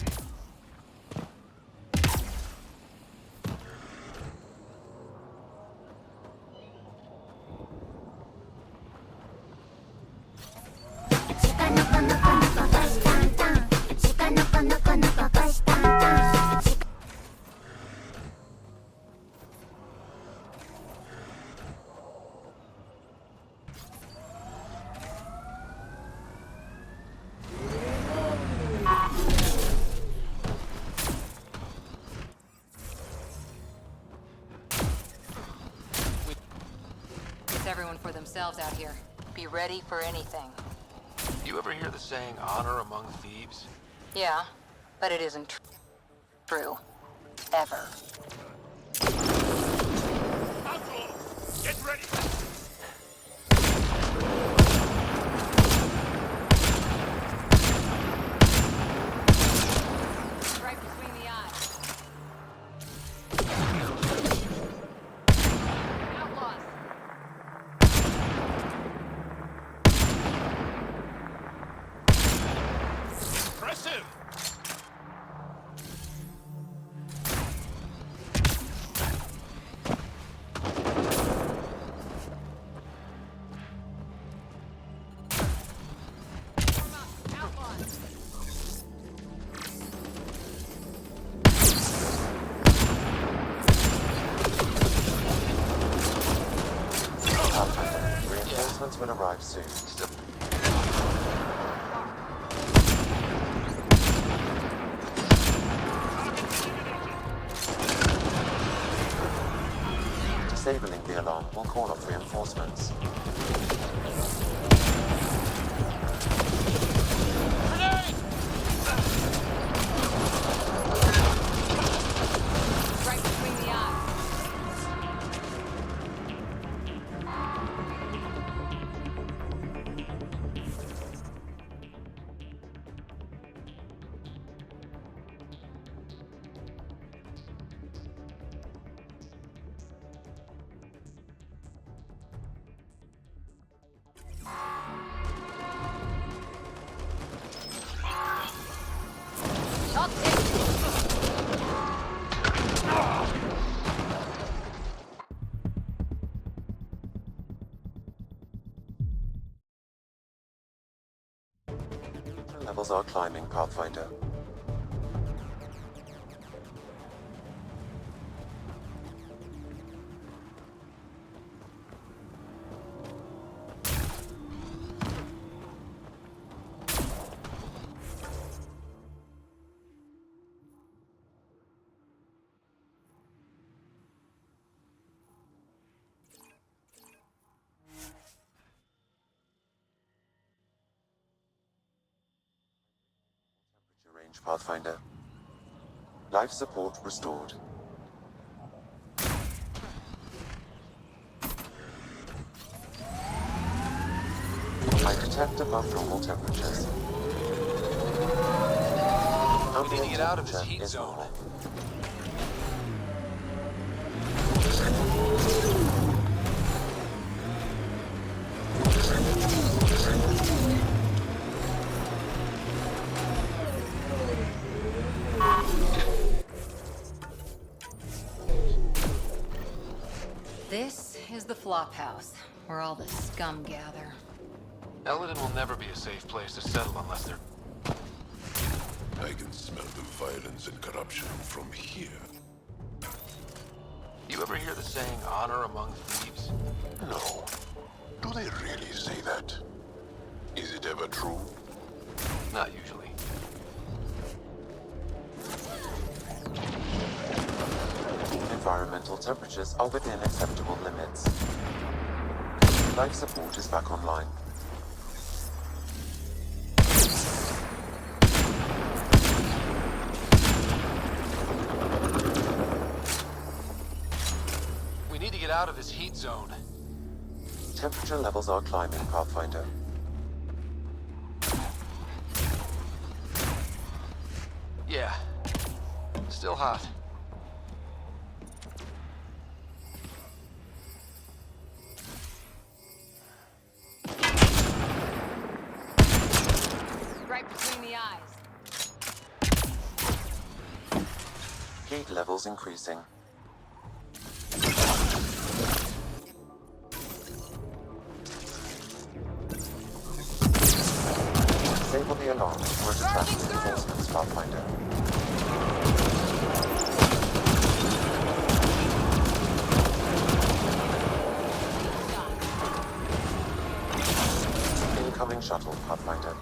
Everyone for themselves out here. Be ready for anything. You ever hear the saying, honor among thieves? Yeah, but it isn't true. Ever. Get ready! Right between the eyes. Outlaws. Impressive! Reinforcements will arrive soon. Disabling the alarm will call off reinforcements. Right between the eyes. Levels are climbing, Pathfinder. Range, Pathfinder. Life support restored. I detect above normal temperatures. We need to get out of this heat zone. Normal. This is the flop house, where all the scum gather. Eladin will never be a safe place to settle unless they're... I can smell the violence and corruption from here. You ever hear the saying, honor among thieves? No. Do they really say that? Is it ever true? Not usually. Environmental temperatures are within acceptable limits. Life support is back online. out of this heat zone. Temperature levels are climbing, Pathfinder. Yeah. Still hot. Right between the eyes. Heat levels increasing. Disable the alarm or to track reinforcements, Pathfinder. Incoming shuttle, Pathfinder.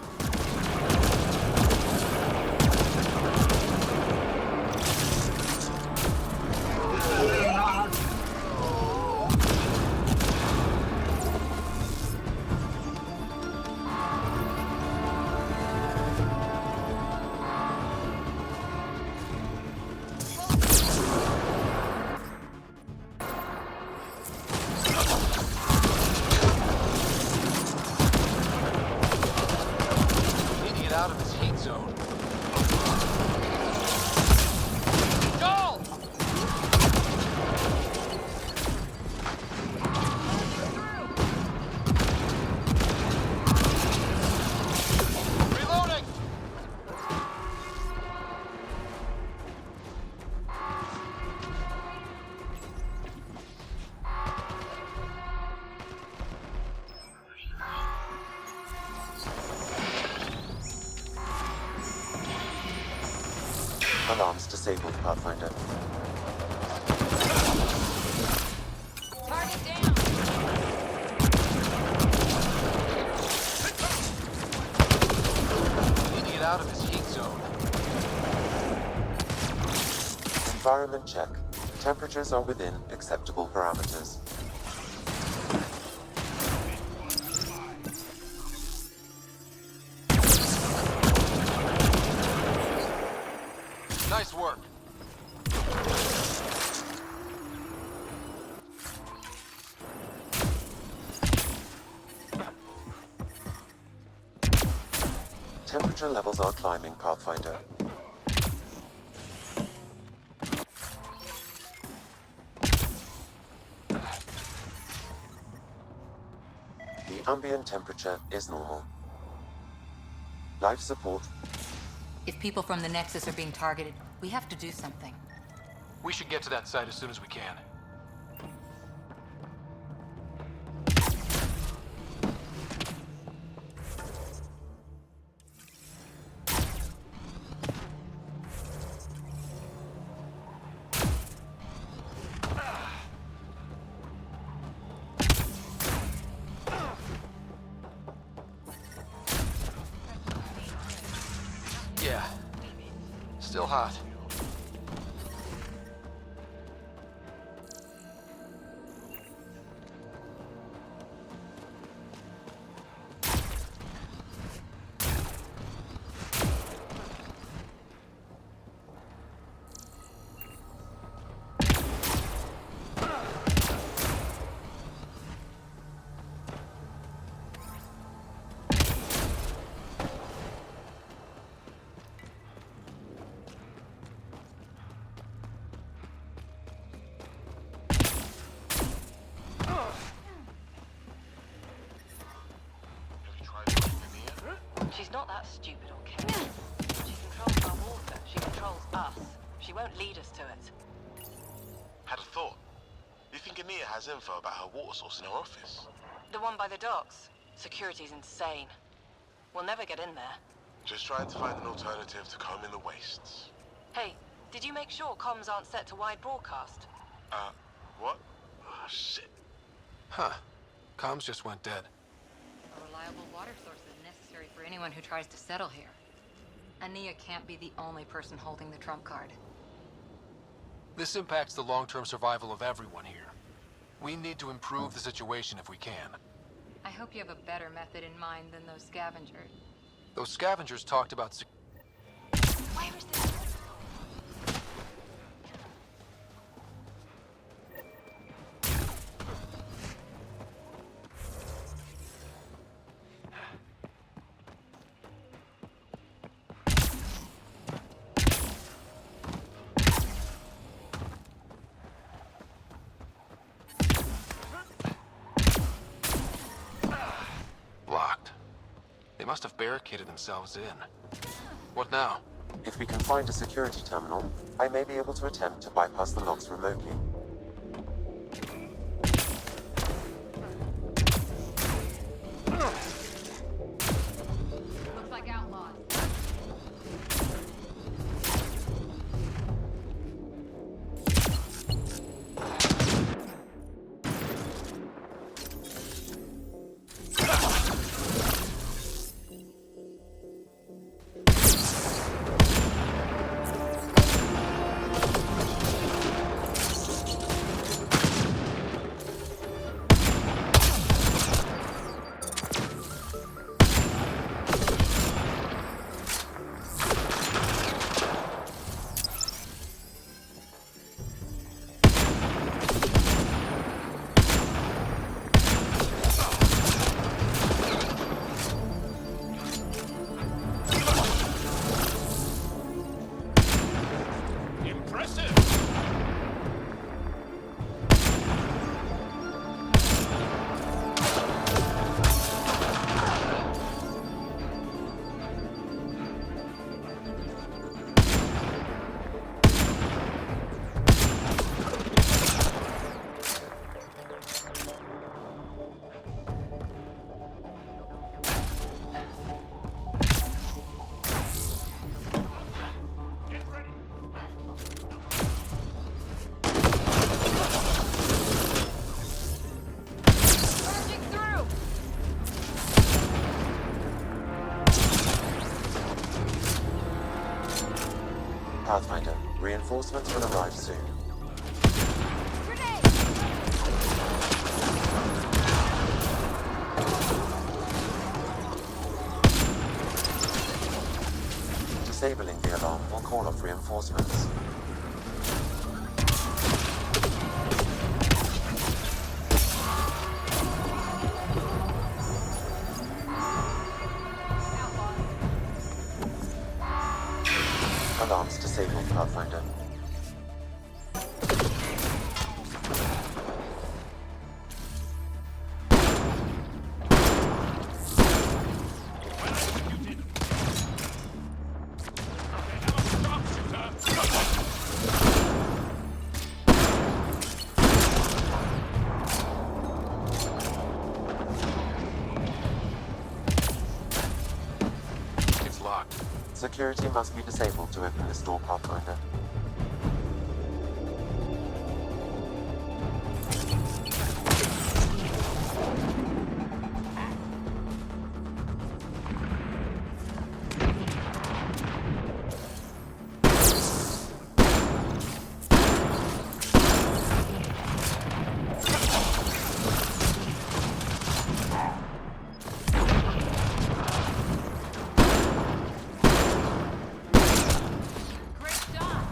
Out of this heat zone. Reloading! Alarms disabled, Pathfinder. Target down. Need to get out of this heat zone. Environment check. Temperatures are within acceptable parameters. Nice work. Temperature levels are climbing, Pathfinder. The ambient temperature is normal. Life support. If people from the Nexus are being targeted, we have to do something. We should get to that site as soon as we can. Yeah. Still hot. She's not that stupid, okay? She controls our water. She controls us. She won't lead us to it. Had a thought. You think Anita has info about her water source in her office? The one by the docks. Security's insane. We'll never get in there. Just trying to find an alternative to combing the wastes. Hey, did you make sure comms aren't set to wide broadcast? What? Oh, shit. Huh. Comms just went dead. A reliable water source is necessary for anyone who tries to settle here. Ania can't be the only person holding the trump card. This impacts the long-term survival of everyone here. We need to improve the situation if we can. I hope you have a better method in mind than those scavengers. Those scavengers talked about Where is this? They must have barricaded themselves in. What now? If we can find a security terminal, I may be able to attempt to bypass the locks remotely. Looks like outlaws. Pathfinder, reinforcements will arrive soon. Disabling the alarm will call off reinforcements. Alarms disabled, Pathfinder. It's locked. Security must be disabled to open this door, Pathfinder. Great job.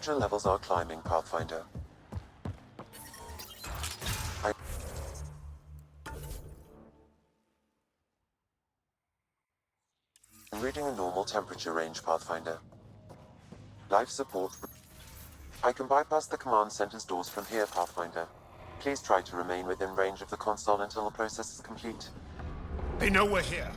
Temperature levels are climbing, Pathfinder. I'm reading a normal temperature range, Pathfinder. Life support. I can bypass the command center's doors from here, Pathfinder. Please try to remain within range of the console until the process is complete. They know we're here.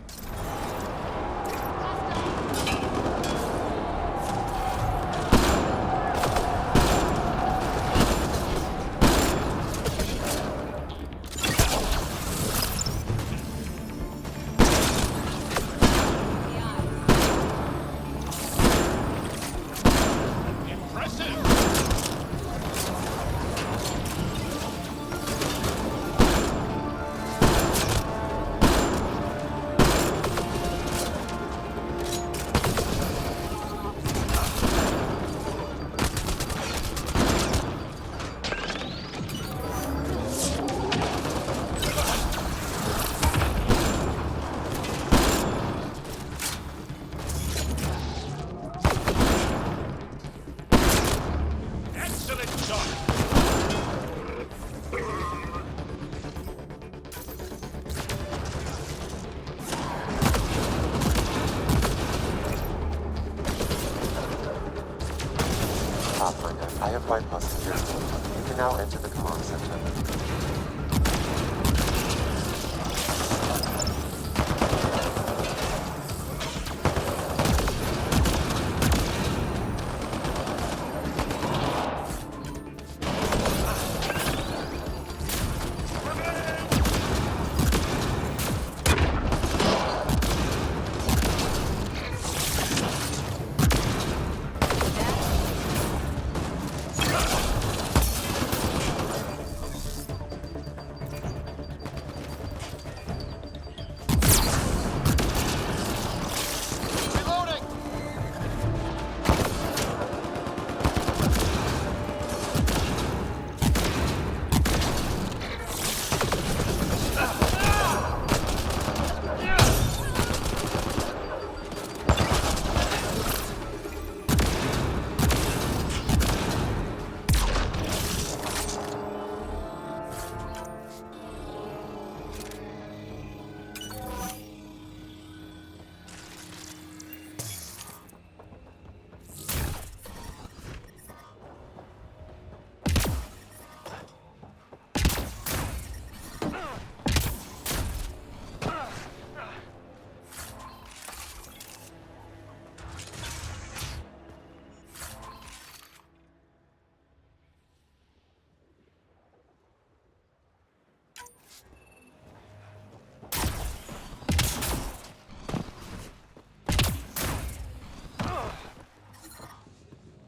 Pathfinder, I have bypassed security. You can now enter the command center.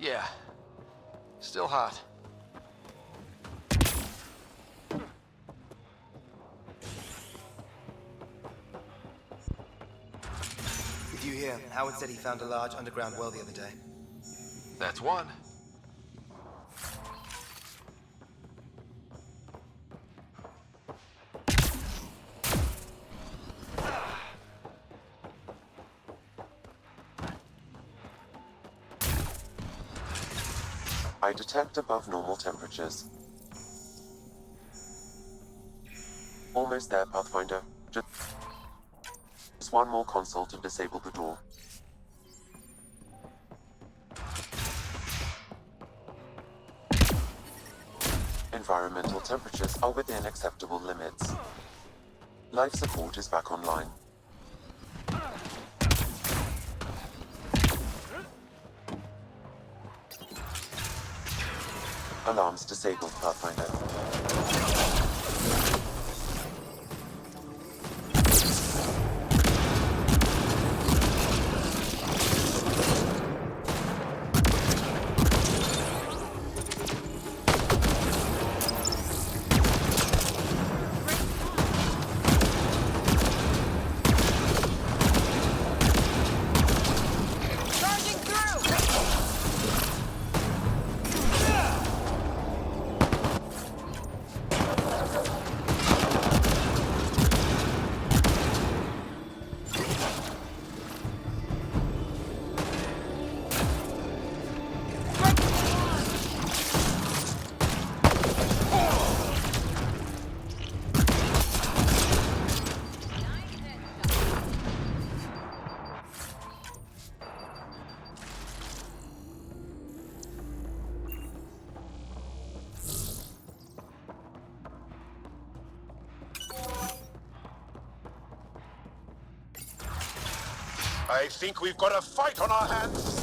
Yeah. Still hot. Did you hear? Howard said he found a large underground well the other day. That's one. I detect above normal temperatures. Almost there, Pathfinder. Just one more console to disable the door. Environmental temperatures are within acceptable limits. Life support is back online. Alarms disabled, Pathfinder. I think we've got a fight on our hands.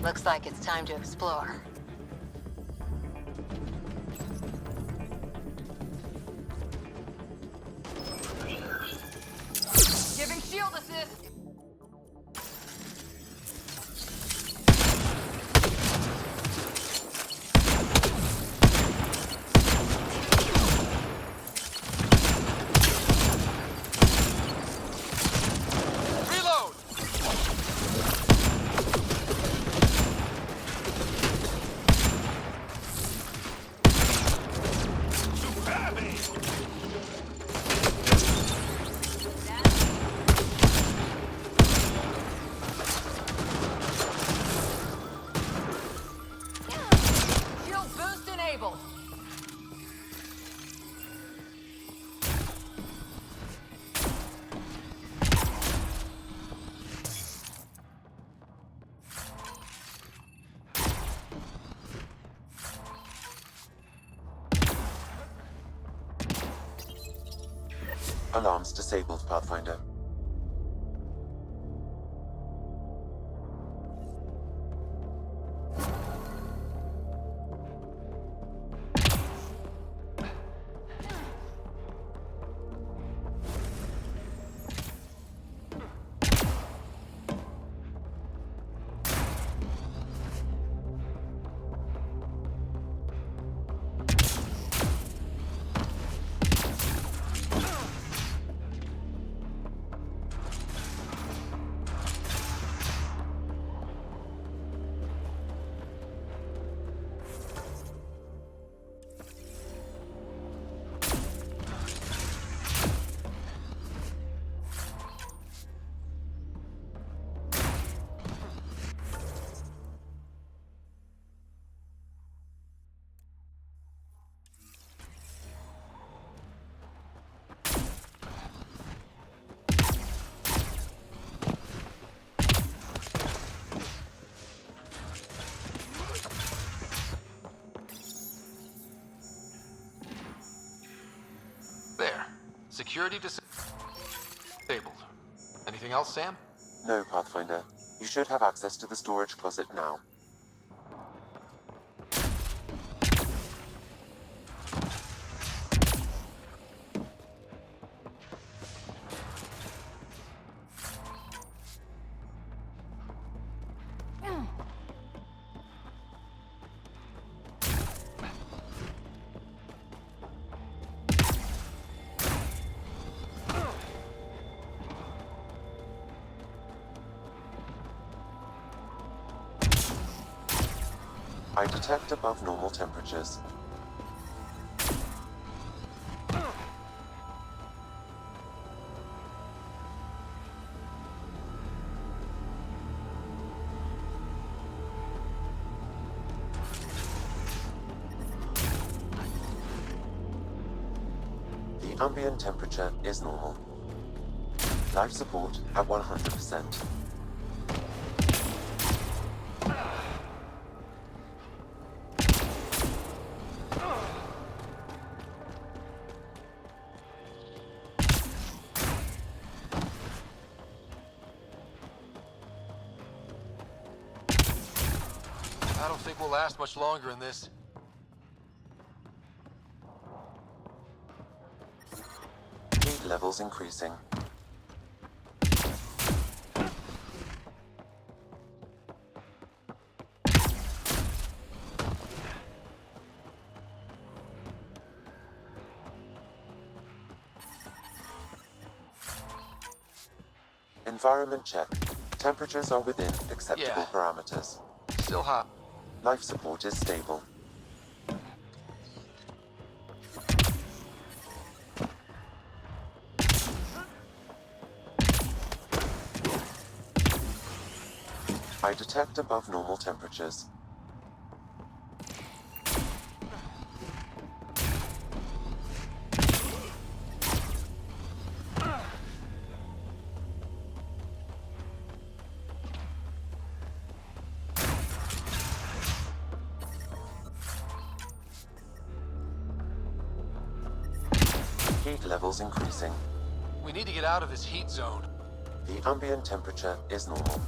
Looks like it's time to explore. Giving shield assist! Alarms disabled, Pathfinder. Security disabled. Anything else, Sam? No, Pathfinder. You should have access to the storage closet now. I detect above normal temperatures. The ambient temperature is normal. Life support at 100%. I don't think we'll last much longer in this. Heat levels increasing. Environment check. Temperatures are within acceptable parameters. Still hot. Life support is stable. I detect above normal temperatures. Heat levels increasing. We need to get out of this heat zone. The ambient temperature is normal.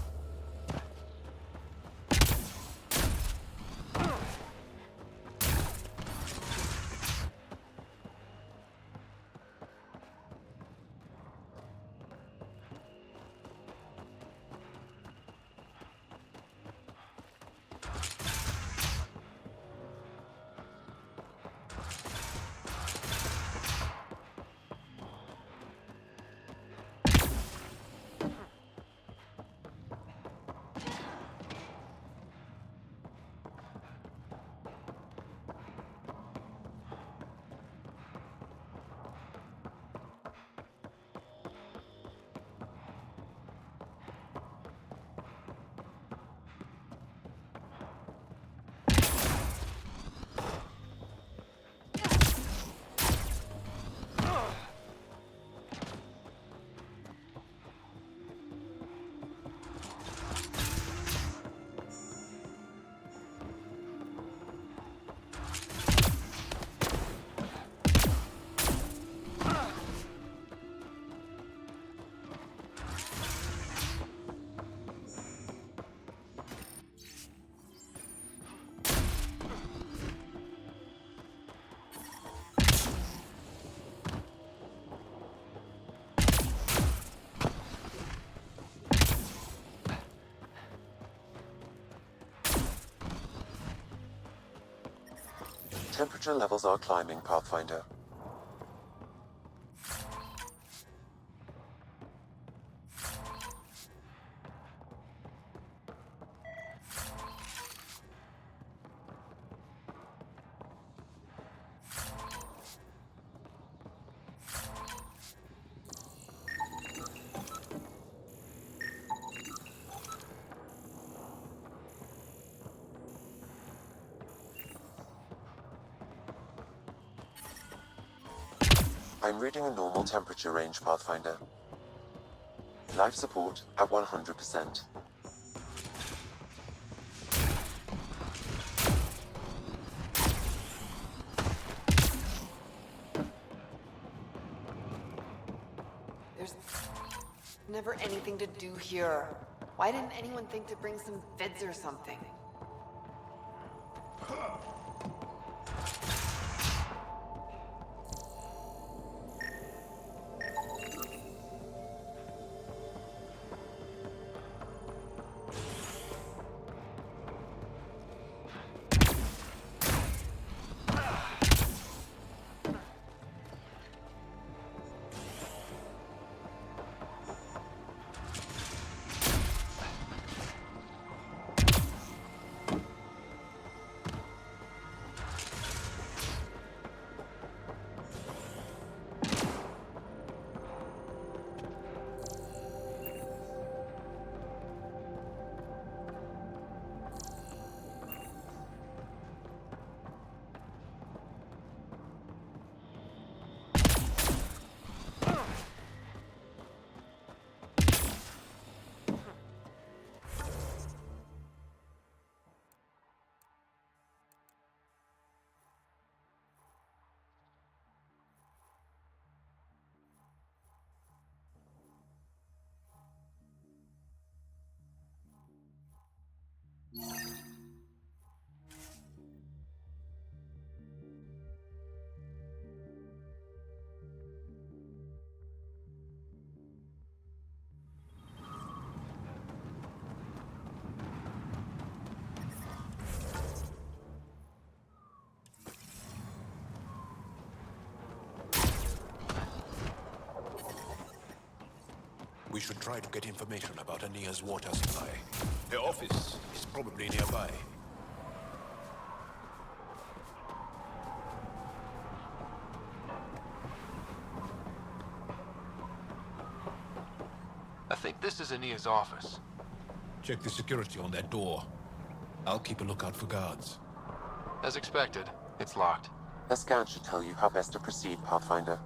Temperature levels are climbing, Pathfinder. I'm reading a normal temperature range, Pathfinder. Life support at 100%. Never anything to do here. Why didn't anyone think to bring some vids or something? We should try to get information about Ania's water supply. Her office is probably nearby. I think this is Ania's office. Check the security on that door. I'll keep a lookout for guards. As expected, it's locked. A scan should tell you how best to proceed, Pathfinder.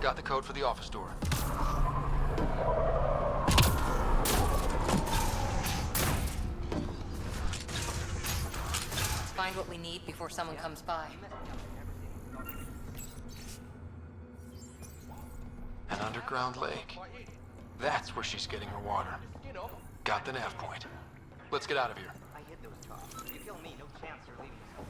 Got the code for the office door. Let's find what we need before someone comes by. An underground lake. That's where she's getting her water. Got the nav point. Let's get out of here. I hit those cops. You kill me, no chance you're leaving this whole.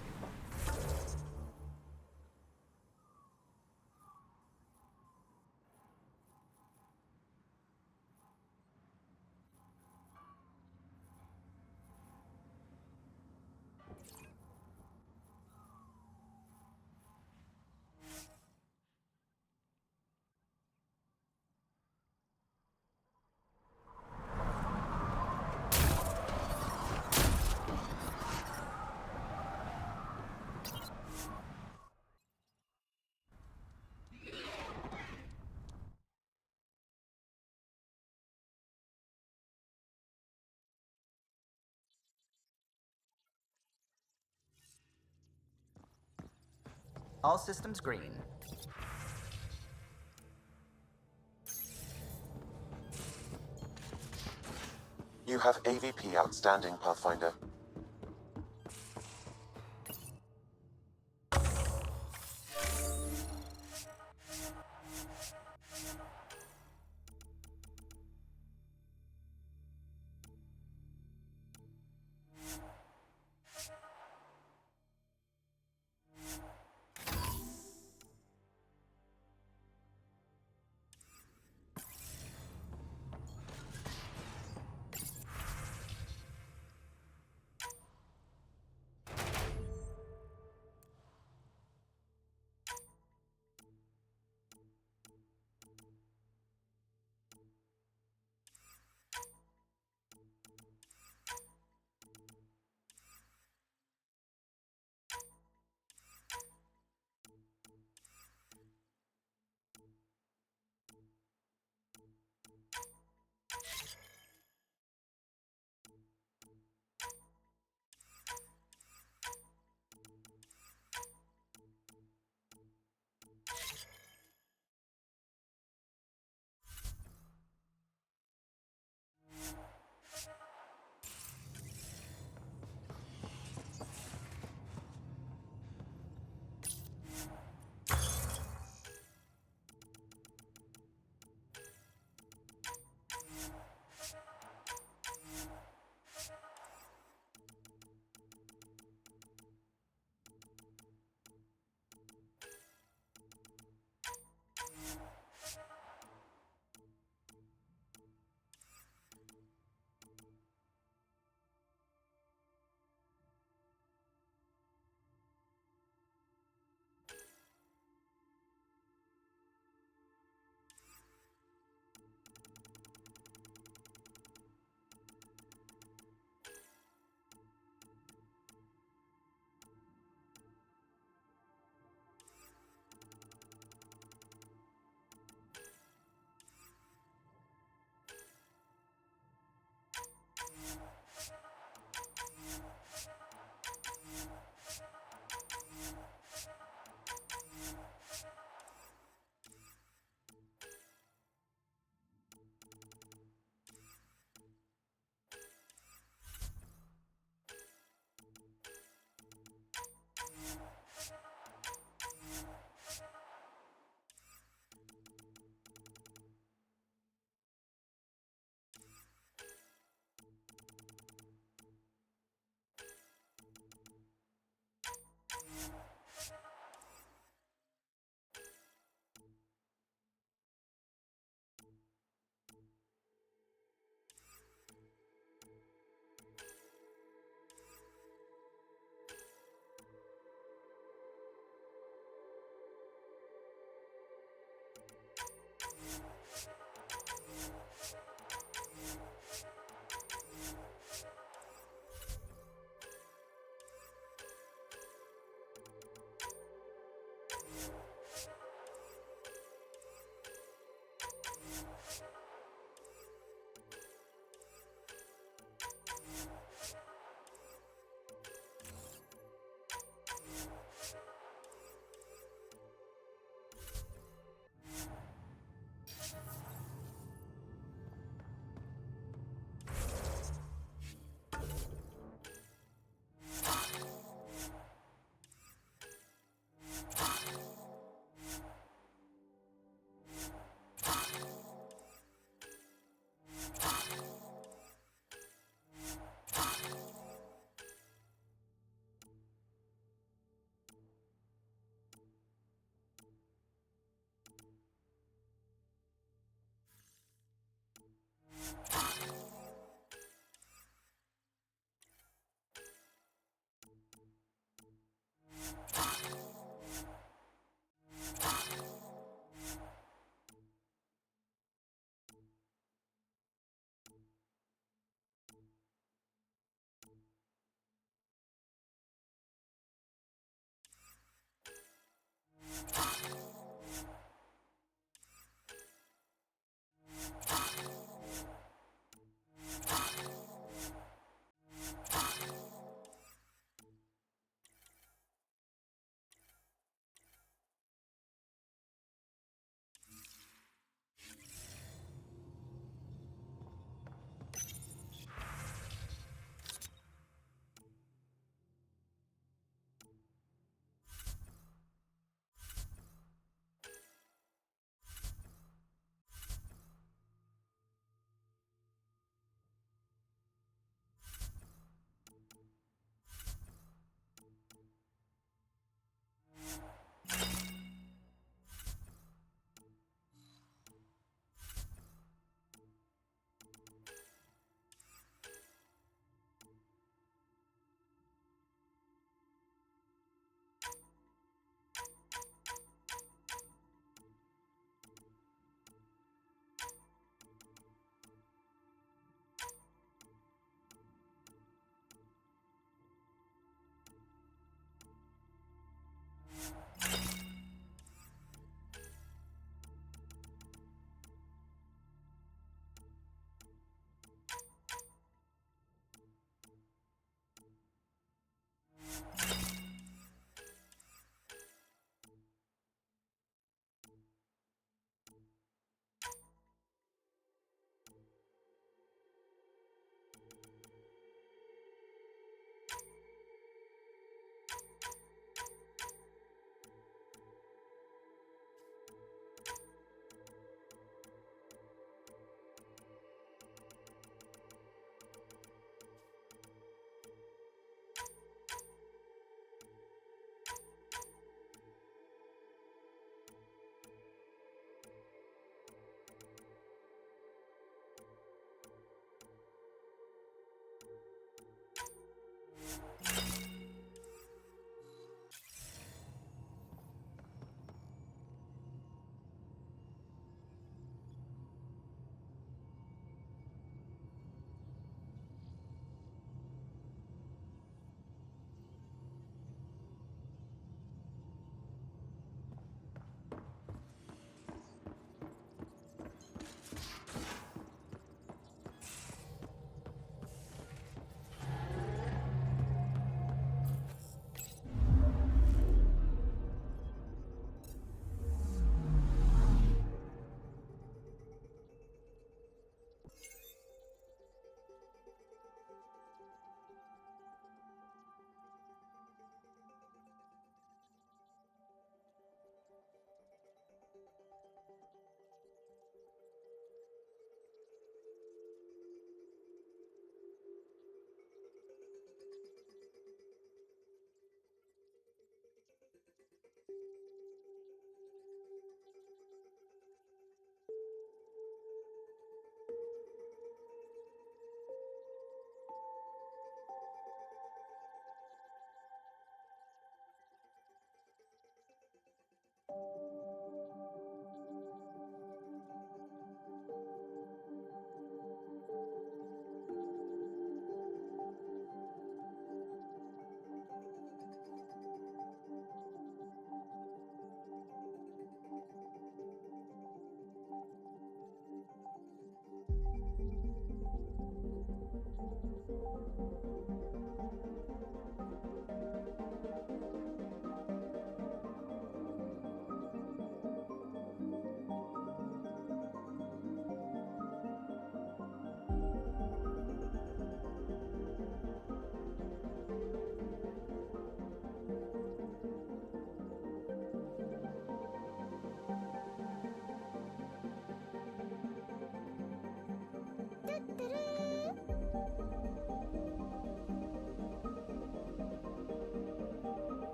All systems green. You have AVP outstanding, Pathfinder.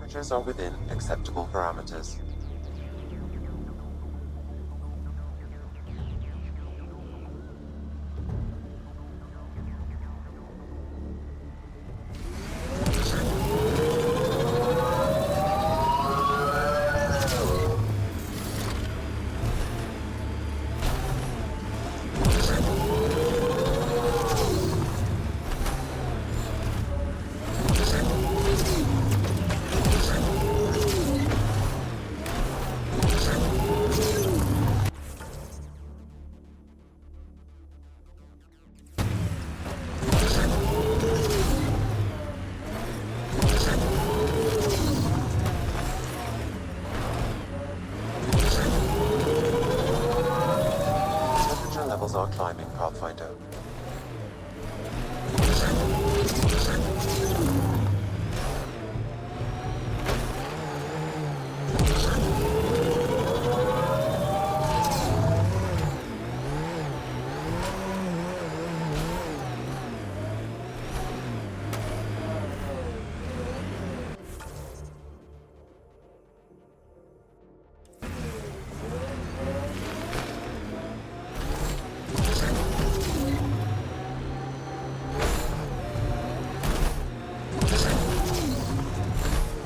Temperatures are within acceptable parameters. Levels are climbing, Pathfinder.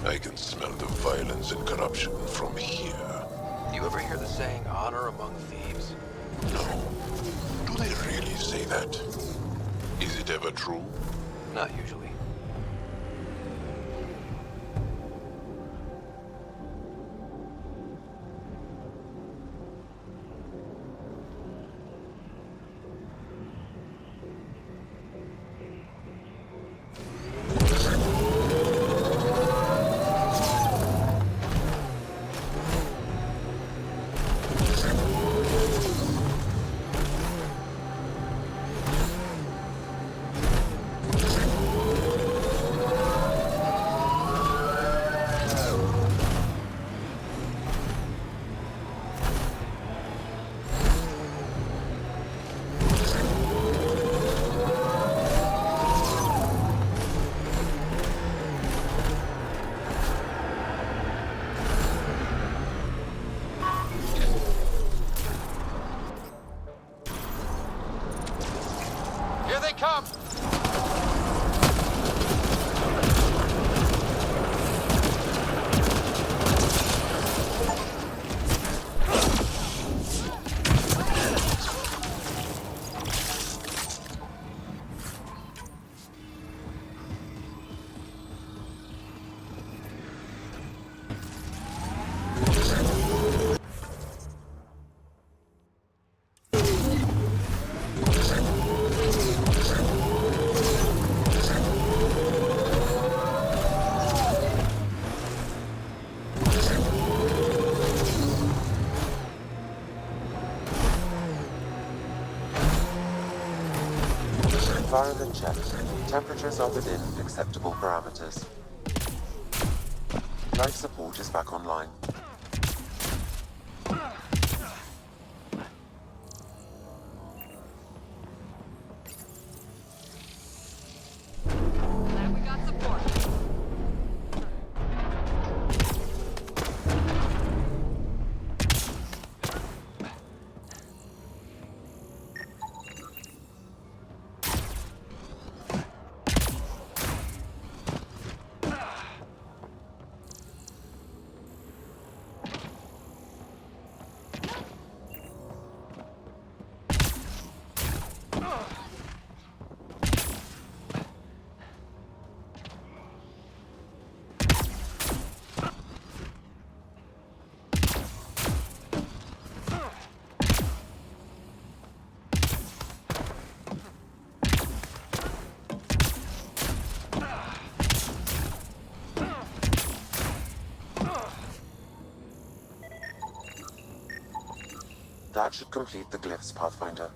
I can smell the violence and corruption from here. You ever hear the saying, honor among thieves? No. Do they really say that? Is it ever true? Not usually. Here they come! Environment checked. Temperatures are within acceptable parameters. Life support is back online. Glad we got support. That should complete the glyphs, Pathfinder.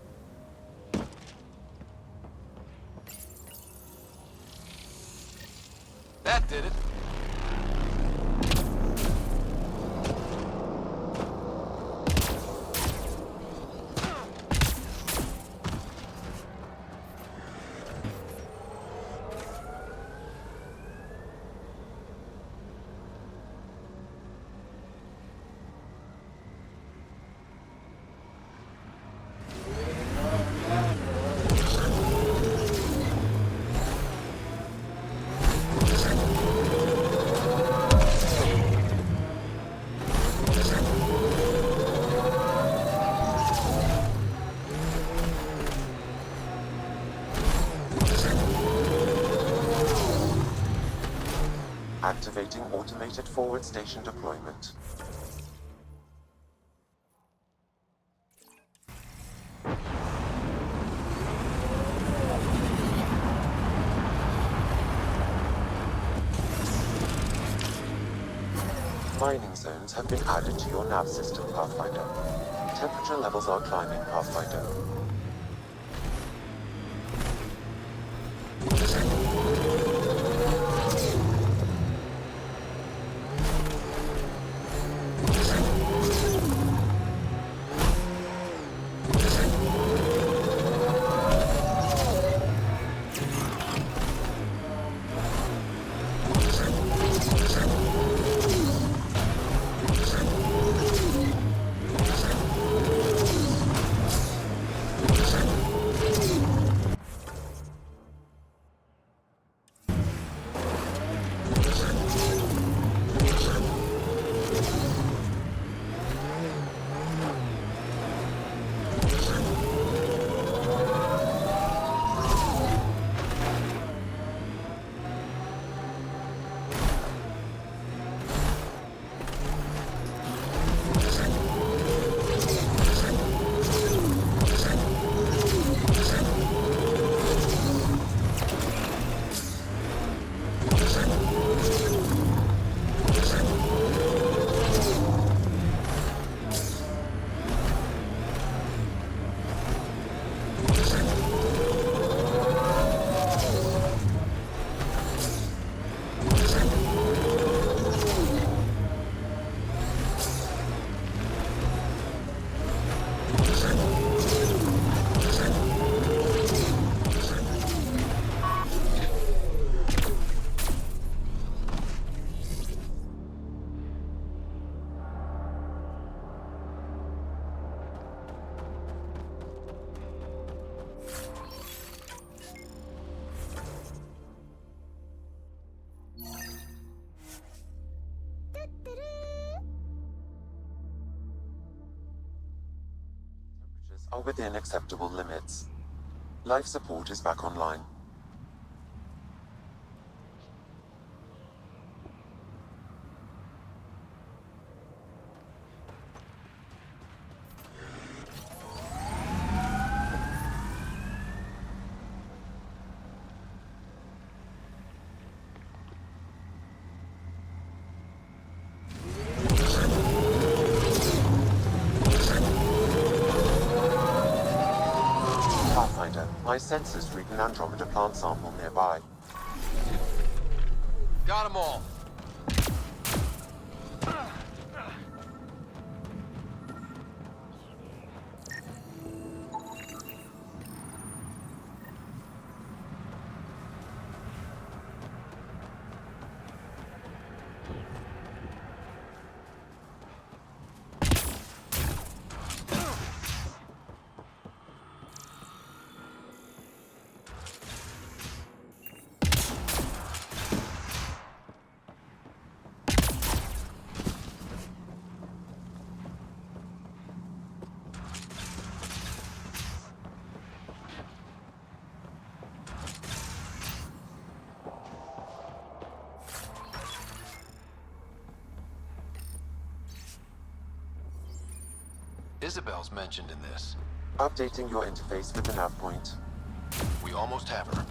That did it. Activating automated forward station deployment. Mining zones have been added to your nav system, Pathfinder. Temperature levels are climbing, Pathfinder. Are within acceptable limits. Life support is back online. My sensors read an Andromeda plant sample nearby. Got them all. Isabel's mentioned in this. Updating your interface with the nav point. We almost have her.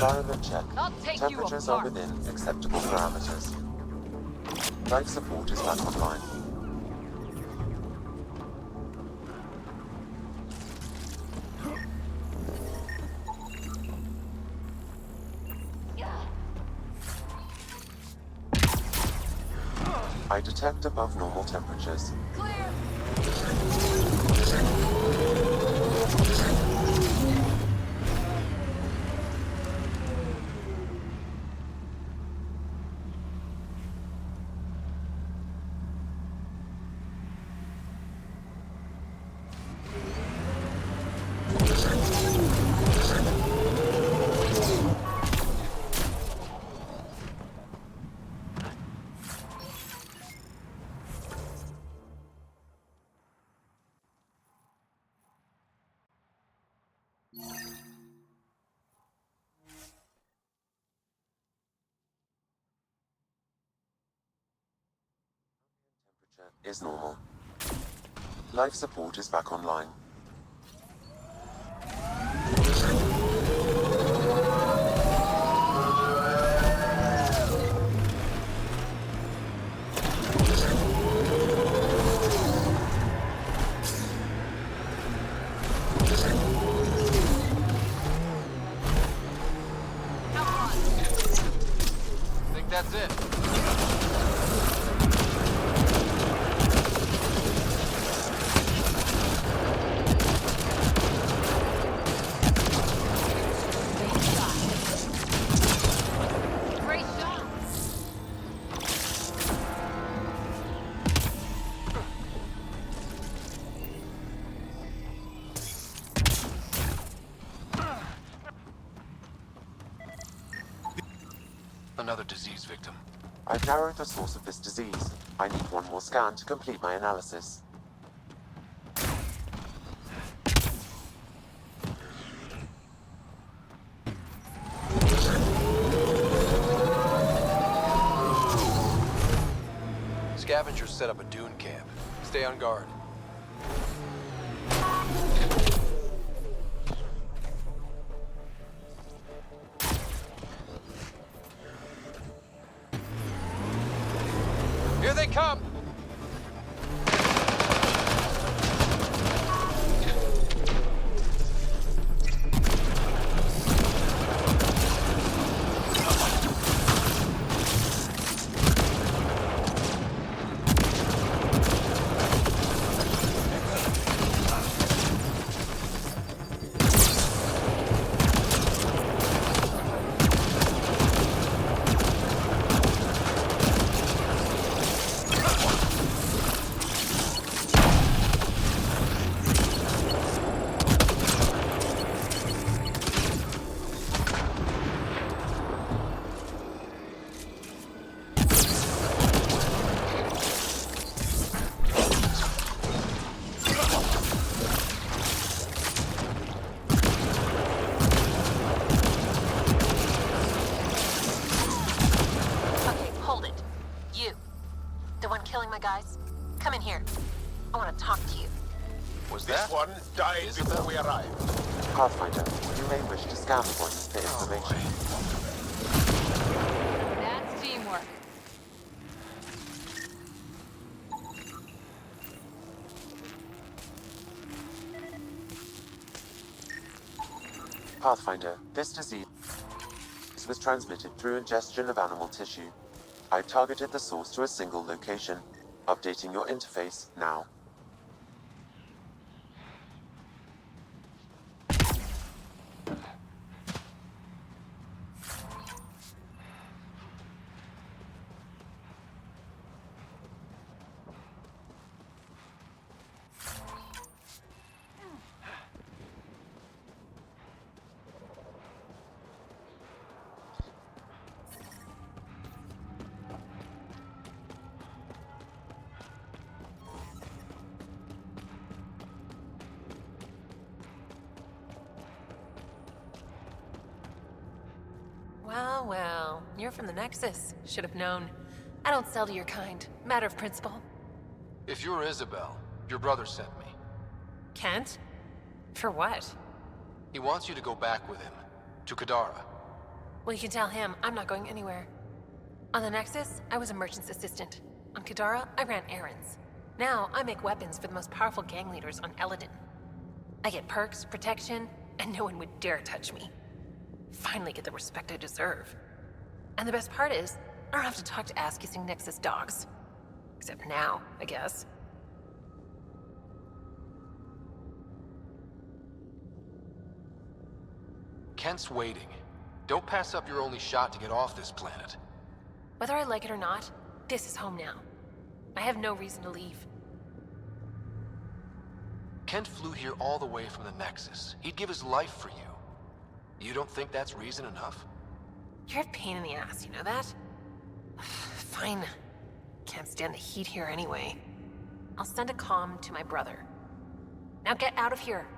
Environment check. I'll take you Temperatures are apart. within acceptable parameters. Life support is back online. I detect above normal temperatures. Is normal. Life support is back online. Think that's it. Great shot. Another disease victim. I've narrowed the source of this disease. I need one more scan to complete my analysis. Scavengers set up a dune camp. Stay on guard. Here they come! Okay, hold it. You. The one killing my guys? Come in here. I want to talk to you. Was This one died before we arrived. Pathfinder, you may wish to scan the bodies for information. That's teamwork. Pathfinder, this disease was transmitted through ingestion of animal tissue. I've targeted the source to a single location. Updating your interface now. Well, well. You're from the Nexus. Should have known. I don't sell to your kind. Matter of principle. If you're Isabel, your brother sent me. Kent? For what? He wants you to go back with him, to Kadara. Well, you can tell him I'm not going anywhere. On the Nexus, I was a merchant's assistant. On Kadara, I ran errands. Now, I make weapons for the most powerful gang leaders on Eladin. I get perks, protection, and no one would dare touch me. Finally get the respect I deserve. And the best part is, I don't have to talk to ass-kissing Nexus dogs. Except now, I guess. Kent's waiting. Don't pass up your only shot to get off this planet. Whether I like it or not, this is home now. I have no reason to leave. Kent flew here all the way from the Nexus. He'd give his life for you. You don't think that's reason enough? You're a pain in the ass, you know that? Fine. Can't stand the heat here anyway. I'll send a comm to my brother. Now get out of here.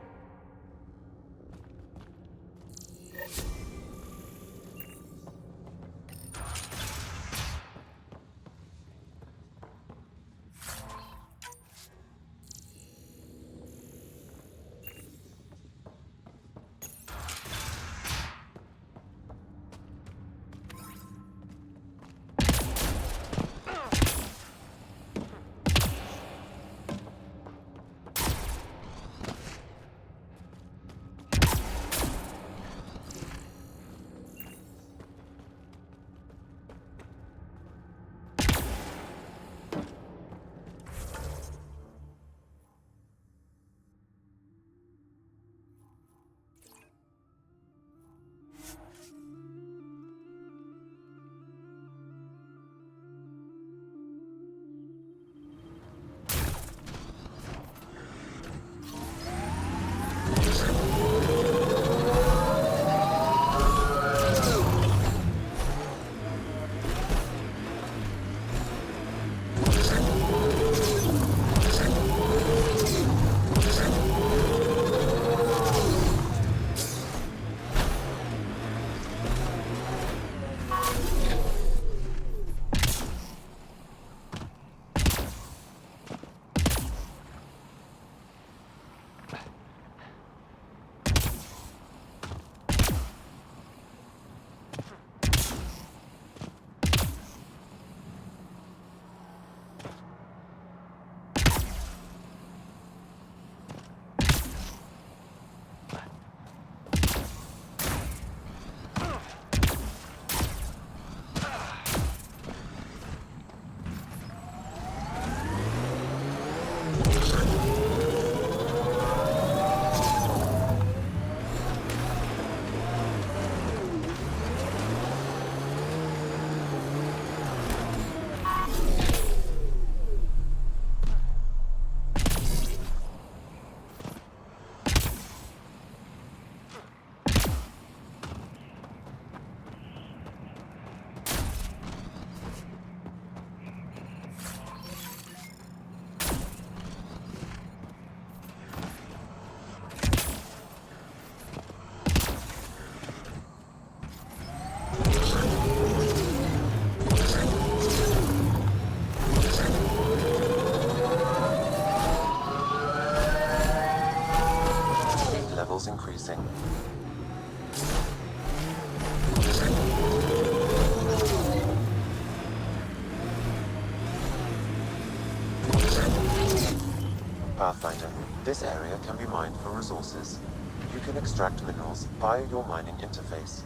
Increasing. Pathfinder, this area can be mined for resources. You can extract minerals via your mining interface.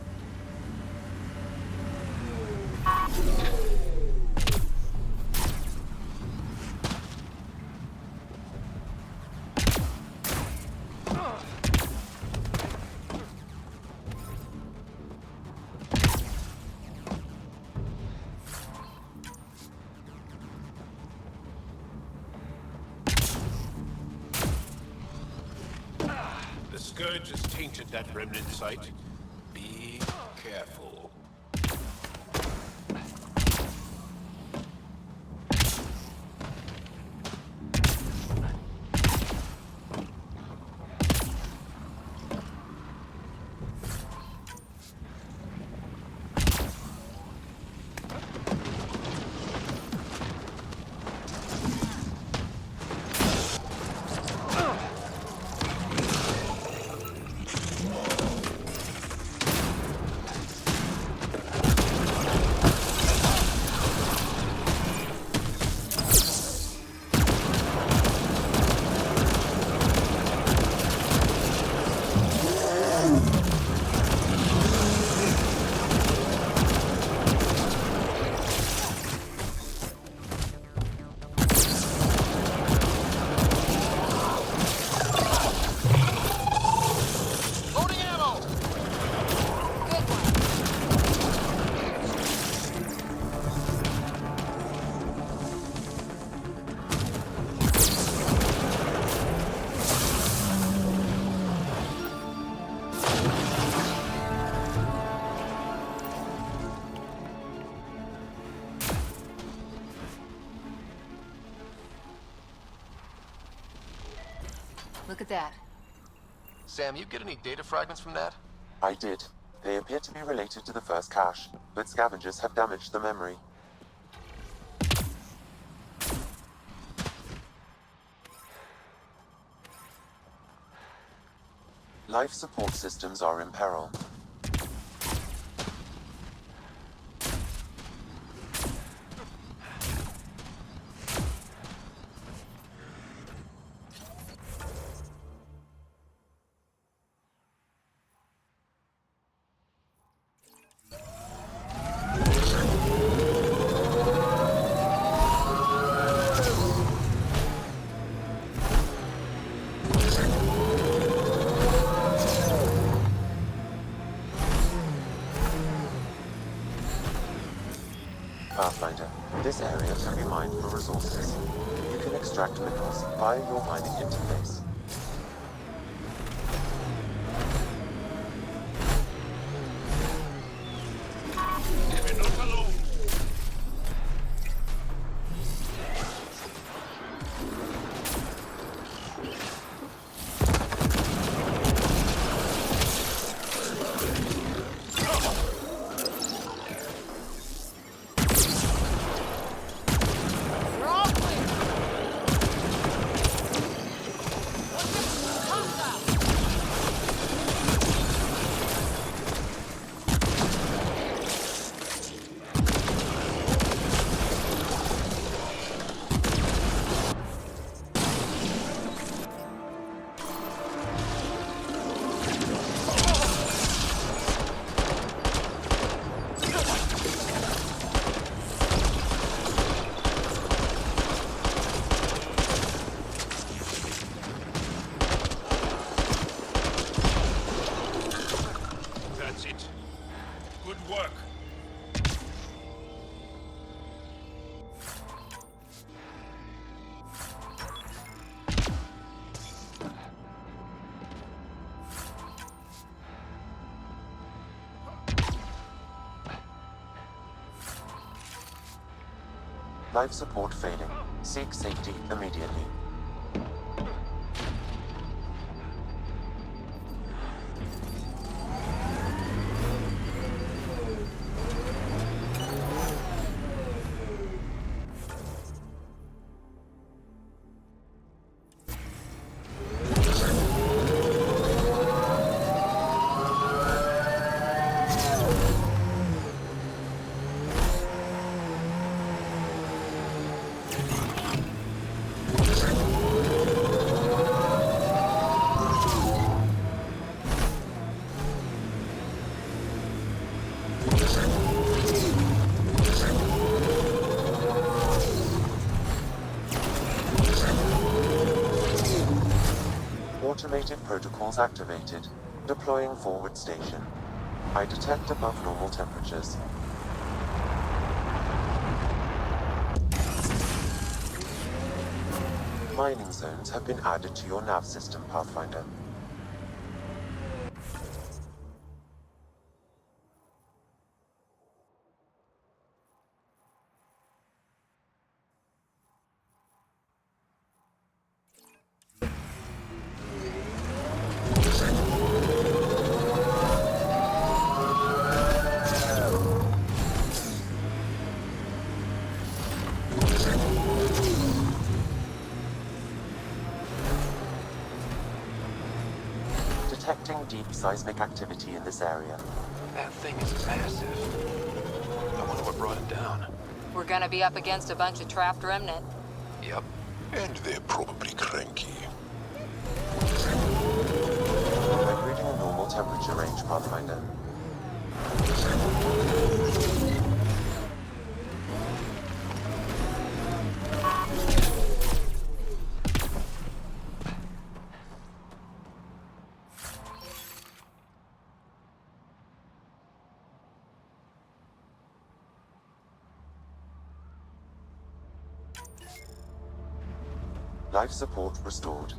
The Scourge has tainted that remnant site. Be careful. Look at that. Sam, you get any data fragments from that? I did. They appear to be related to the first cache, but scavengers have damaged the memory. Life support systems are in peril. Pathfinder, this area can be mined for resources. You can extract minerals via your mining interface. Life support failing. Seek safety immediately. Automated protocols activated. Deploying forward station. I detect above normal temperatures. Mining zones have been added to your nav system, Pathfinder. Detecting deep seismic activity in this area. That thing is massive. I wonder what brought it down. We're gonna be up against a bunch of trapped remnant. Yep. And they're probably cranky. I'm reading a normal temperature range, Pathfinder. Life support restored.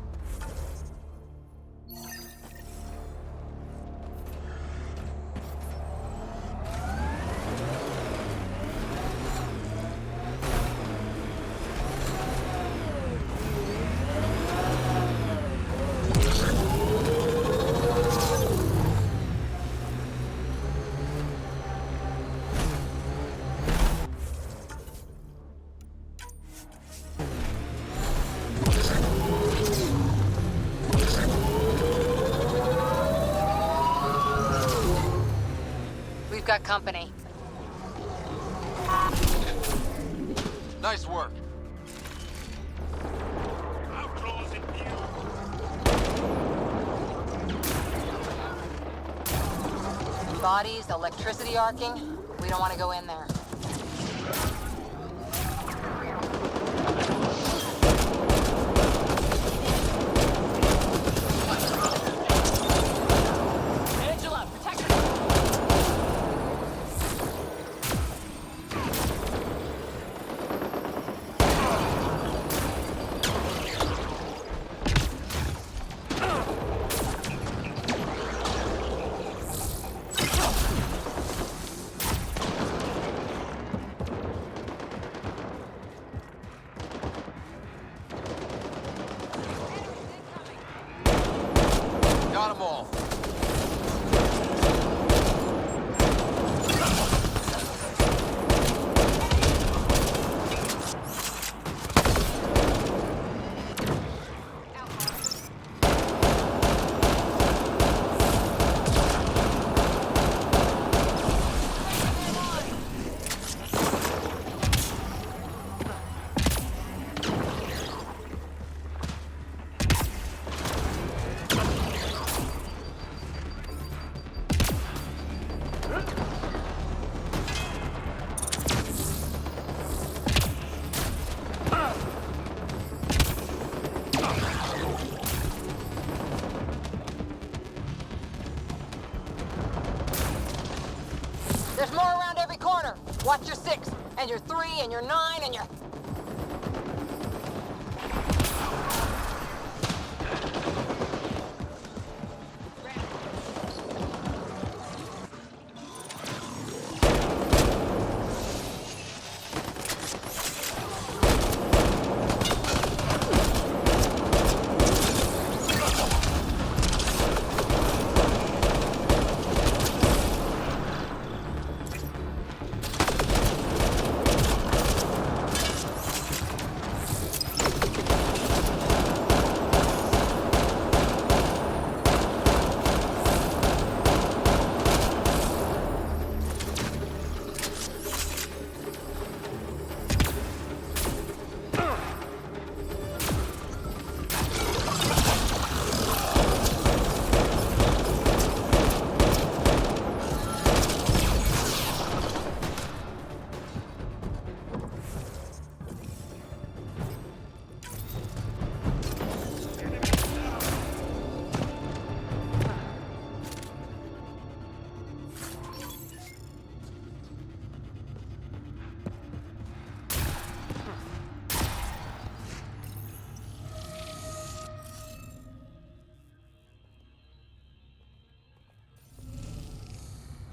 got company. Nice work. Bodies, electricity arcing. We don't want to go in there. Angela, protect her! Got them all. There's more around every corner. Watch your 6, and your 3, and your 9, and your...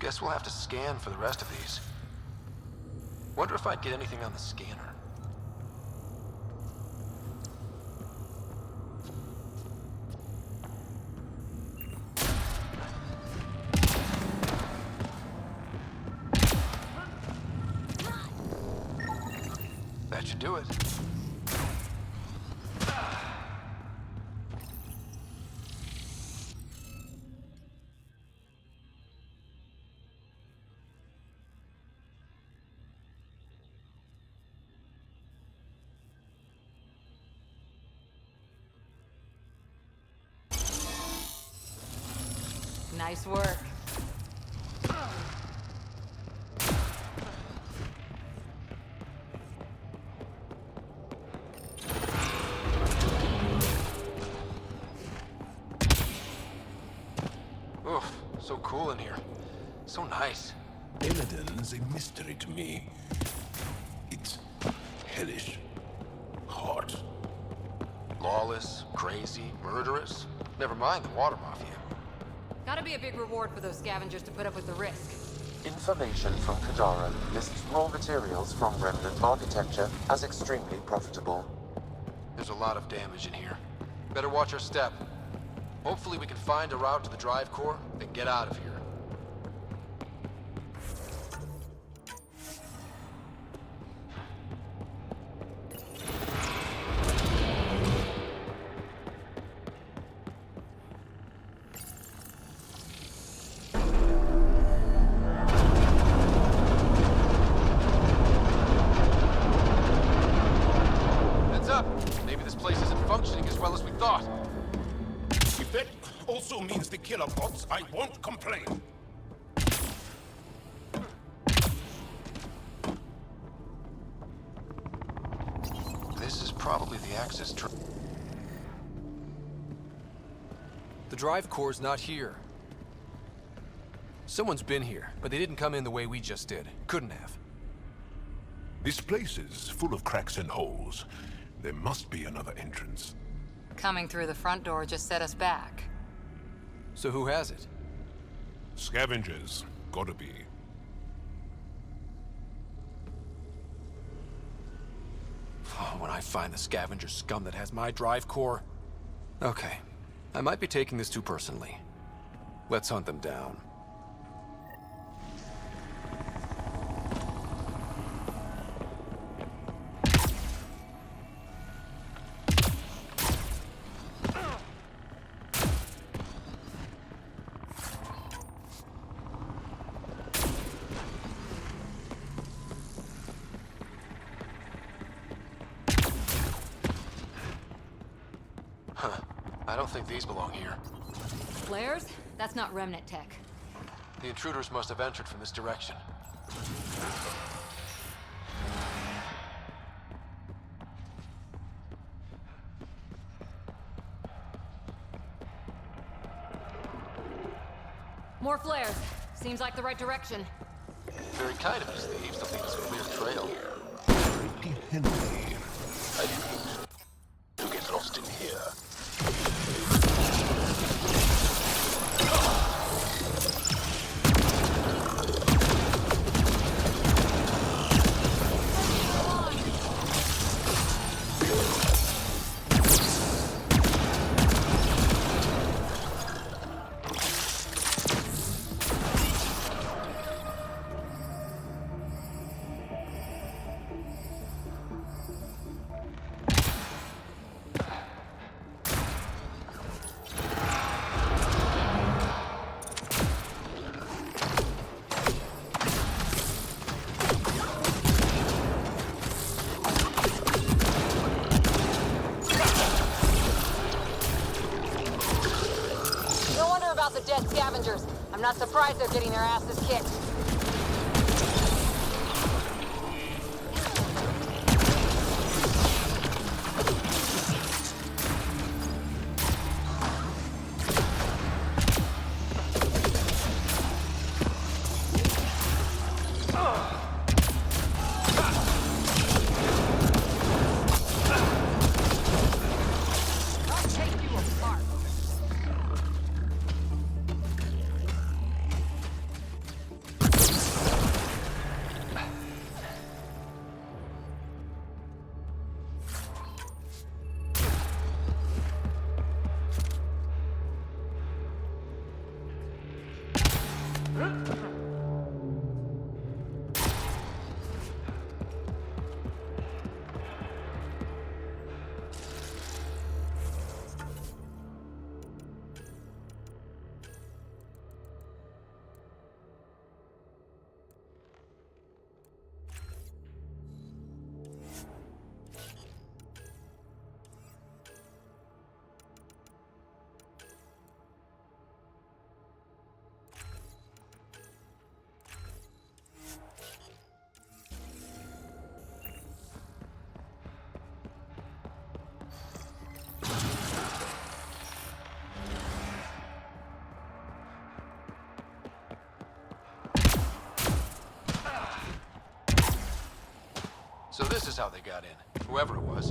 Guess we'll have to scan for the rest of these. Wonder if I'd get anything on the scanner. That should do it. Nice work. Oof, so cool in here. So nice. Eladin's a mystery to me. It's hellish. Hot. Lawless, crazy, murderous. Never mind the water mafia. Gotta be a big reward for those scavengers to put up with the risk. Information from Kadara lists raw materials from remnant architecture as extremely profitable. There's a lot of damage in here. Better watch our step. Hopefully we can find a route to the drive core, then get out of here. the killer bots, I won't complain. This is probably the Axis. The drive core's not here. Someone's been here, but they didn't come in the way we just did. Couldn't have. This place is full of cracks and holes. There must be another entrance. Coming through the front door just set us back. So who has it? Scavengers. Gotta be. When I find the scavenger scum that has my drive core... Okay, I might be taking this too personally. Let's hunt them down. I don't think these belong here. Flares? That's not remnant tech. The intruders must have entered from this direction. More flares. Seems like the right direction. Very kind of these thieves to leave us a clear trail. Pretty Henry. I refuse to get lost in here. The dead scavengers. I'm not surprised they're getting their asses kicked. So this is how they got in, whoever it was.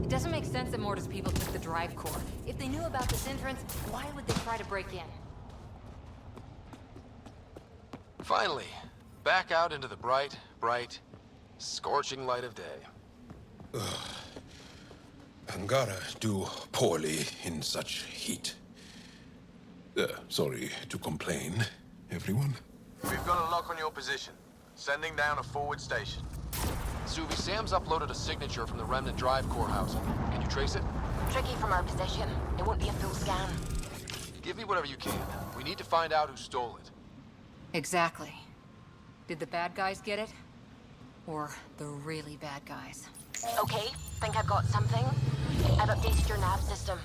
It doesn't make sense that Morta's people took the drive core. If they knew about this entrance, why would they try to break in? Finally, back out into the bright, scorching light of day. Angara do poorly in such heat. Sorry to complain, everyone. We've got a lock on your position. Sending down a forward station. Suvi, Sam's uploaded a signature from the remnant drive core housing. Can you trace it? Tricky from our position. It won't be a full scan. Give me whatever you can. We need to find out who stole it. Exactly. Did the bad guys get it? Or the really bad guys? Okay, think I've got something. I've updated your nav system.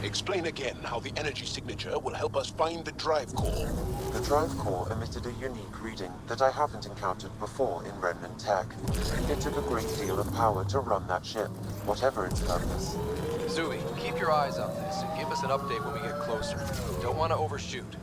Explain again how the energy signature will help us find the drive core. The drive core emitted a unique reading that I haven't encountered before in Remnant tech. It took a great deal of power to run that ship, whatever its purpose. Zooey, keep your eyes on this and give us an update when we get closer. Don't want to overshoot.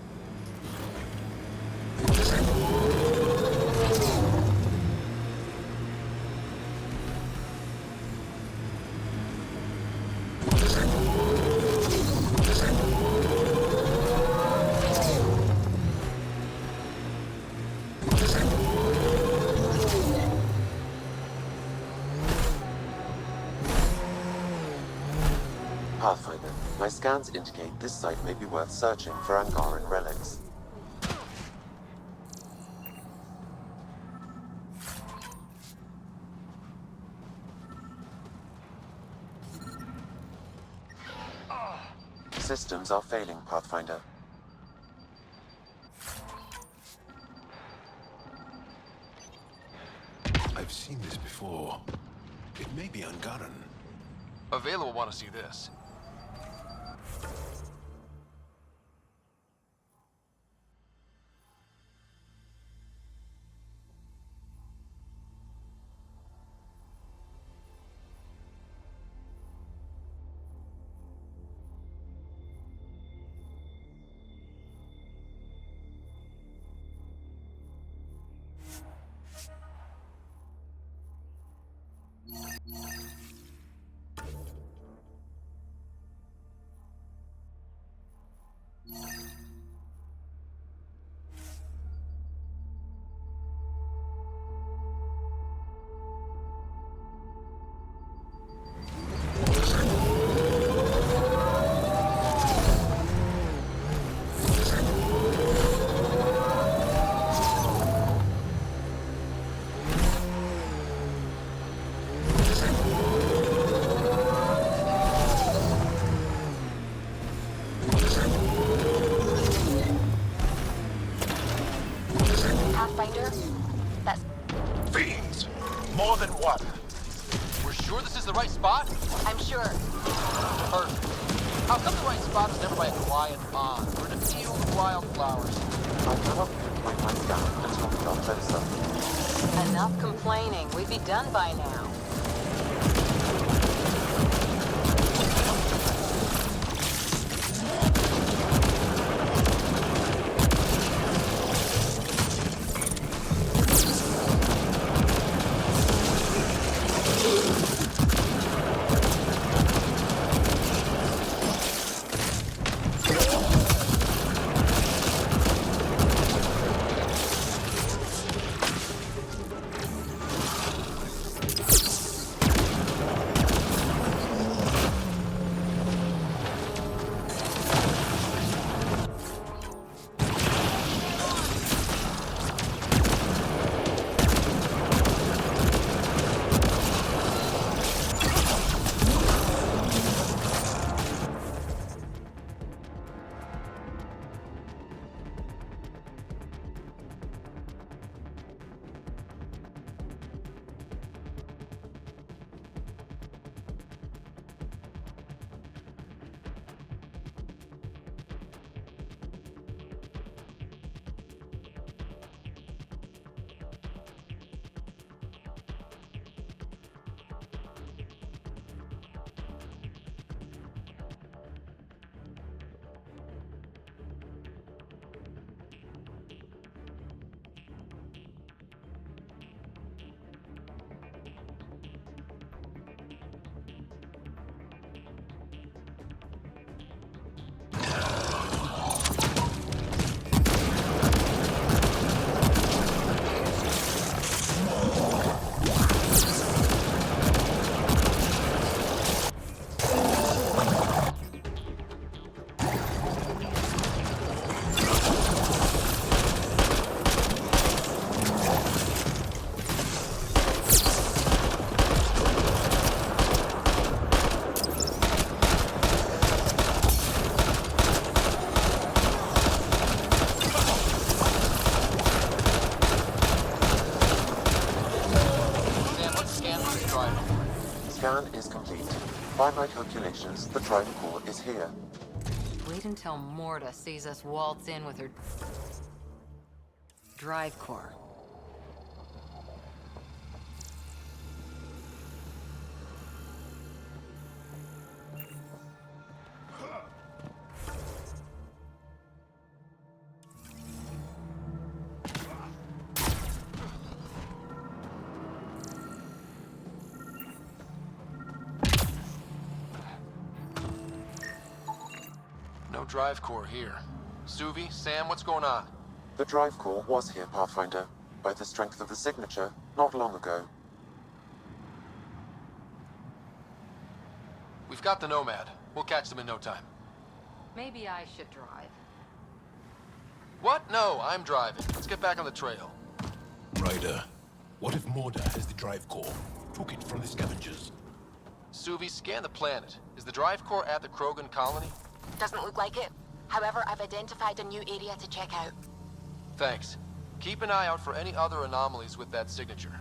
Pathfinder, my scans indicate this site may be worth searching for Angaran relics. Systems are failing, Pathfinder. I've seen this before. It may be Angaran. Avela will want to see this. Pathfinder? That's... Fiends! More than one! We're sure this is the right spot? I'm sure. Perfect. How come the right spot is never by a quiet pond or in a field of wildflowers? I cannot pinpoint my scan until we are closer. Enough complaining. We'd be done by now. Scan is complete. By my calculations, the drive core is here. Wait until Morta sees us waltz in with her drive core. No drive core here. Suvi, Sam, what's going on? The drive core was here, Pathfinder, by the strength of the signature, not long ago. We've got the Nomad. We'll catch them in no time. Maybe I should drive. What? No, I'm driving. Let's get back on the trail. Ryder, what if Morda has the drive core? Took it from the scavengers. Suvi, scan the planet. Is the drive core at the Krogan colony? Doesn't look like it. However, I've identified a new area to check out. Thanks. Keep an eye out for any other anomalies with that signature.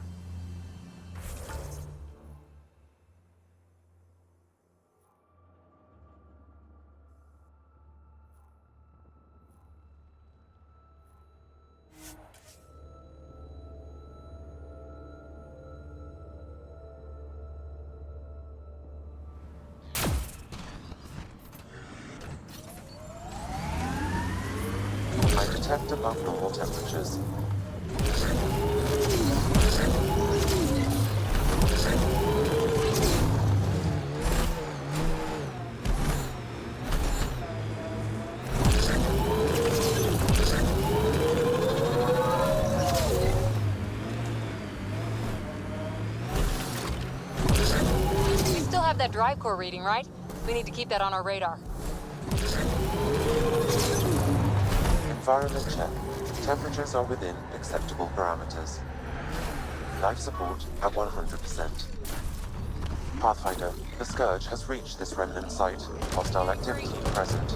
I detect above normal temperatures. You still have that drive core reading, right? We need to keep that on our radar. Environment check. Temperatures are within acceptable parameters. Life support at 100%. Pathfinder, the Scourge has reached this remnant site. Hostile activity present.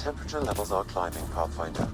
Temperature levels are climbing, Pathfinder.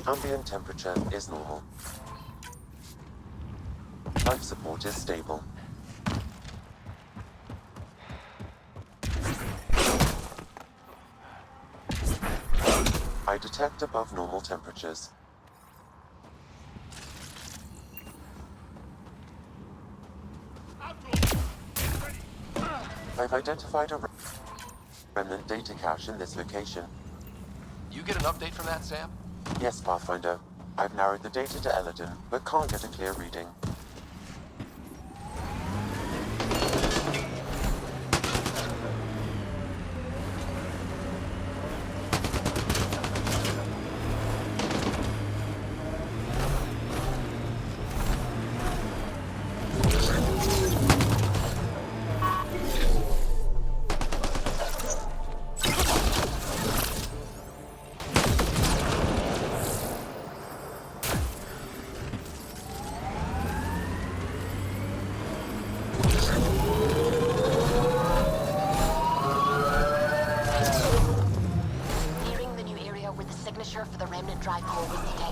Ambient temperature is normal. Life support is stable. I detect above normal temperatures. I've identified a remnant data cache in this location. You get an update from that, Sam? Yes, Pathfinder. I've narrowed the data to Eladin, but can't get a clear reading.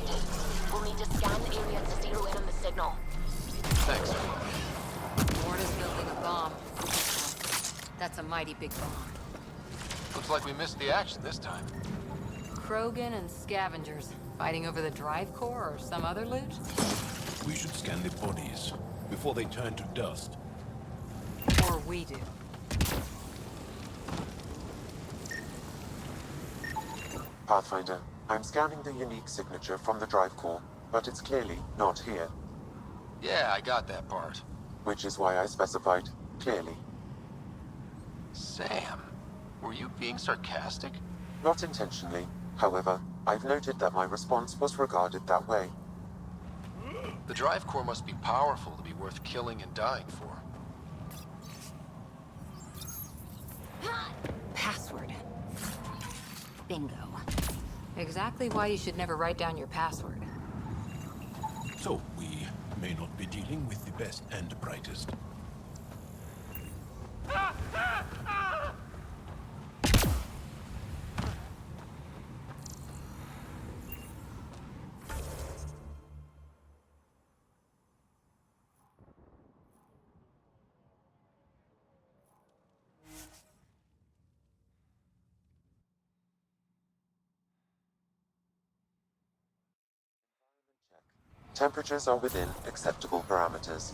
located. We'll need to scan the area to zero in on the signal. Thanks. Ward is building a bomb. That's a mighty big bomb. Looks like we missed the action this time. Krogan and scavengers fighting over the drive core or some other loot? We should scan the bodies before they turn to dust. Or we do. Pathfinder, I'm scanning the unique signature from the drive core, but it's clearly not here. Yeah, I got that part. Which is why I specified clearly. Sam, were you being sarcastic? Not intentionally. However, I've noted that my response was regarded that way. The drive core must be powerful to be worth killing and dying for. Password. Bingo. Exactly why you should never write down your password. So, we may not be dealing with the best and brightest. Temperatures are within acceptable parameters.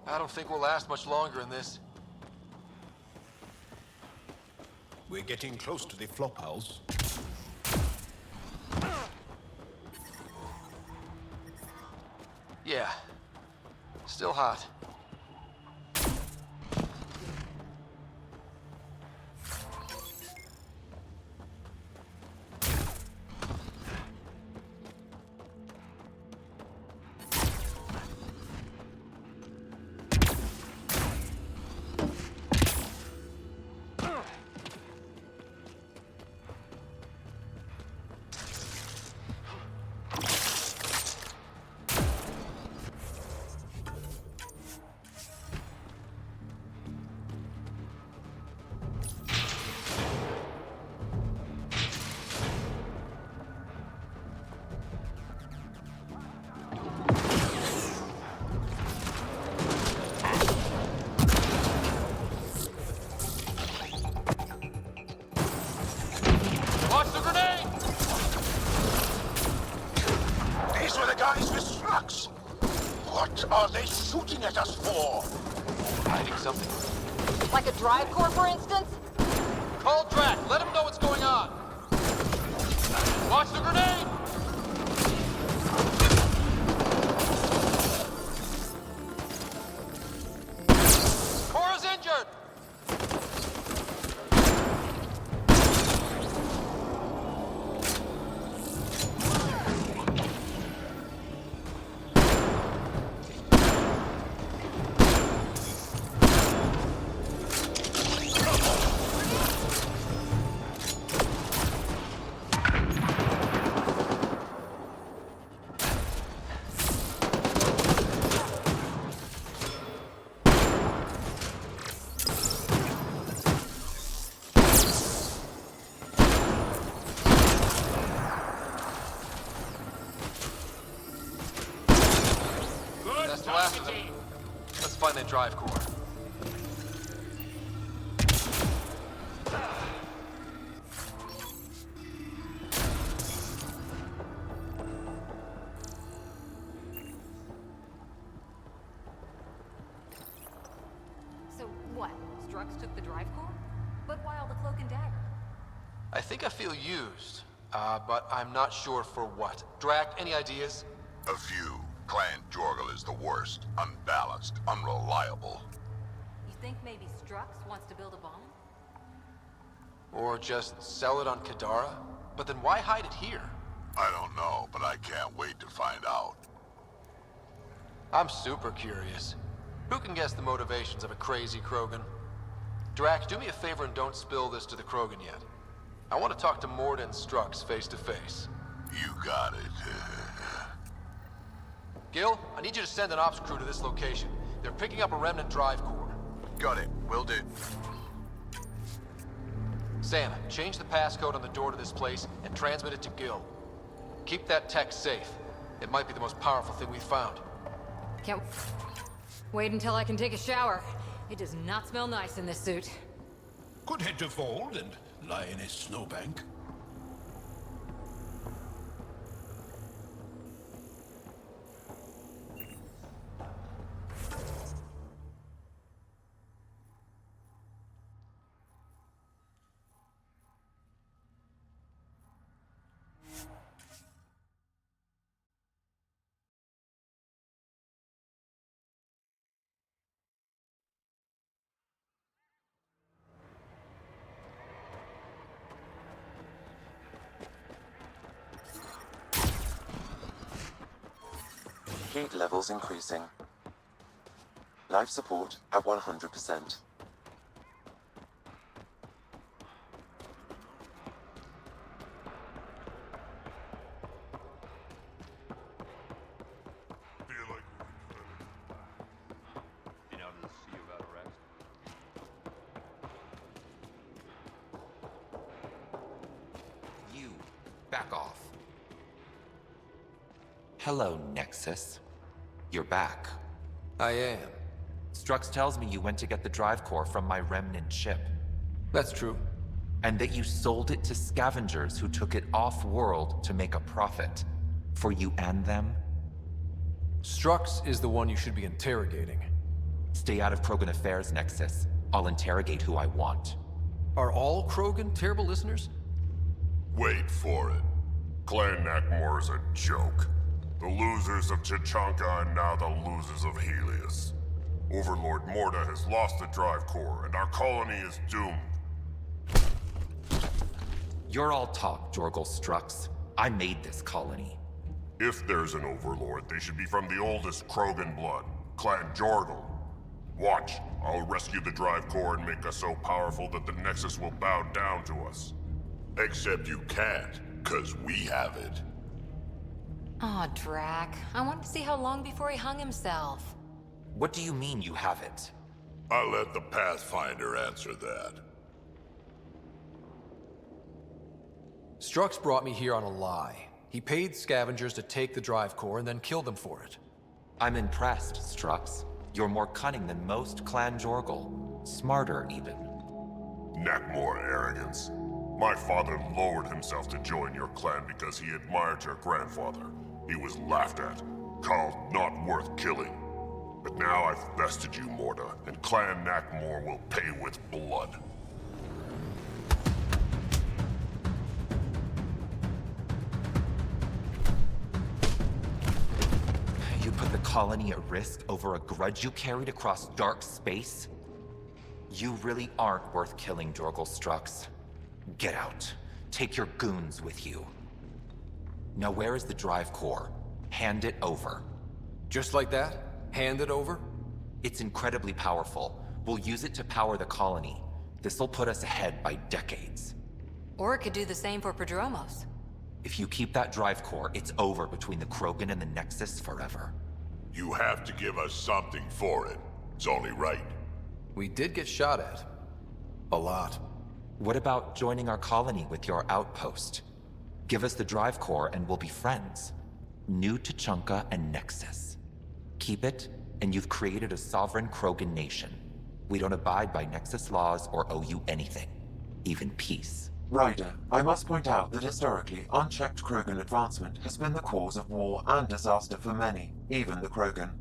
I don't think we'll last much longer in this. We're getting close to the flop house. Yeah. Still hot. What are they shooting at us for? Hiding something. Like a drive core, for instance? Call Drat. Let him know what's going on. Watch the grenade! Cora's injured! That's the last of them. Let's find that drive core. So what? Strux took the drive core? But why all the cloak and dagger? I think I feel used, but I'm not sure for what. Drac, any ideas? A few. Clan Jorgal is the worst. Unbalanced, unreliable. You think maybe Strux wants to build a bomb? Or just sell it on Kadara? But then why hide it here? I don't know, but I can't wait to find out. I'm super curious. Who can guess the motivations of a crazy Krogan? Drac, do me a favor and don't spill this to the Krogan yet. I want to talk to Morda and Strux face to face. You got it. Gil, I need you to send an ops crew to this location. They're picking up a remnant drive core. Got it. Will do. Santa, change the passcode on the door to this place and transmit it to Gil. Keep that tech safe. It might be the most powerful thing we've found. Can't wait until I can take a shower. It does not smell nice in this suit. Could head to Fold and lie in a snowbank. Heat levels increasing. Life support at 100%. Been out of the Sea of Atarax? You, back off. Hello, Nexus. You're back. I am. Strux tells me you went to get the drive core from my remnant ship. That's true. And that you sold it to scavengers who took it off-world to make a profit. For you and them? Strux is the one you should be interrogating. Stay out of Krogan affairs, Nexus. I'll interrogate who I want. Are all Krogan terrible listeners? Wait for it. Clan Nakmor is a joke. The losers of Chichanka and now the losers of Helios. Overlord Morda has lost the drive core, and our colony is doomed. You're all talk, Jorgal Strux. I made this colony. If there's an overlord, they should be from the oldest Krogan blood, Clan Jorgal. Watch, I'll rescue the drive core and make us so powerful that the Nexus will bow down to us. Except you can't, 'cause we have it. Aw, Drac. I wanted to see how long before he hung himself. What do you mean you have it? I'll let the Pathfinder answer that. Strux brought me here on a lie. He paid scavengers to take the drive core and then kill them for it. I'm impressed, Strux. You're more cunning than most Clan Jorgal. Smarter, even. Nakmor arrogance. My father lowered himself to join your clan because he admired your grandfather. He was laughed at, called not worth killing. But now I've bested you, Morda, and Clan Nakmor will pay with blood. You put the colony at risk over a grudge you carried across dark space? You really aren't worth killing, Jorgal Strux. Get out. Take your goons with you. Now where is the drive core? Hand it over. Just like that? Hand it over? It's incredibly powerful. We'll use it to power the colony. This'll put us ahead by decades. Or it could do the same for Prodromos. If you keep that drive core, it's over between the Krogan and the Nexus forever. You have to give us something for it. It's only right. We did get shot at. A lot. What about joining our colony with your outpost? Give us the drive core and we'll be friends. New to Chunka and Nexus. keep it, and you've created a sovereign Krogan nation. We don't abide by Nexus laws or owe you anything, even peace. Ryder, I must point out that historically, unchecked Krogan advancement has been the cause of war and disaster for many, even the Krogan.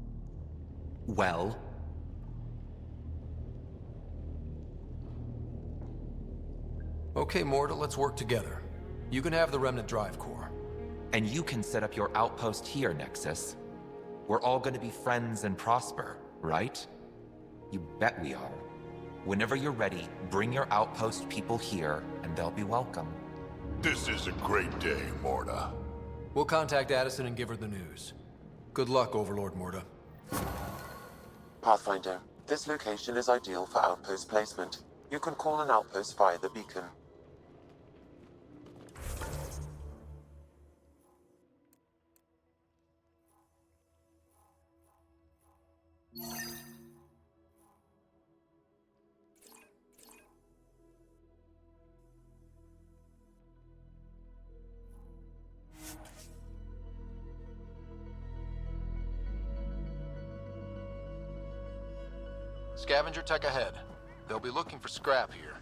Well? Okay, Morta, let's work together. You can have the Remnant Drive Core. And you can set up your outpost here, Nexus. We're all gonna be friends and prosper, right? You bet we are. Whenever you're ready, bring your outpost people here, and they'll be welcome. This is a great day, Morta. We'll contact Addison and give her the news. Good luck, Overlord Morta. Pathfinder, this location is ideal for outpost placement. You can call an outpost via the beacon. Scavenger tech ahead. They'll be looking for scrap here.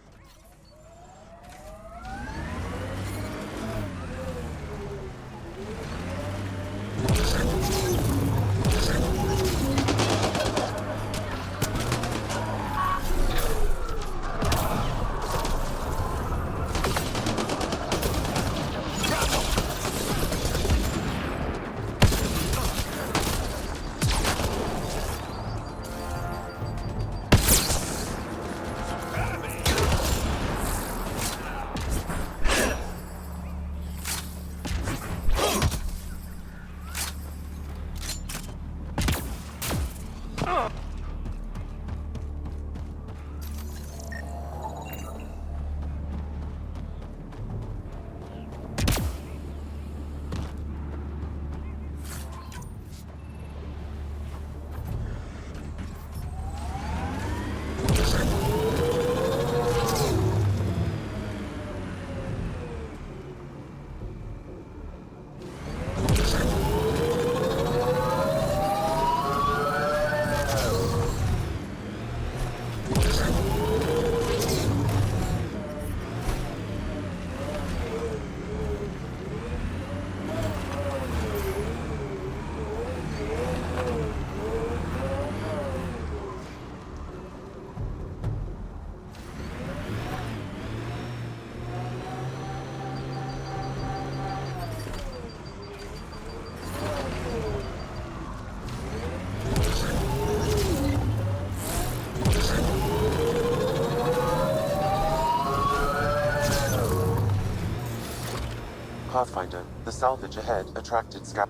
Pathfinder, the salvage ahead attracted scab.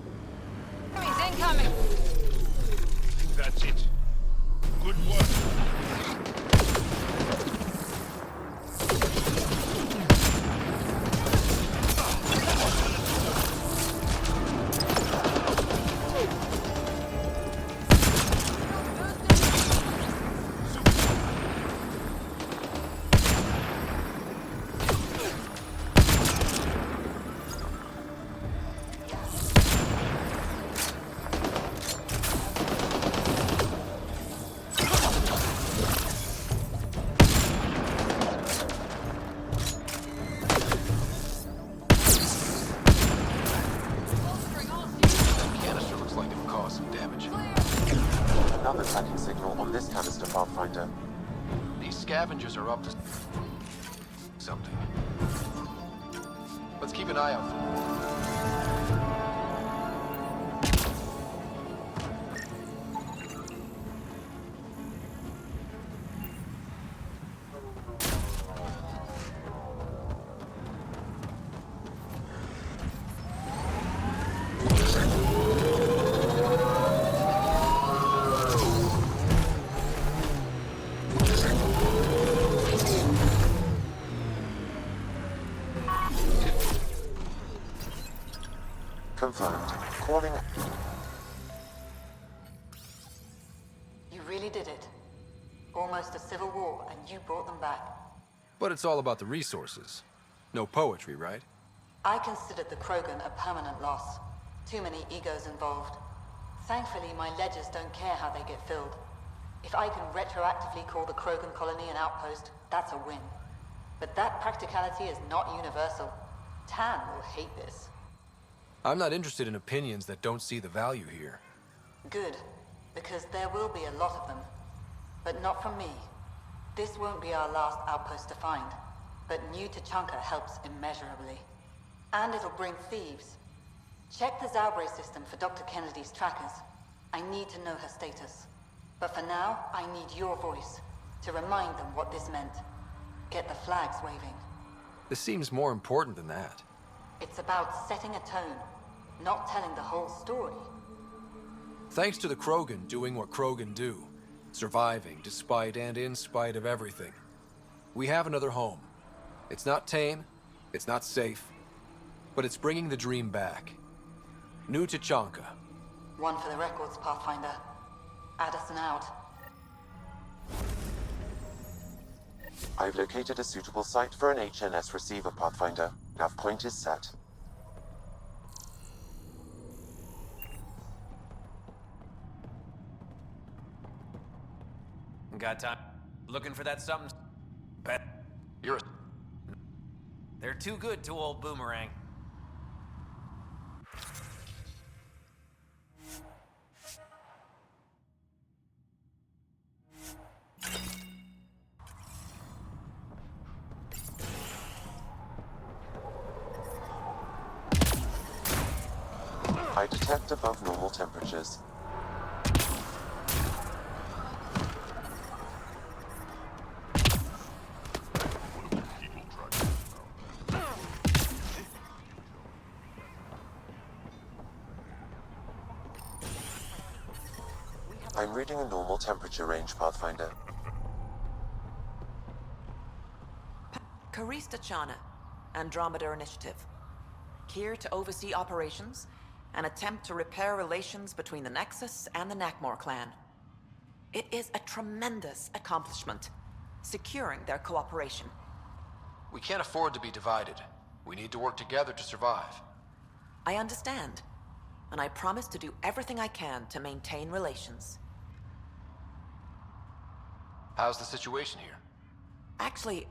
He's incoming! That's it. Good work. Another tracking signal on this canister, Pathfinder. These scavengers are up to something. Let's keep an eye out for them. Confirmed. Calling. You really did it. Almost a civil war, and you brought them back. But it's all about the resources. No poetry, right? I considered the Krogan a permanent loss. Too many egos involved. Thankfully, my ledgers don't care how they get filled. If I can retroactively call the Krogan colony an outpost, that's a win. But that practicality is not universal. Tan will hate this. I'm not interested in opinions that don't see the value here. Good, because there will be a lot of them. But not from me. This won't be our last outpost to find, but New Tachanka helps immeasurably. And it'll bring thieves. Check the Zaubre system for Dr. Kennedy's trackers. I need to know her status. But for now, I need your voice to remind them what this meant. Get the flags waving. This seems more important than that. It's about setting a tone, not telling the whole story. Thanks to the Krogan doing what Krogan do, surviving despite and in spite of everything. We have another home. It's not tame, it's not safe, but it's bringing the dream back. New Tachanka. One for the records, Pathfinder. Addison out. I've located a suitable site for an HNS receiver, Pathfinder. Nav point is set. Got time? Looking for that something? Bet. You're a... They're too good to old Boomerang. I detect above normal temperatures. I'm reading a normal temperature range, Pathfinder. Karista Chana, Andromeda Initiative. Here to oversee operations and attempt to repair relations between the Nexus and the Nakmor clan. It is a tremendous accomplishment, securing their cooperation. We can't afford to be divided. We need to work together to survive. I understand, and I promise to do everything I can to maintain relations. How's the situation here? Actually,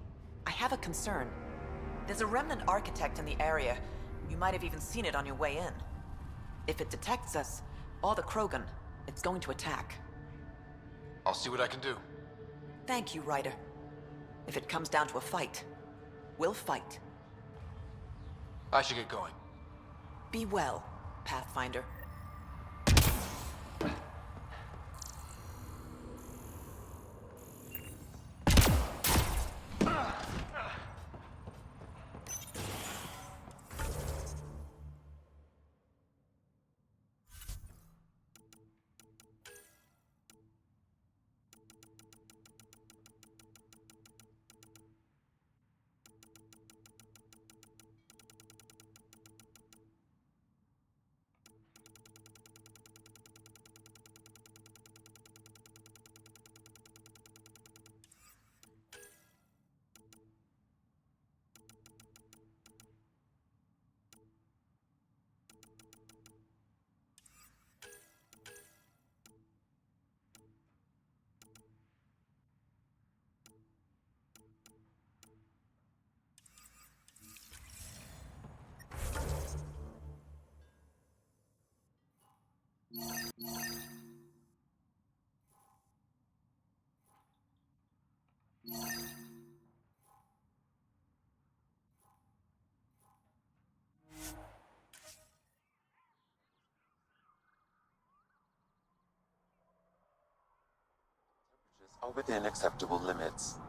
I have a concern. There's a remnant architect in the area. You might have even seen it on your way in. If it detects us, or the Krogan, it's going to attack. I'll see what I can do. Thank you, Ryder. If it comes down to a fight, we'll fight. I should get going. Be well, Pathfinder. Are within acceptable limits.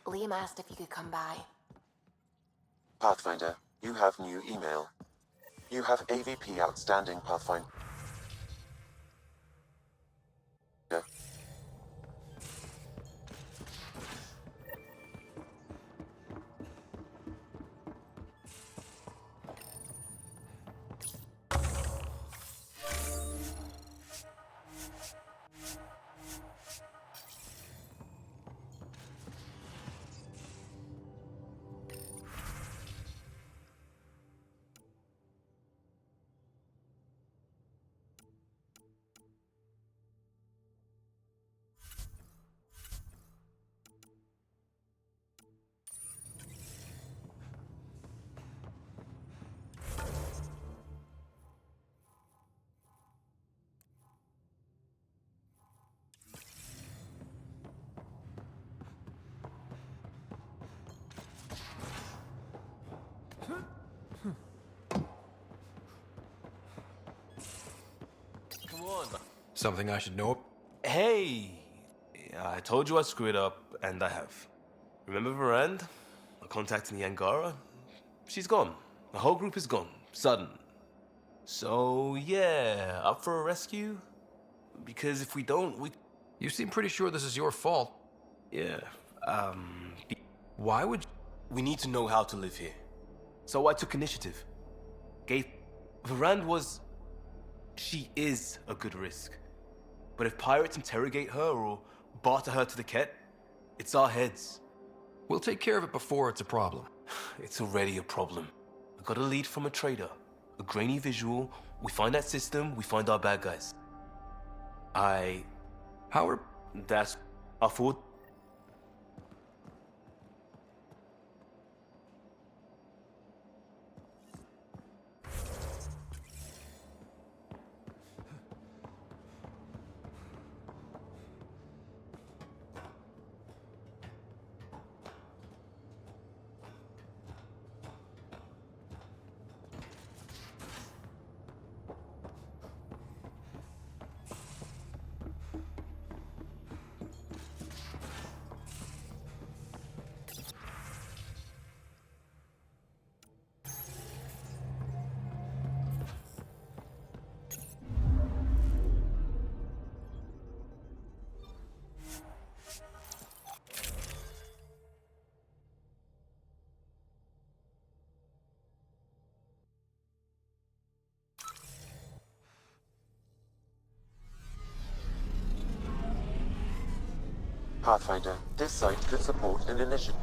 Liam asked if you could come by. Pathfinder, you have new email. You have AVP outstanding, Pathfinder. Come on. Something I should know? Hey! I told you I'd screw it up, and I have. Remember Verand? I contacted the Angara? She's gone. The whole group is gone. Sudden. So, yeah, up for a rescue? Because if we don't, we... You seem pretty sure this is your fault. Yeah, why would... We need to know how to live here. So I took initiative. Verand was... She is a good risk. But if pirates interrogate her or barter her to the Ket, it's our heads. We'll take care of it before it's a problem. It's already a problem. I got a lead from a trader. A grainy visual. We find that system, we find our bad guys. Howard? That's... I thought... Pathfinder, this site could support an initiative.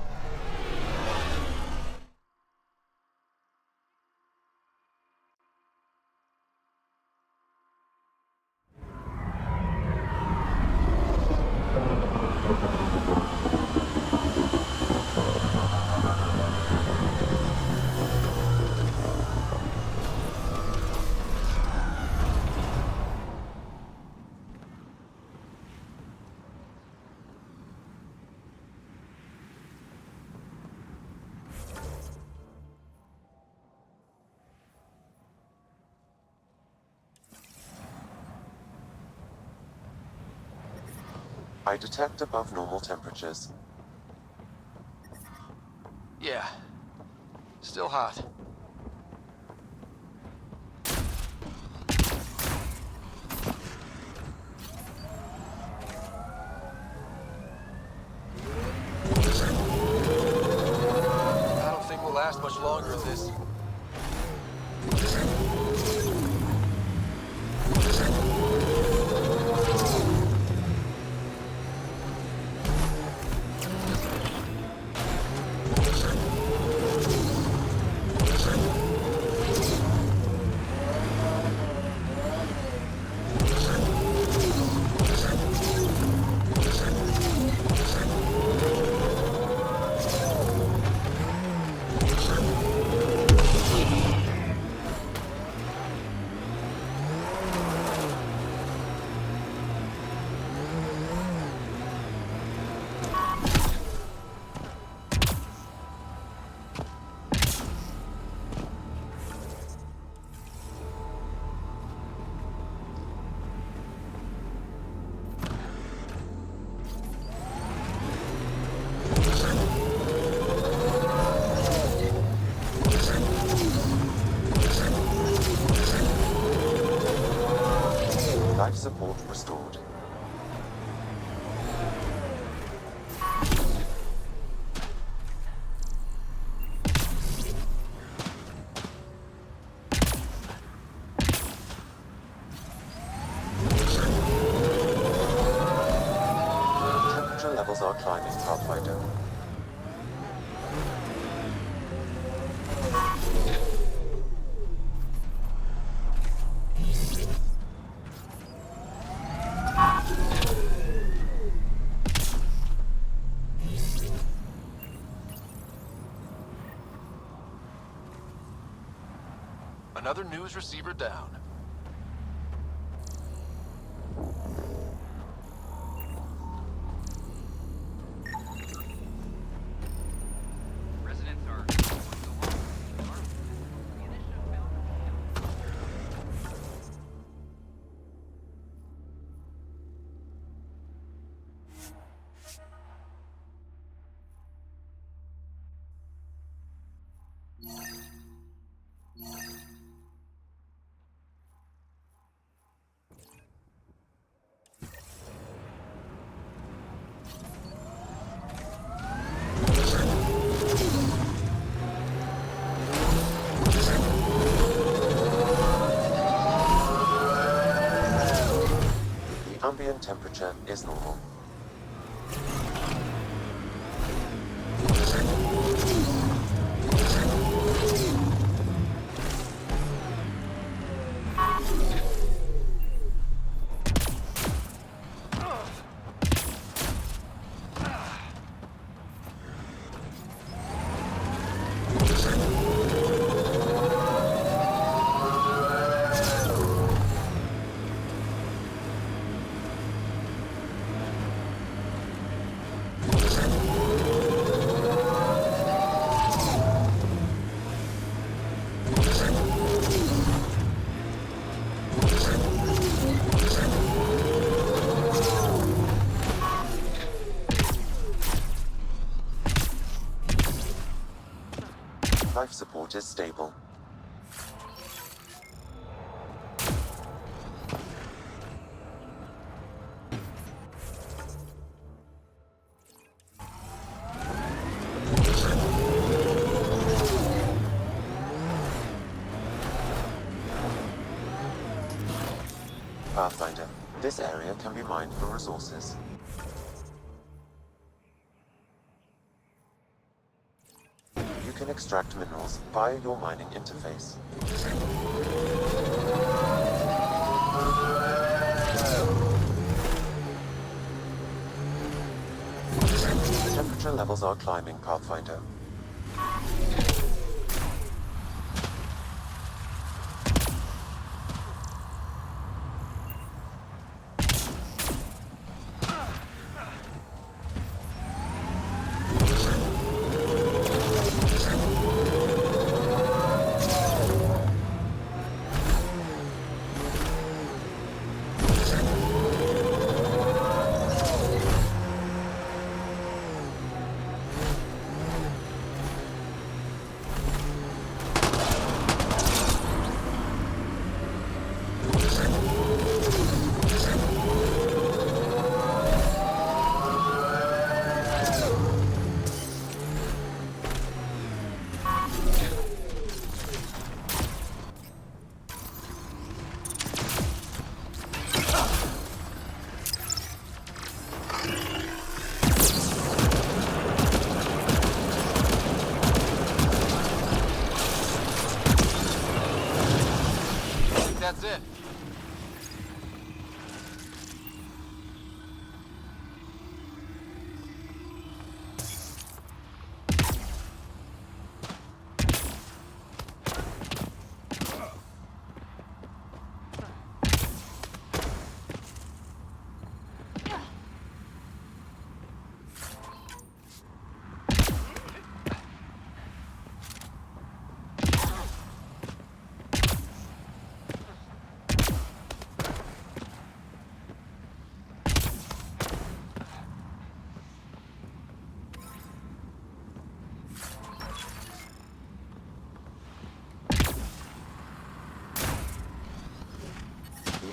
I detect above normal temperatures. Yeah. Still hot. I don't think we'll last much longer at this. Life support restored. Temperature levels are climbing, Pathfinder. Another news receiver down. Residents are The ambient temperature is normal. Life support is stable. Pathfinder, this area can be mined for resources. You can extract minerals via your mining interface. Temperature levels are climbing, Pathfinder.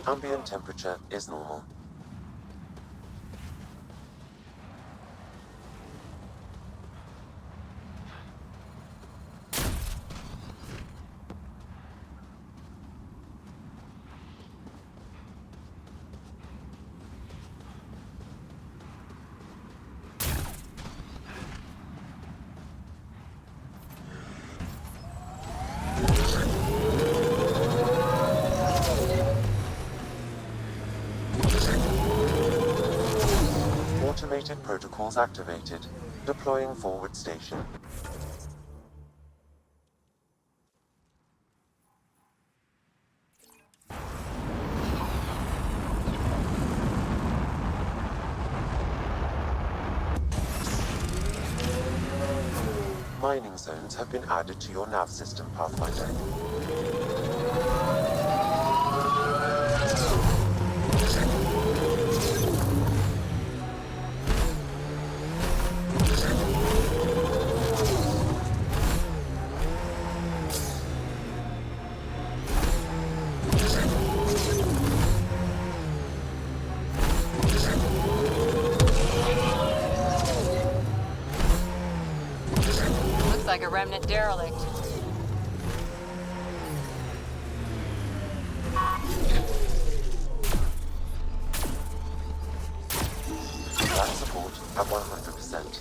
The ambient temperature is normal. Automated protocols activated. Deploying forward station. Mining zones have been added to your nav system, Pathfinder. Looks like a remnant derelict. Land support at 100%.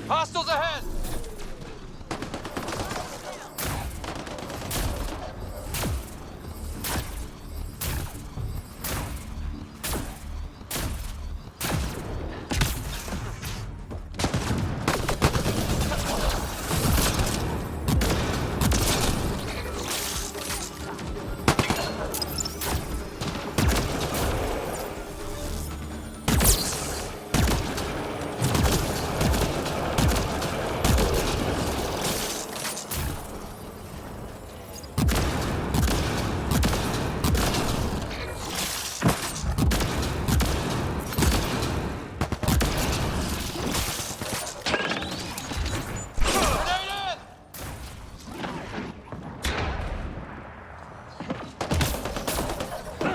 Hostiles ahead!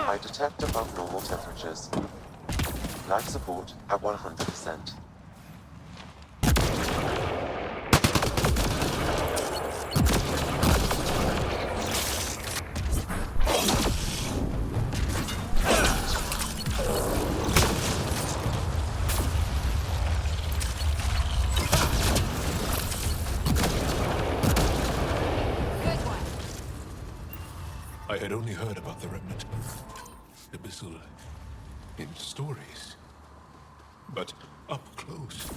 I detect above normal temperatures. Life support at 100%. I had only heard about the remnant. Abyssal in stories. But up close.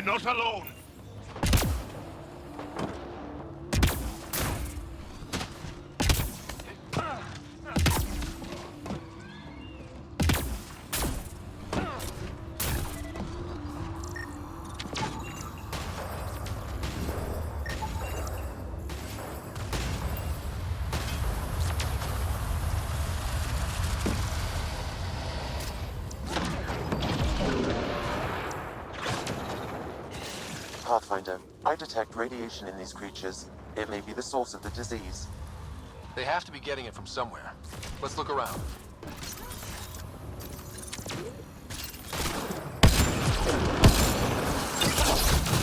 We're not alone. Pathfinder, I detect radiation in these creatures. It may be the source of the disease. They have to be getting it from somewhere. Let's look around.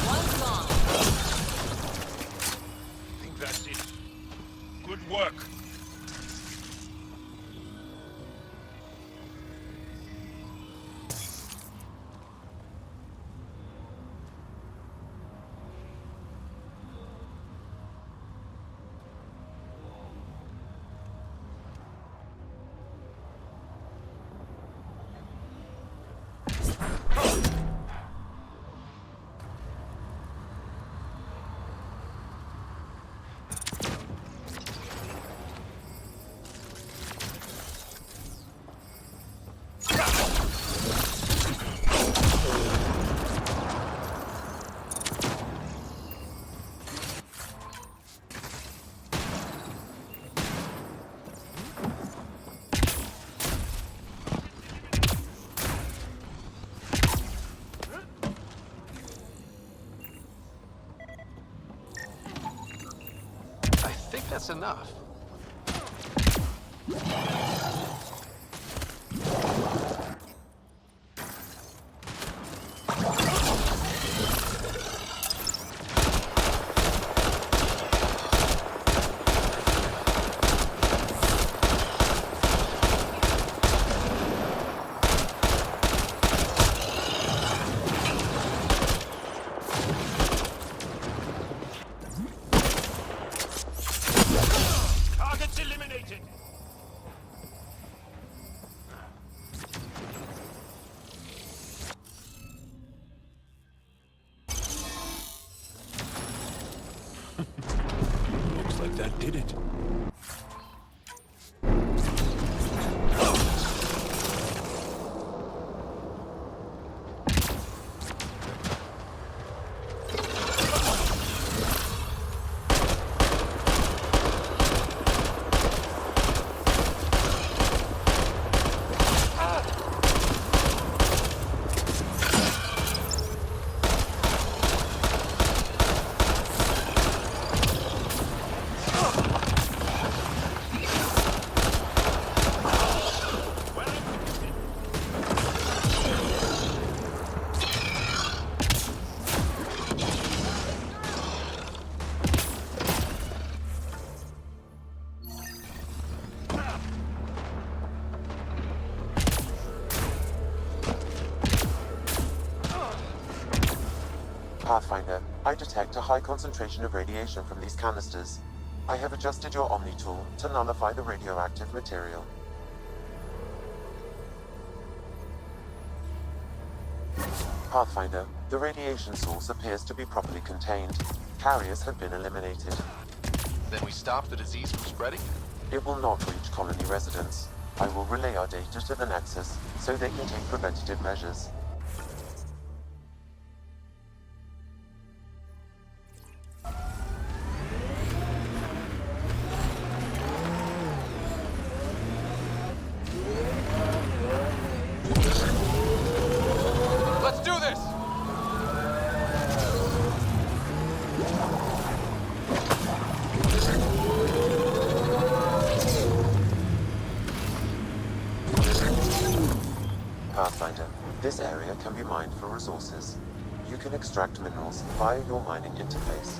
One's gone. I think that's it. Good work. I think that's enough. Targets eliminated. Looks like that did it. Pathfinder, I detect a high concentration of radiation from these canisters. I have adjusted your Omni tool to nullify the radioactive material. Pathfinder, the radiation source appears to be properly contained. Carriers have been eliminated. Then we stop the disease from spreading? It will not reach colony residents. I will relay our data to the Nexus so they can take preventative measures. Let's do this! Pathfinder, this area can be mined for resources. You can extract minerals via your mining interface.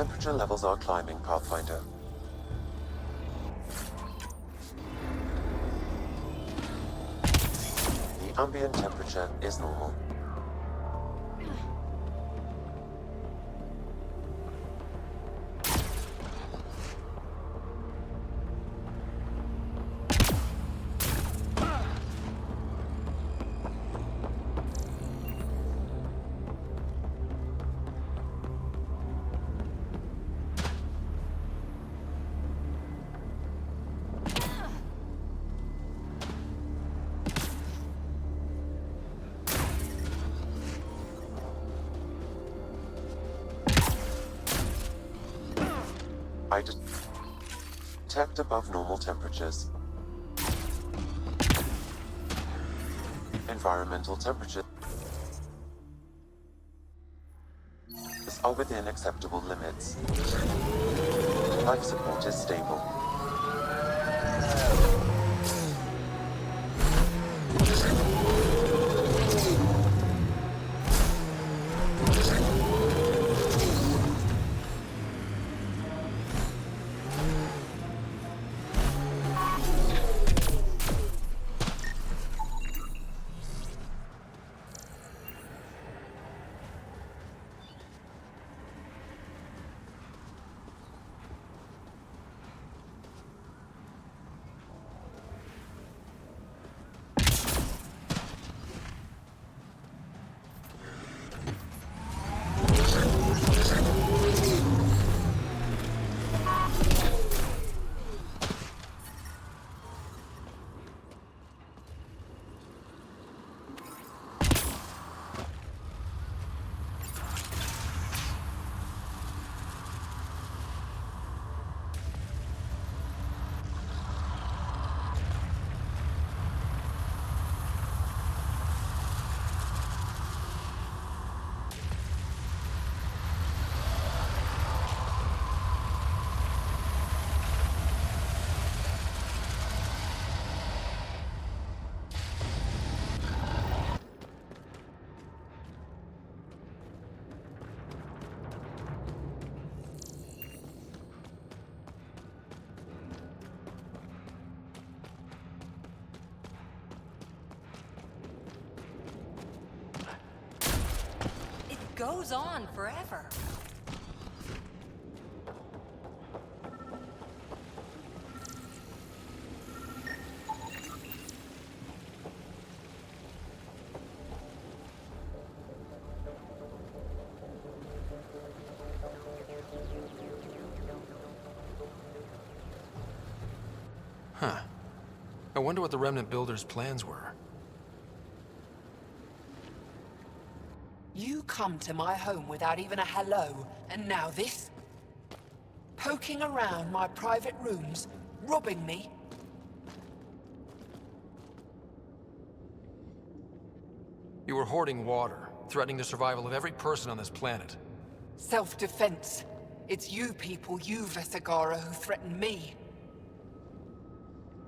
Temperature levels are climbing, Pathfinder. The ambient temperature is normal. I detect above normal temperatures. Environmental temperatures are within acceptable limits. Life support is stable. Goes on forever. Huh. I wonder what the Remnant builders' plans were. You come to my home without even a hello, and now this? Poking around my private rooms, robbing me? You were hoarding water, threatening the survival of every person on this planet. Self-defense. It's you people, you Vesagara, who threatened me.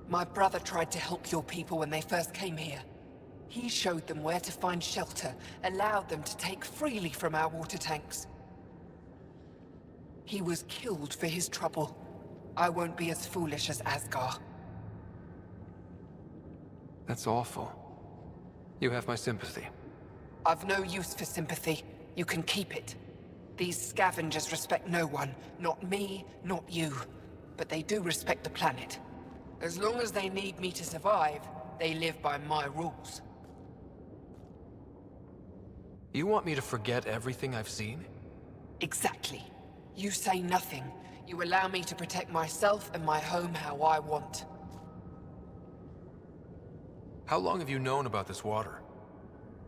My brother tried to help your people when they first came here. He showed them where to find shelter, allowed them to take freely from our water tanks. He was killed for his trouble. I won't be as foolish as Asgar. That's awful. You have my sympathy. I've no use for sympathy. You can keep it. These scavengers respect no one. Not me, not you. But they do respect the planet. As long as they need me to survive, they live by my rules. You want me to forget everything I've seen? Exactly. You say nothing. You allow me to protect myself and my home how I want. How long have you known about this water?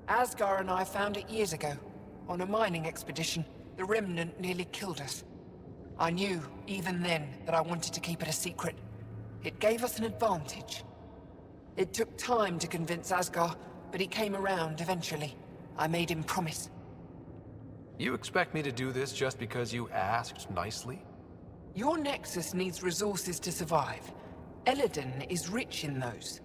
Asgar and I found it years ago. On a mining expedition, the Remnant nearly killed us. I knew, even then, that I wanted to keep it a secret. It gave us an advantage. It took time to convince Asgar, but he came around eventually. I made him promise. You expect me to do this just because you asked nicely? Your Nexus needs resources to survive. Eladin is rich in those.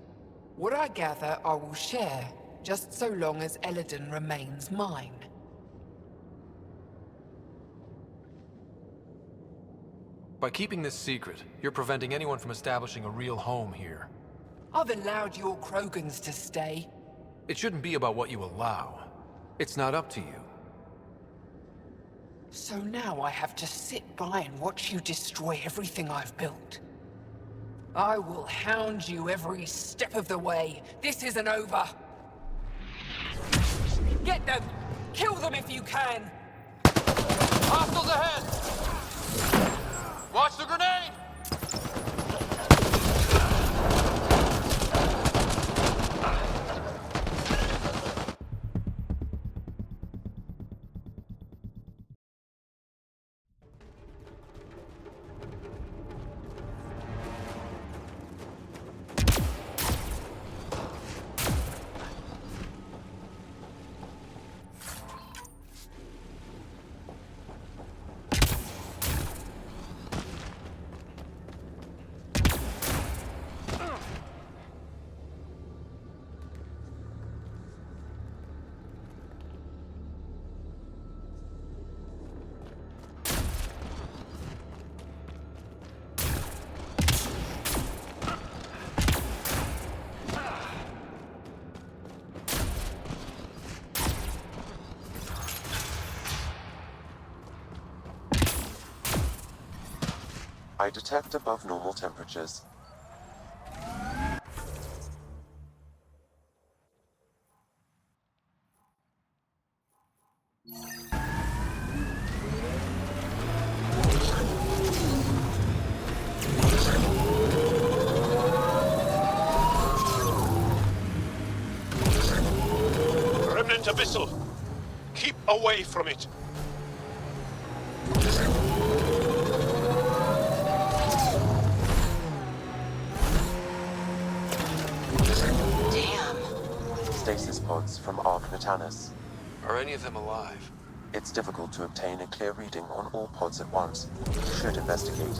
What I gather, I will share, just so long as Eladin remains mine. By keeping this secret, you're preventing anyone from establishing a real home here. I've allowed your Krogans to stay. It shouldn't be about what you allow. It's not up to you. So now I have to sit by and watch you destroy everything I've built. I will hound you every step of the way. This isn't over. Get them! Kill them if you can! Hostiles ahead! Watch the grenade! I detect above normal temperatures. Remnant Abyssal! Keep away from it! Stasis pods from Ark Natanus. Are any of them alive? It's difficult to obtain a clear reading on all pods at once. You should investigate.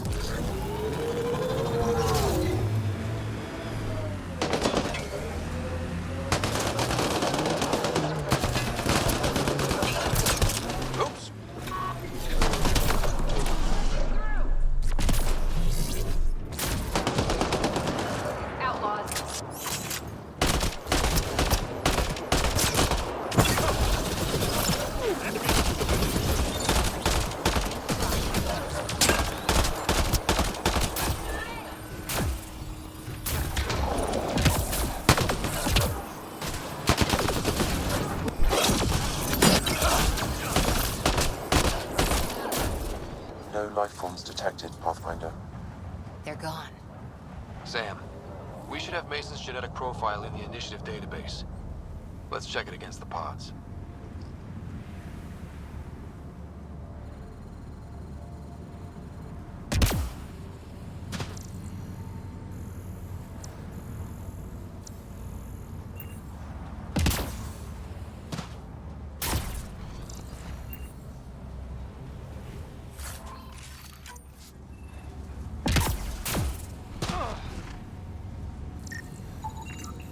No life forms detected, Pathfinder. They're gone. Sam, we should have Mason's genetic profile in the initiative database. Let's check it against the pods.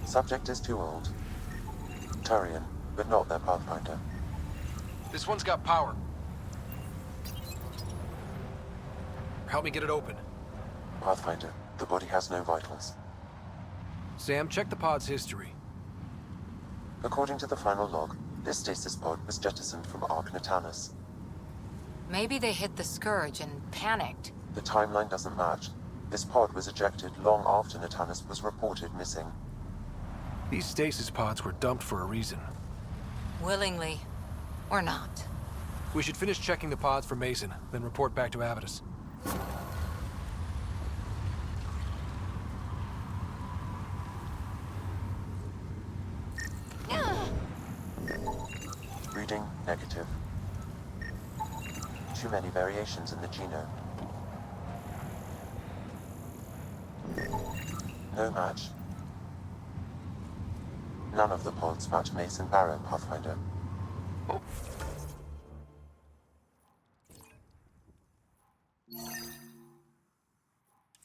Subject is too old. Turian, but not their Pathfinder. This one's got power. Help me get it open. Pathfinder, the body has no vitals. Sam, check the pod's history. According to the final log, this stasis pod was jettisoned from Ark Natanus. Maybe they hit the Scourge and panicked. The timeline doesn't match. This pod was ejected long after Natanus was reported missing. These stasis pods were dumped for a reason. Willingly. Or not. We should finish checking the pods for Mason, then report back to Avidus. Reading negative. Too many variations in the genome. No match. None of the pods match Mason Barrow, Pathfinder.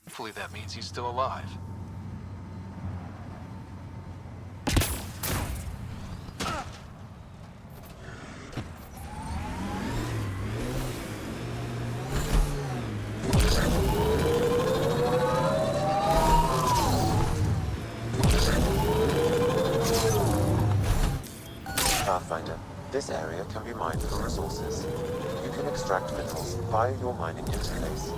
Hopefully that means he's still alive. This area can be mined for resources. You can extract minerals via your mining interface.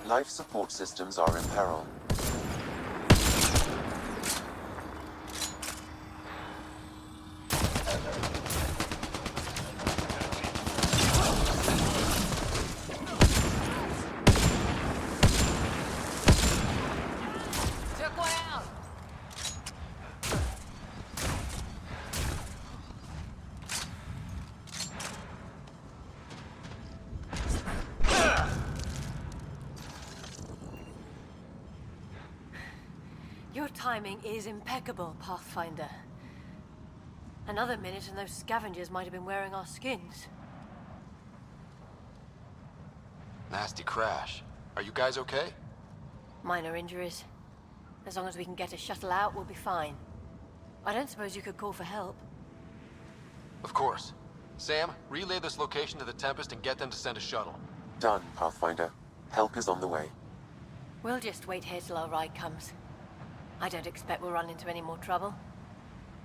Life support systems are in peril. Took one out. Your timing is impeccable, Pathfinder. Another minute and those scavengers might have been wearing our skins. Nasty crash. Are you guys okay? Minor injuries. As long as we can get a shuttle out, we'll be fine. I don't suppose you could call for help. Of course. Sam, relay this location to the Tempest and get them to send a shuttle. Done, Pathfinder. Help is on the way. We'll just wait here till our ride comes. I don't expect we'll run into any more trouble.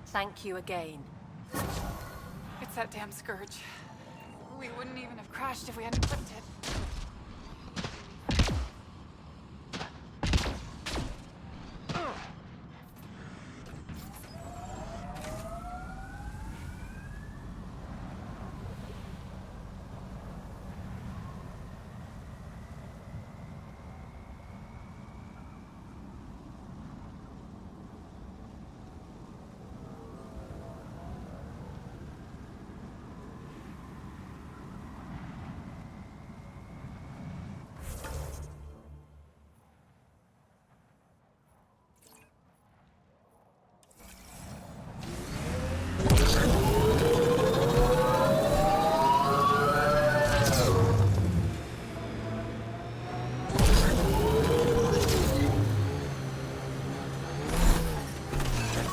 Thank you again. It's that damn scourge. We wouldn't even have crashed if we hadn't clipped it.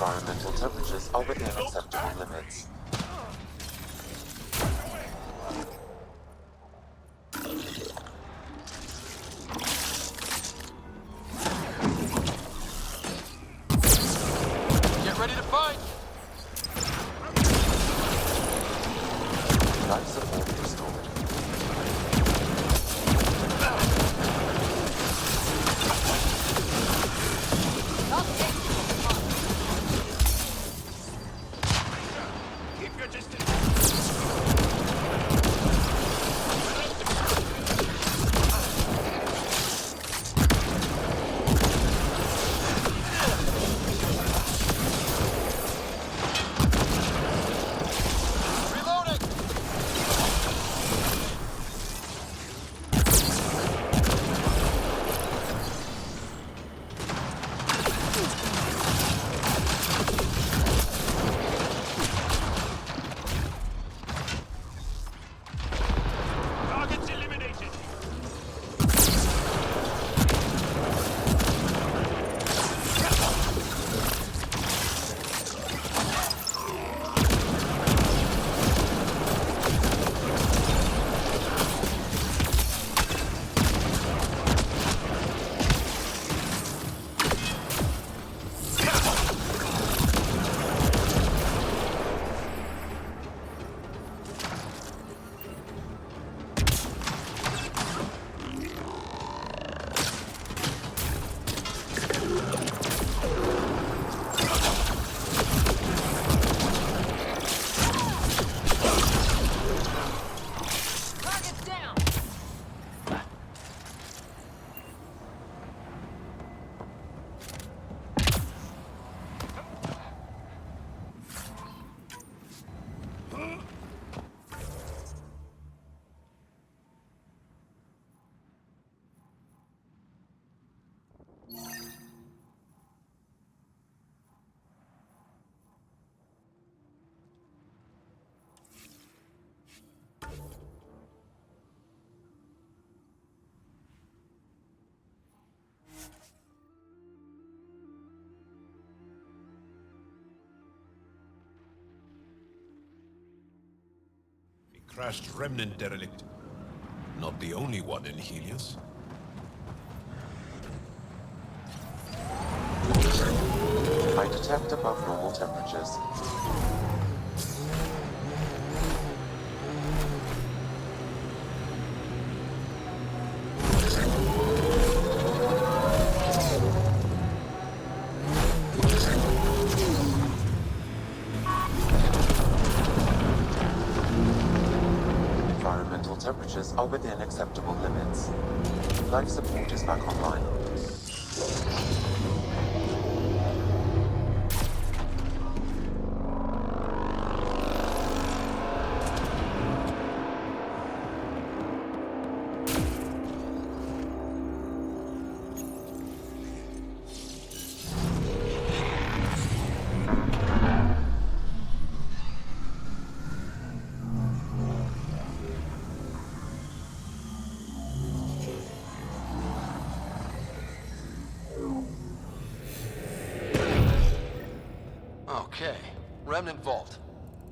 Environmental temperatures are within acceptable limits. Get ready to fight! Life support restored. Keep your distance! Crashed remnant derelict. Not the only one in Helios. I detect above normal temperatures. Environmental temperatures are within acceptable limits. Life support is back online. Okay, Remnant Vault.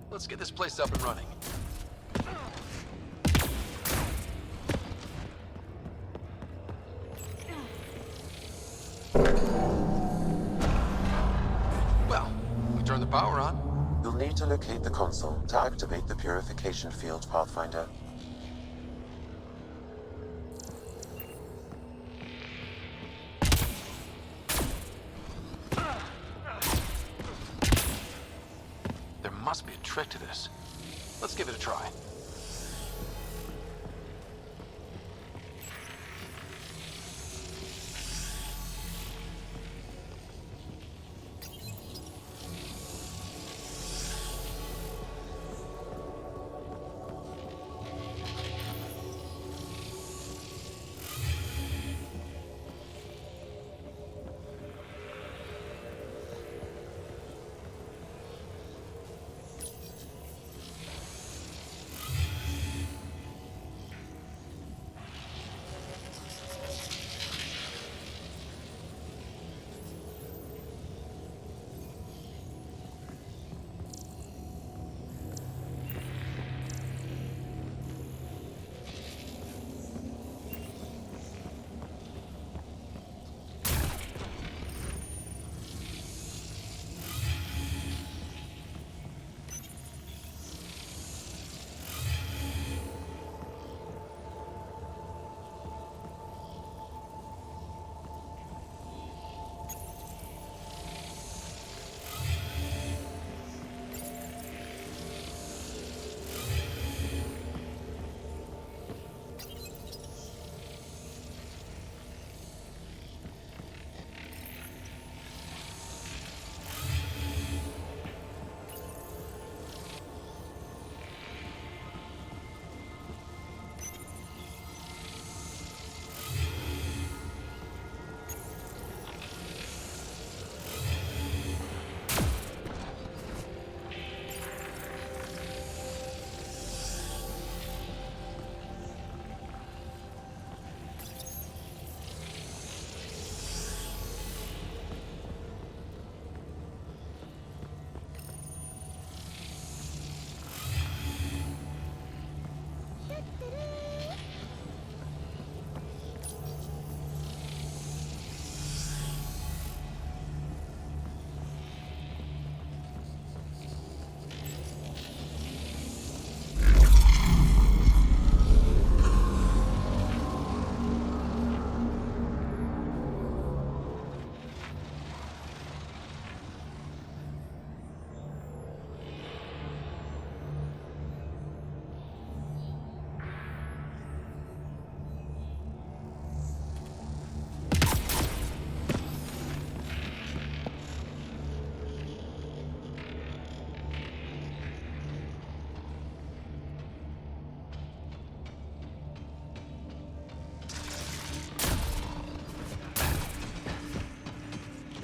Let's get this place up and running. Well, we turn the power on. You'll need to locate the console to activate the purification field, Pathfinder. There must be a trick to this. Let's give it a try.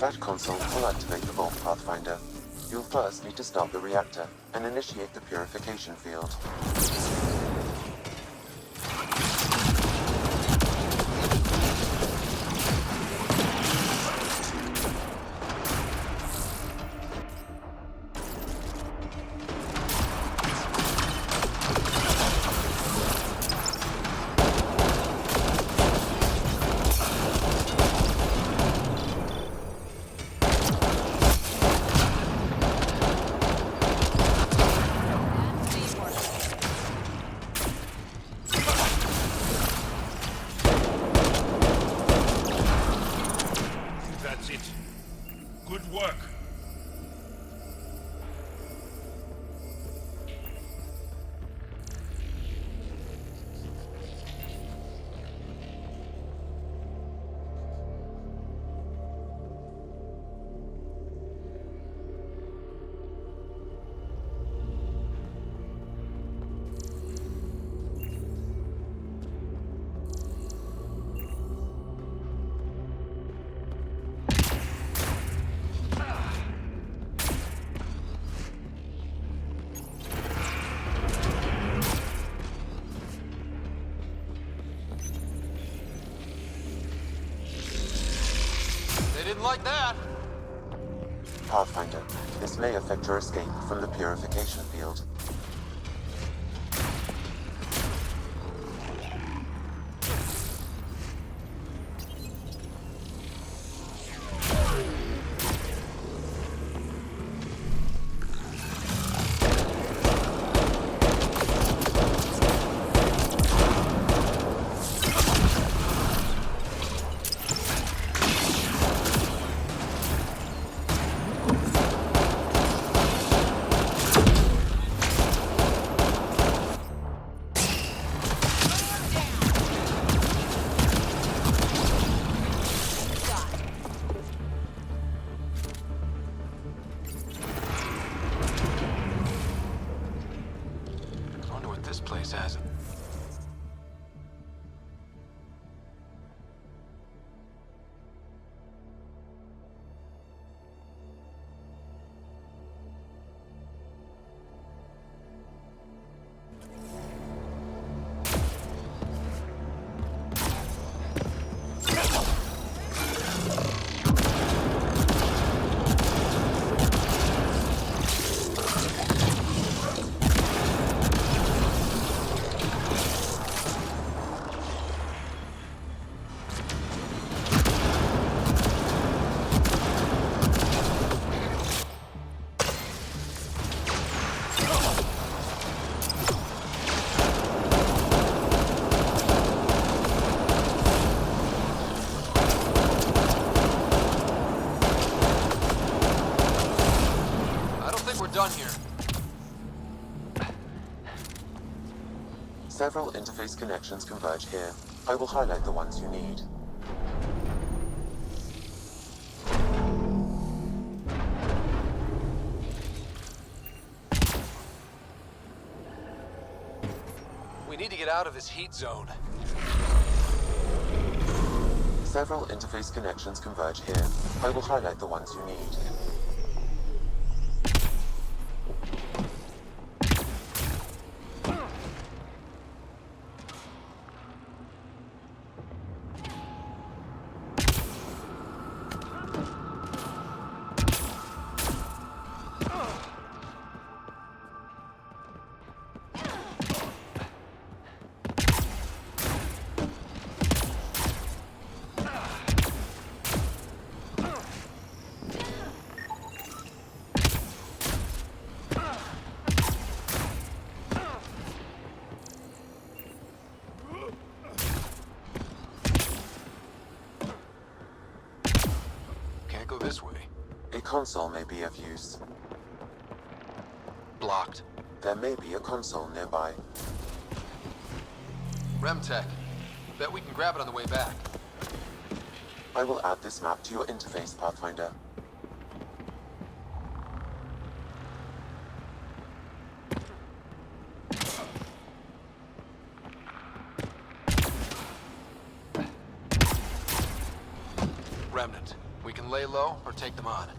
That console will activate the vault, Pathfinder. You'll first need to start the reactor and initiate the purification field. That's it. Good work. Didn't like that. Pathfinder, this may affect your escape from the purification field. This place has it. Done here. Several interface connections converge here. I will highlight the ones you need. We need to get out of this heat zone. Several interface connections converge here. I will highlight the ones you need. Go this way. A console may be of use. Blocked. There may be a console nearby. Remtech. Bet we can grab it on the way back. I will add this map to your interface, Pathfinder. Remnant. We can lay low or take them on.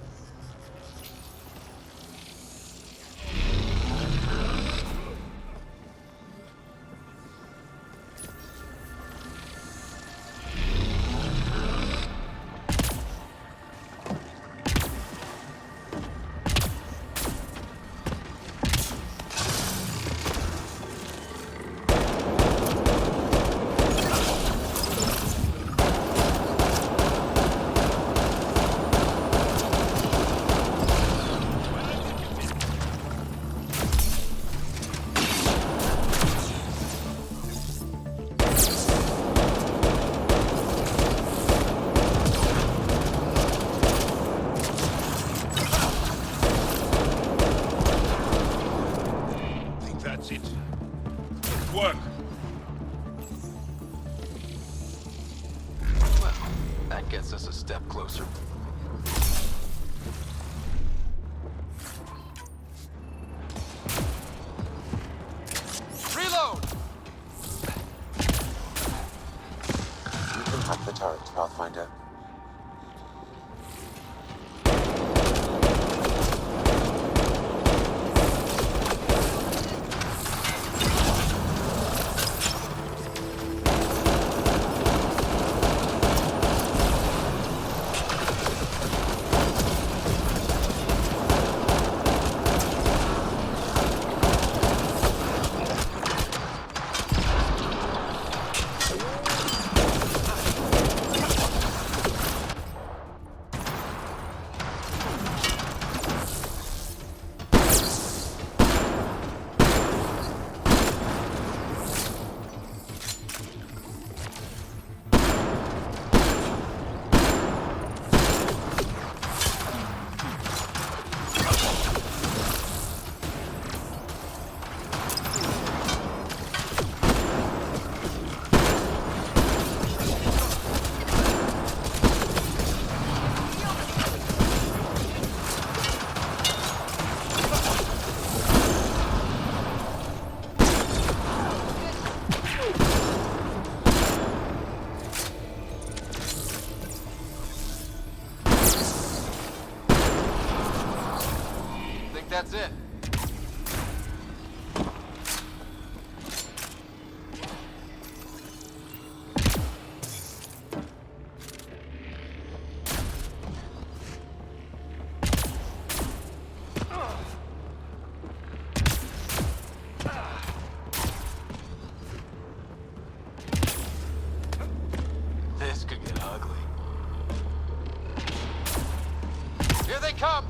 Gets us a step closer. Reload! You can hack the turret, Pathfinder. That's it. This could get ugly. Here they come!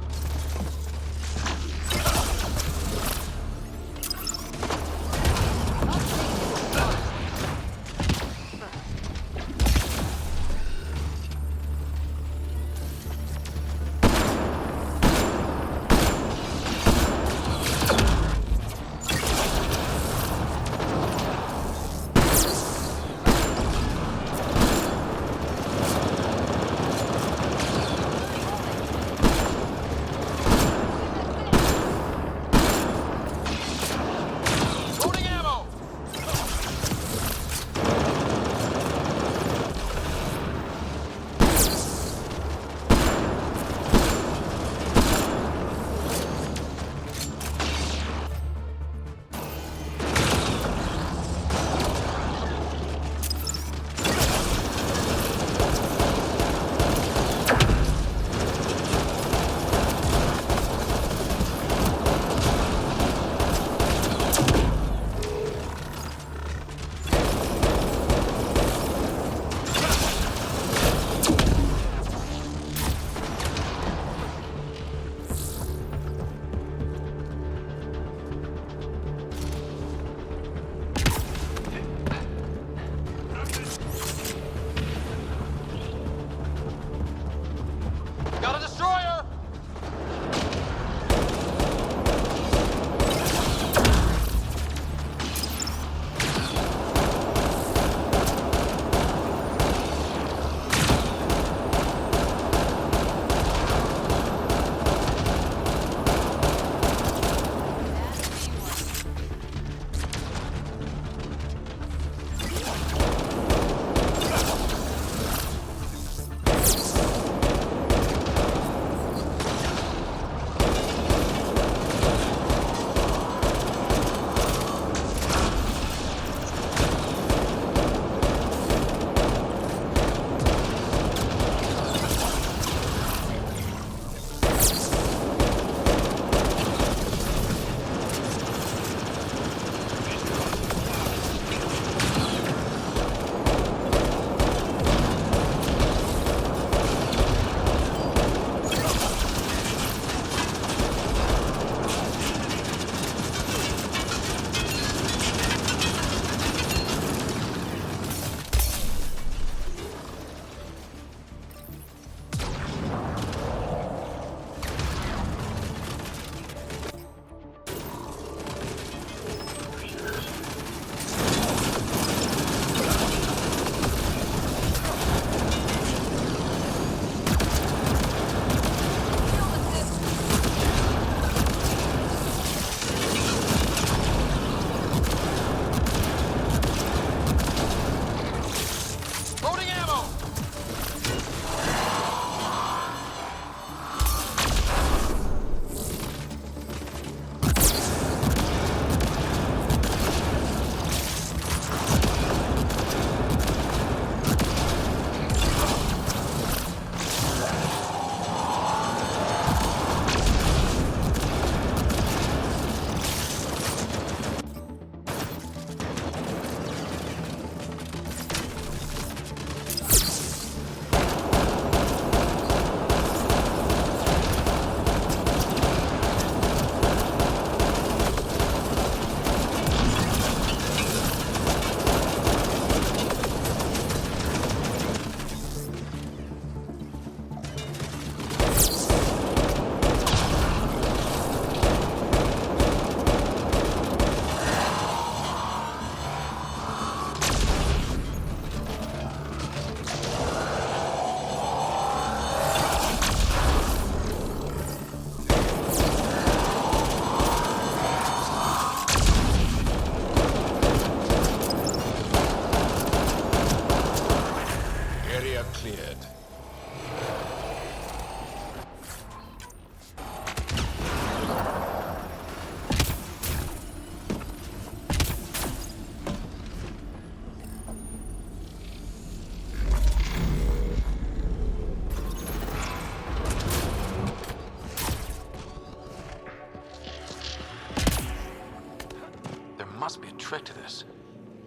must be a trick to this.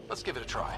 Let's give it a try.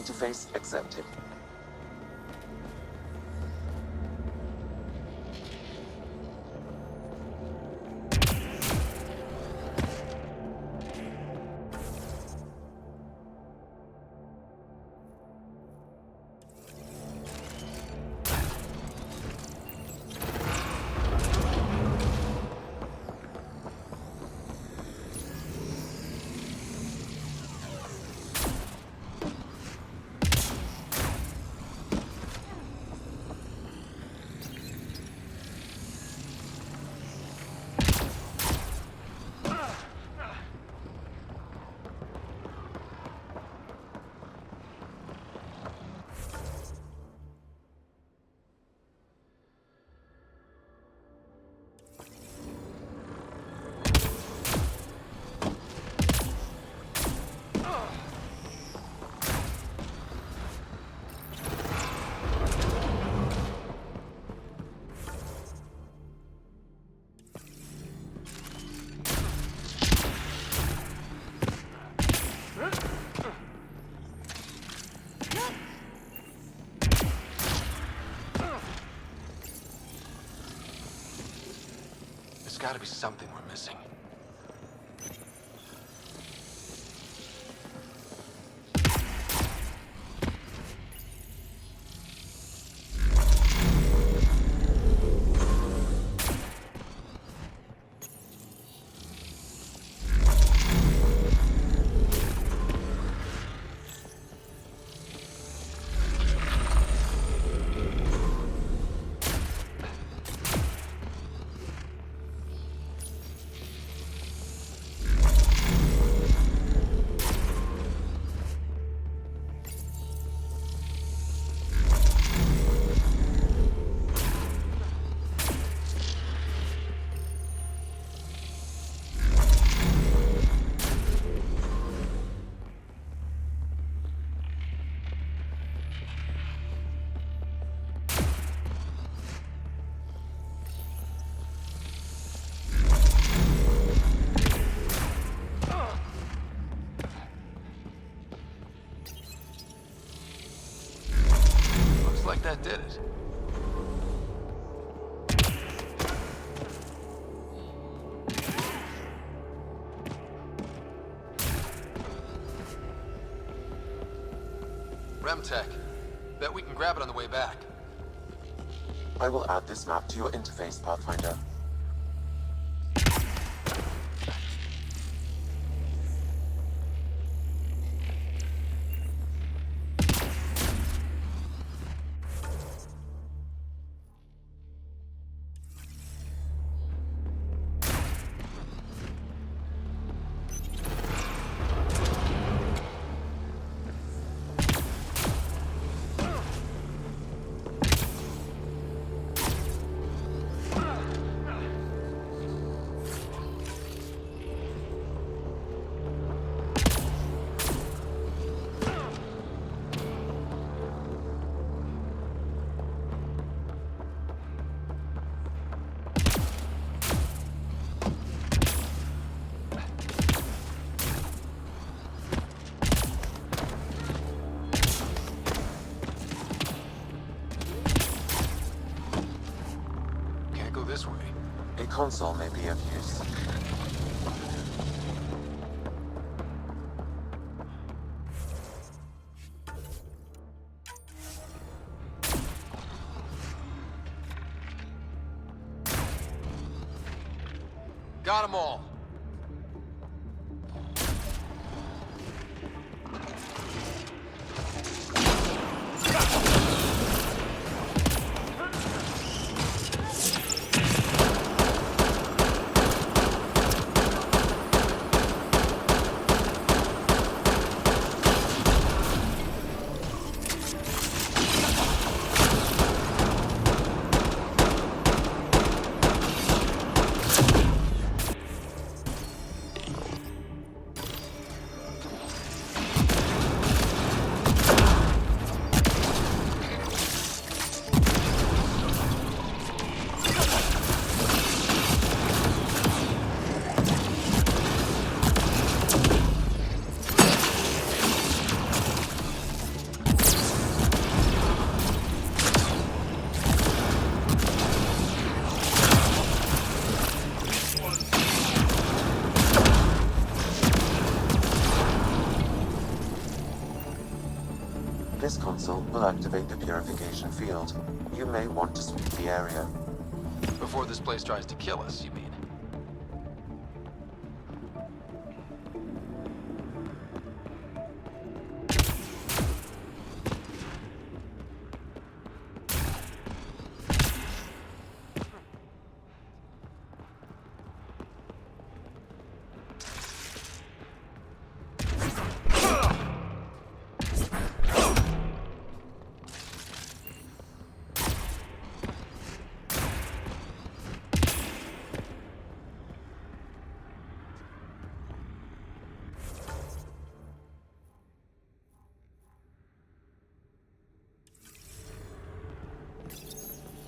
Interface accepted. There's gotta be something we're missing. Looks like that did it. Remtech. Bet we can grab it on the way back. I will add this map to your interface, Pathfinder. This way. A console may be of use. Got them all. This console will activate the purification field. You may want to sweep the area. Before this place tries to kill us, you mean?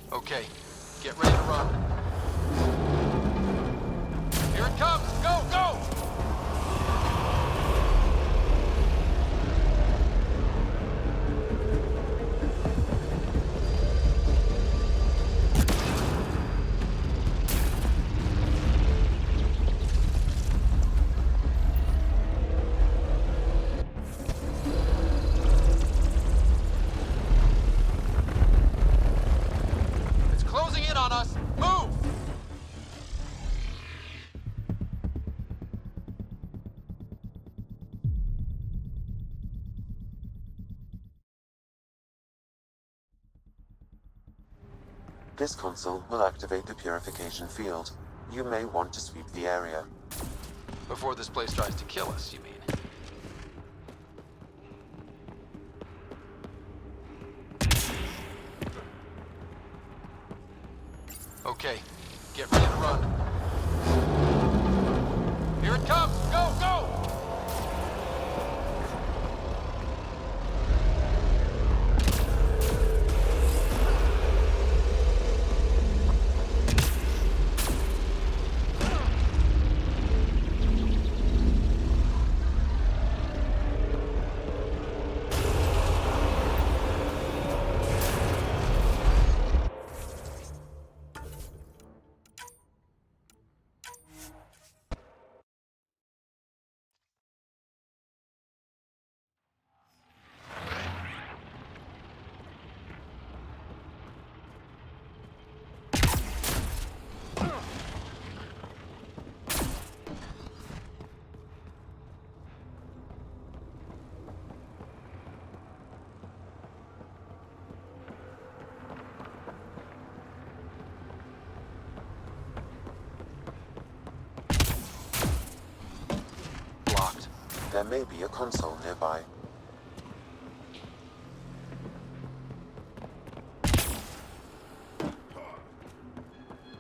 Okay, get ready to run. Here it comes! Go, go! Closing in on us! Move! This console will activate the purification field. You may want to sweep the area. Before this place tries to kill us, you mean? Okay, get ready to run. Here it comes! Go, go! There may be a console nearby.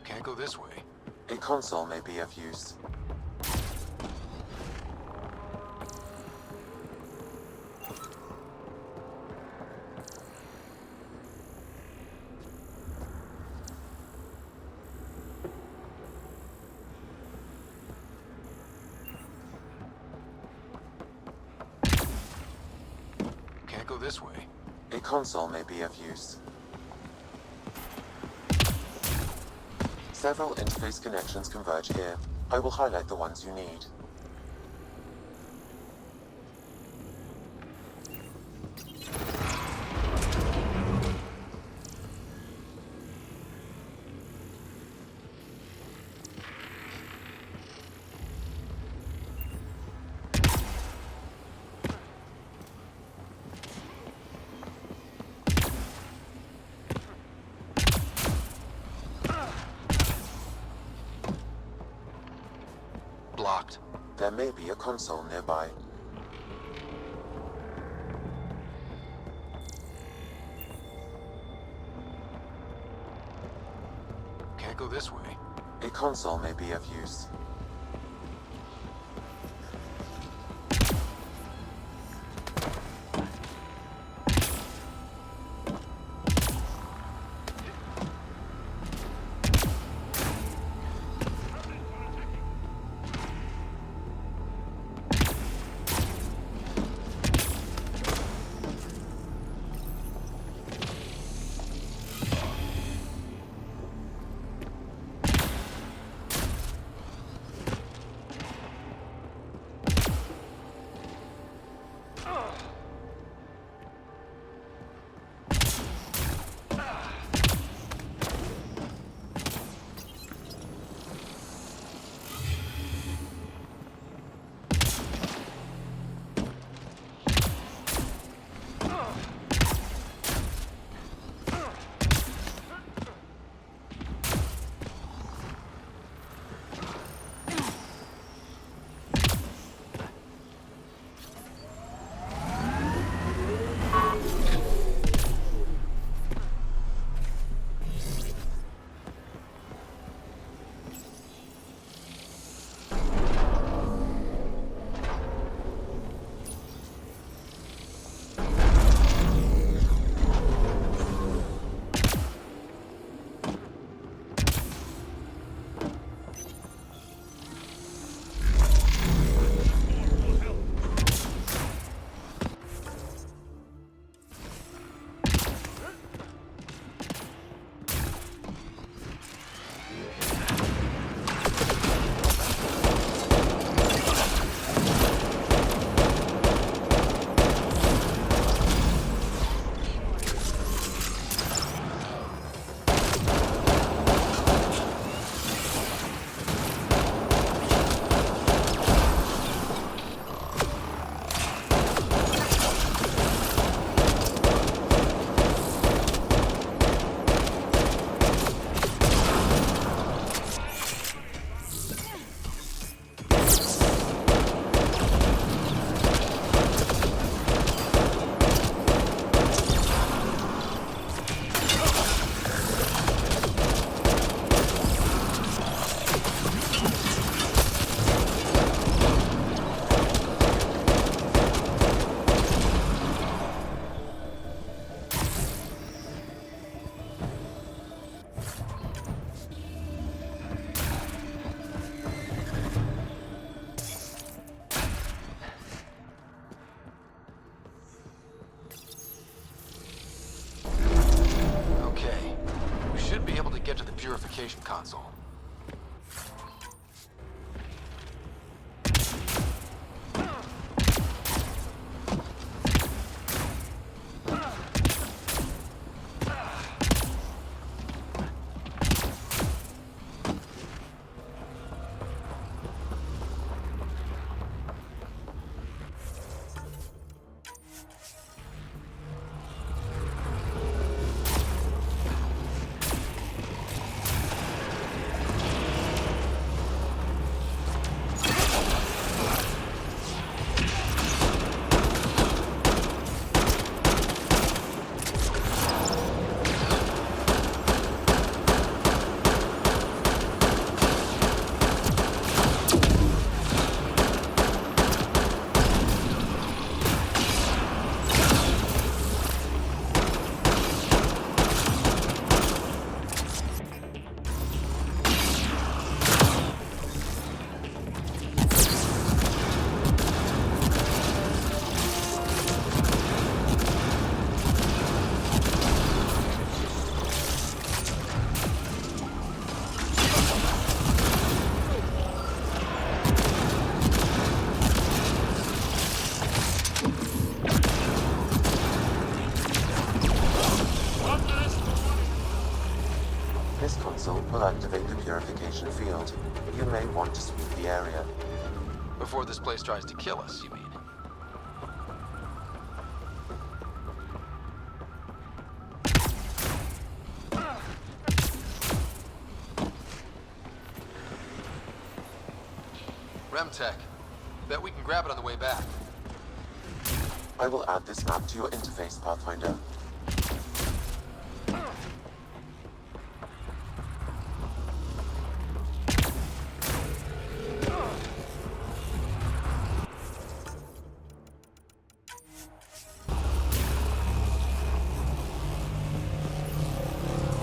Can't go this way. A console may be of use. Go this way. A console may be of use. Several interface connections converge here. I will highlight the ones you need. Blocked. There may be a console nearby. Can't go this way. A console may be of use. purification console. This console will activate the purification field. You may want to sweep the area. Before this place tries to kill us, you mean? Remtech. Bet we can grab it on the way back. I will add this map to your interface, Pathfinder.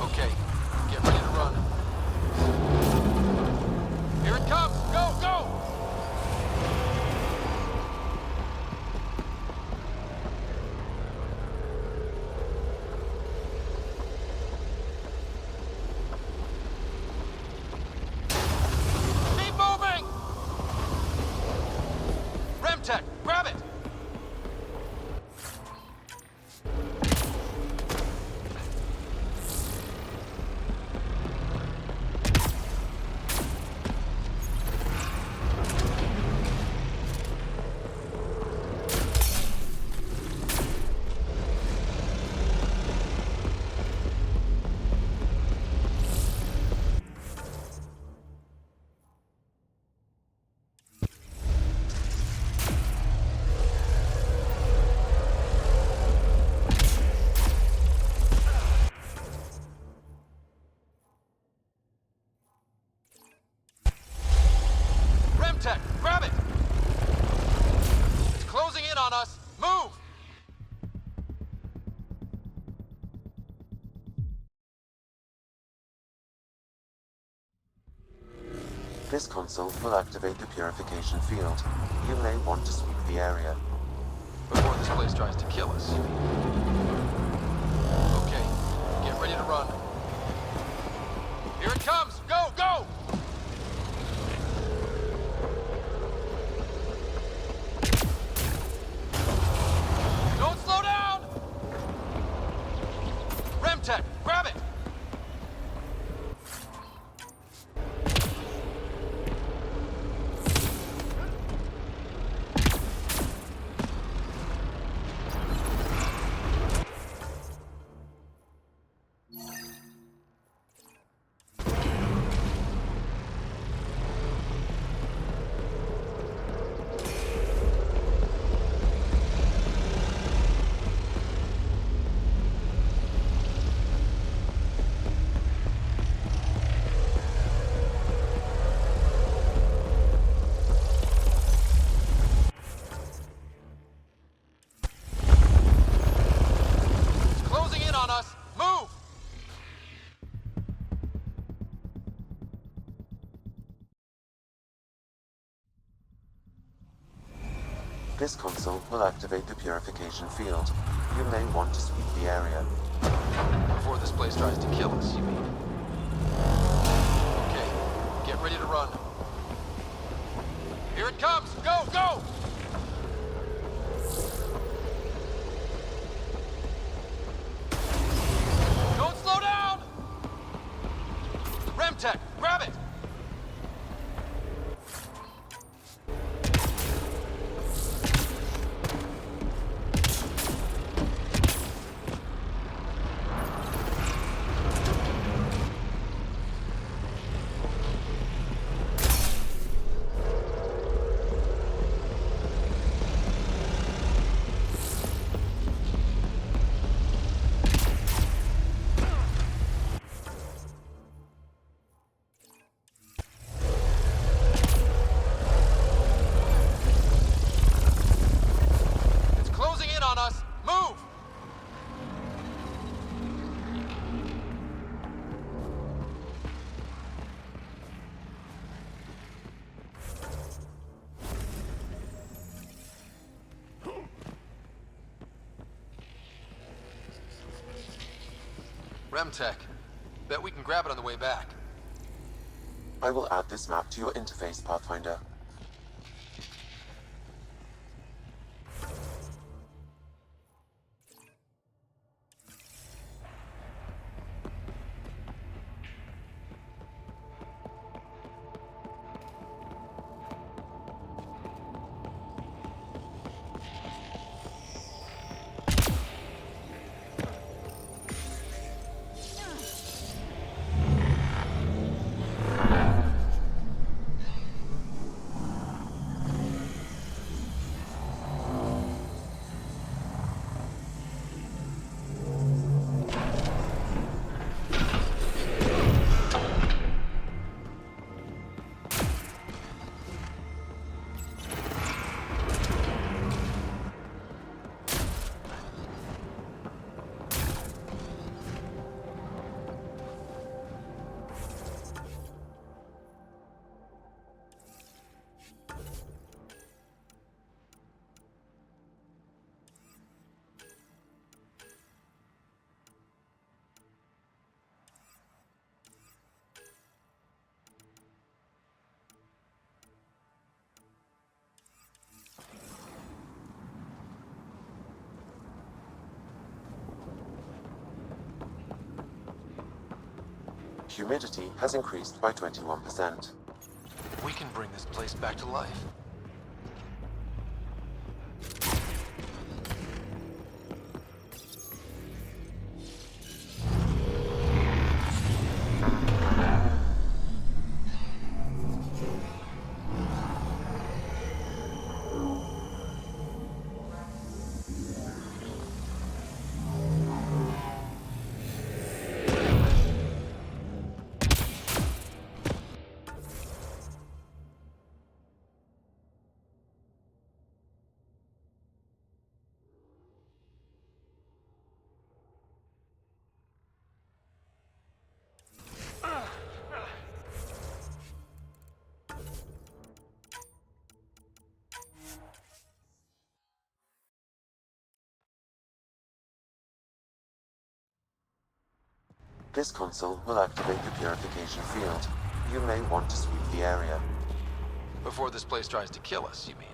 Okay, get ready to run. Here it comes! Go, go! Keep moving! Remtech, grab it! Remtech, grab it! It's closing in on us! Move! This console will activate the purification field. You may want to sweep the area. Before this place tries to kill us, you mean? Okay, get ready to run. Here it comes! Go, go! Don't slow down! Remtech, grab it! On us. Move! This console will activate the purification field. You may want to sweep the area. Before this place tries to kill us, you mean? Okay, get ready to run. Here it comes! Go, go! Don't slow down! Remtech, grab it! Remtech. Bet we can grab it on the way back. I will add this map to your interface, Pathfinder. Humidity has increased by 21%. We can bring this place back to life. This console will activate the purification field. You may want to sweep the area. Before this place tries to kill us, you mean?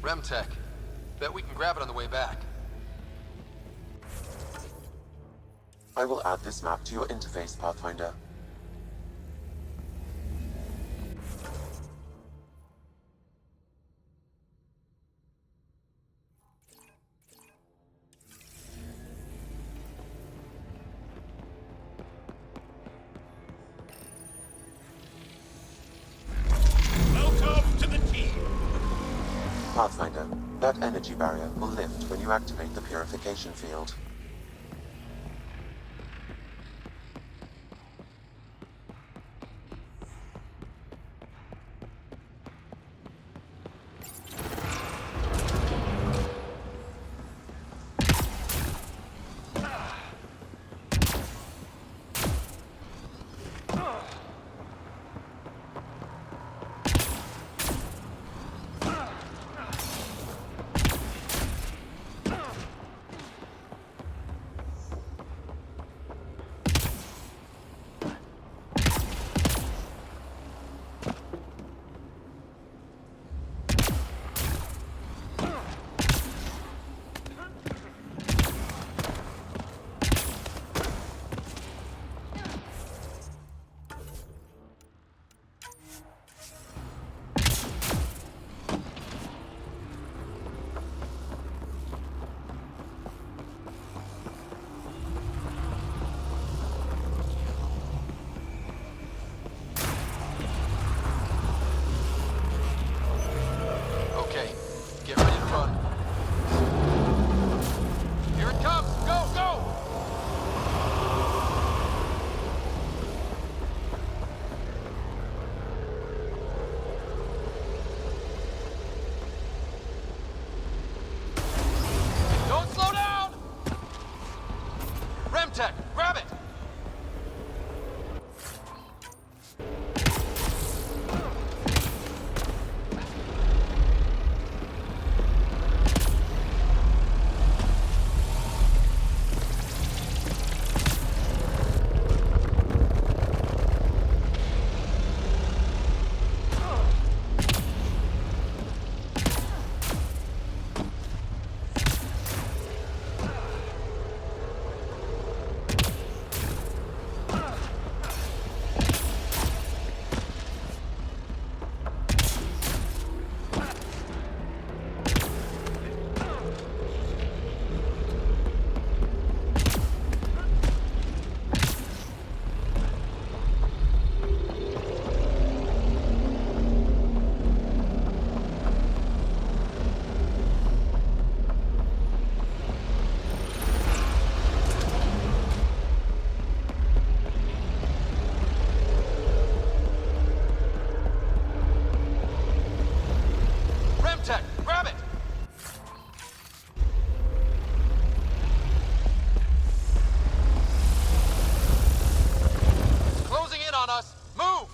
Remtech. Bet we can grab it on the way back. I will add this map to your interface, Pathfinder. Welcome to the team. Pathfinder, that energy barrier will lift when you activate the purification field. Okay, get ready to run. Here it comes! Go, go! Don't slow down! Remtech, grab it! Remtech, grab it! It's closing in on us. Move!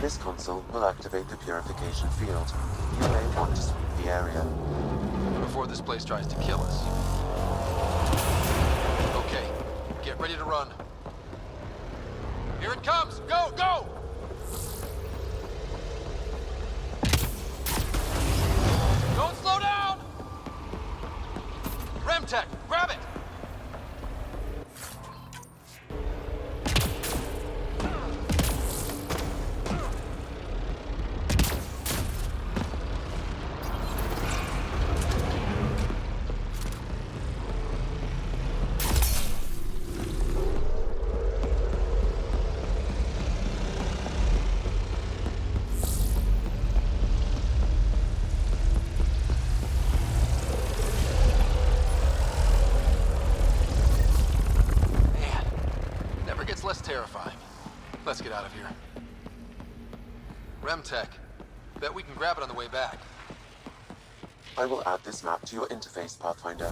This console will activate the purification field. You may want to sweep the area. Before this place tries to kill us. Okay, get ready to run. Here it comes! Go, go! Don't slow down! Remtech, grab it! Less terrifying. Let's get out of here. Remtech. Bet we can grab it on the way back. I will add this map to your interface, Pathfinder.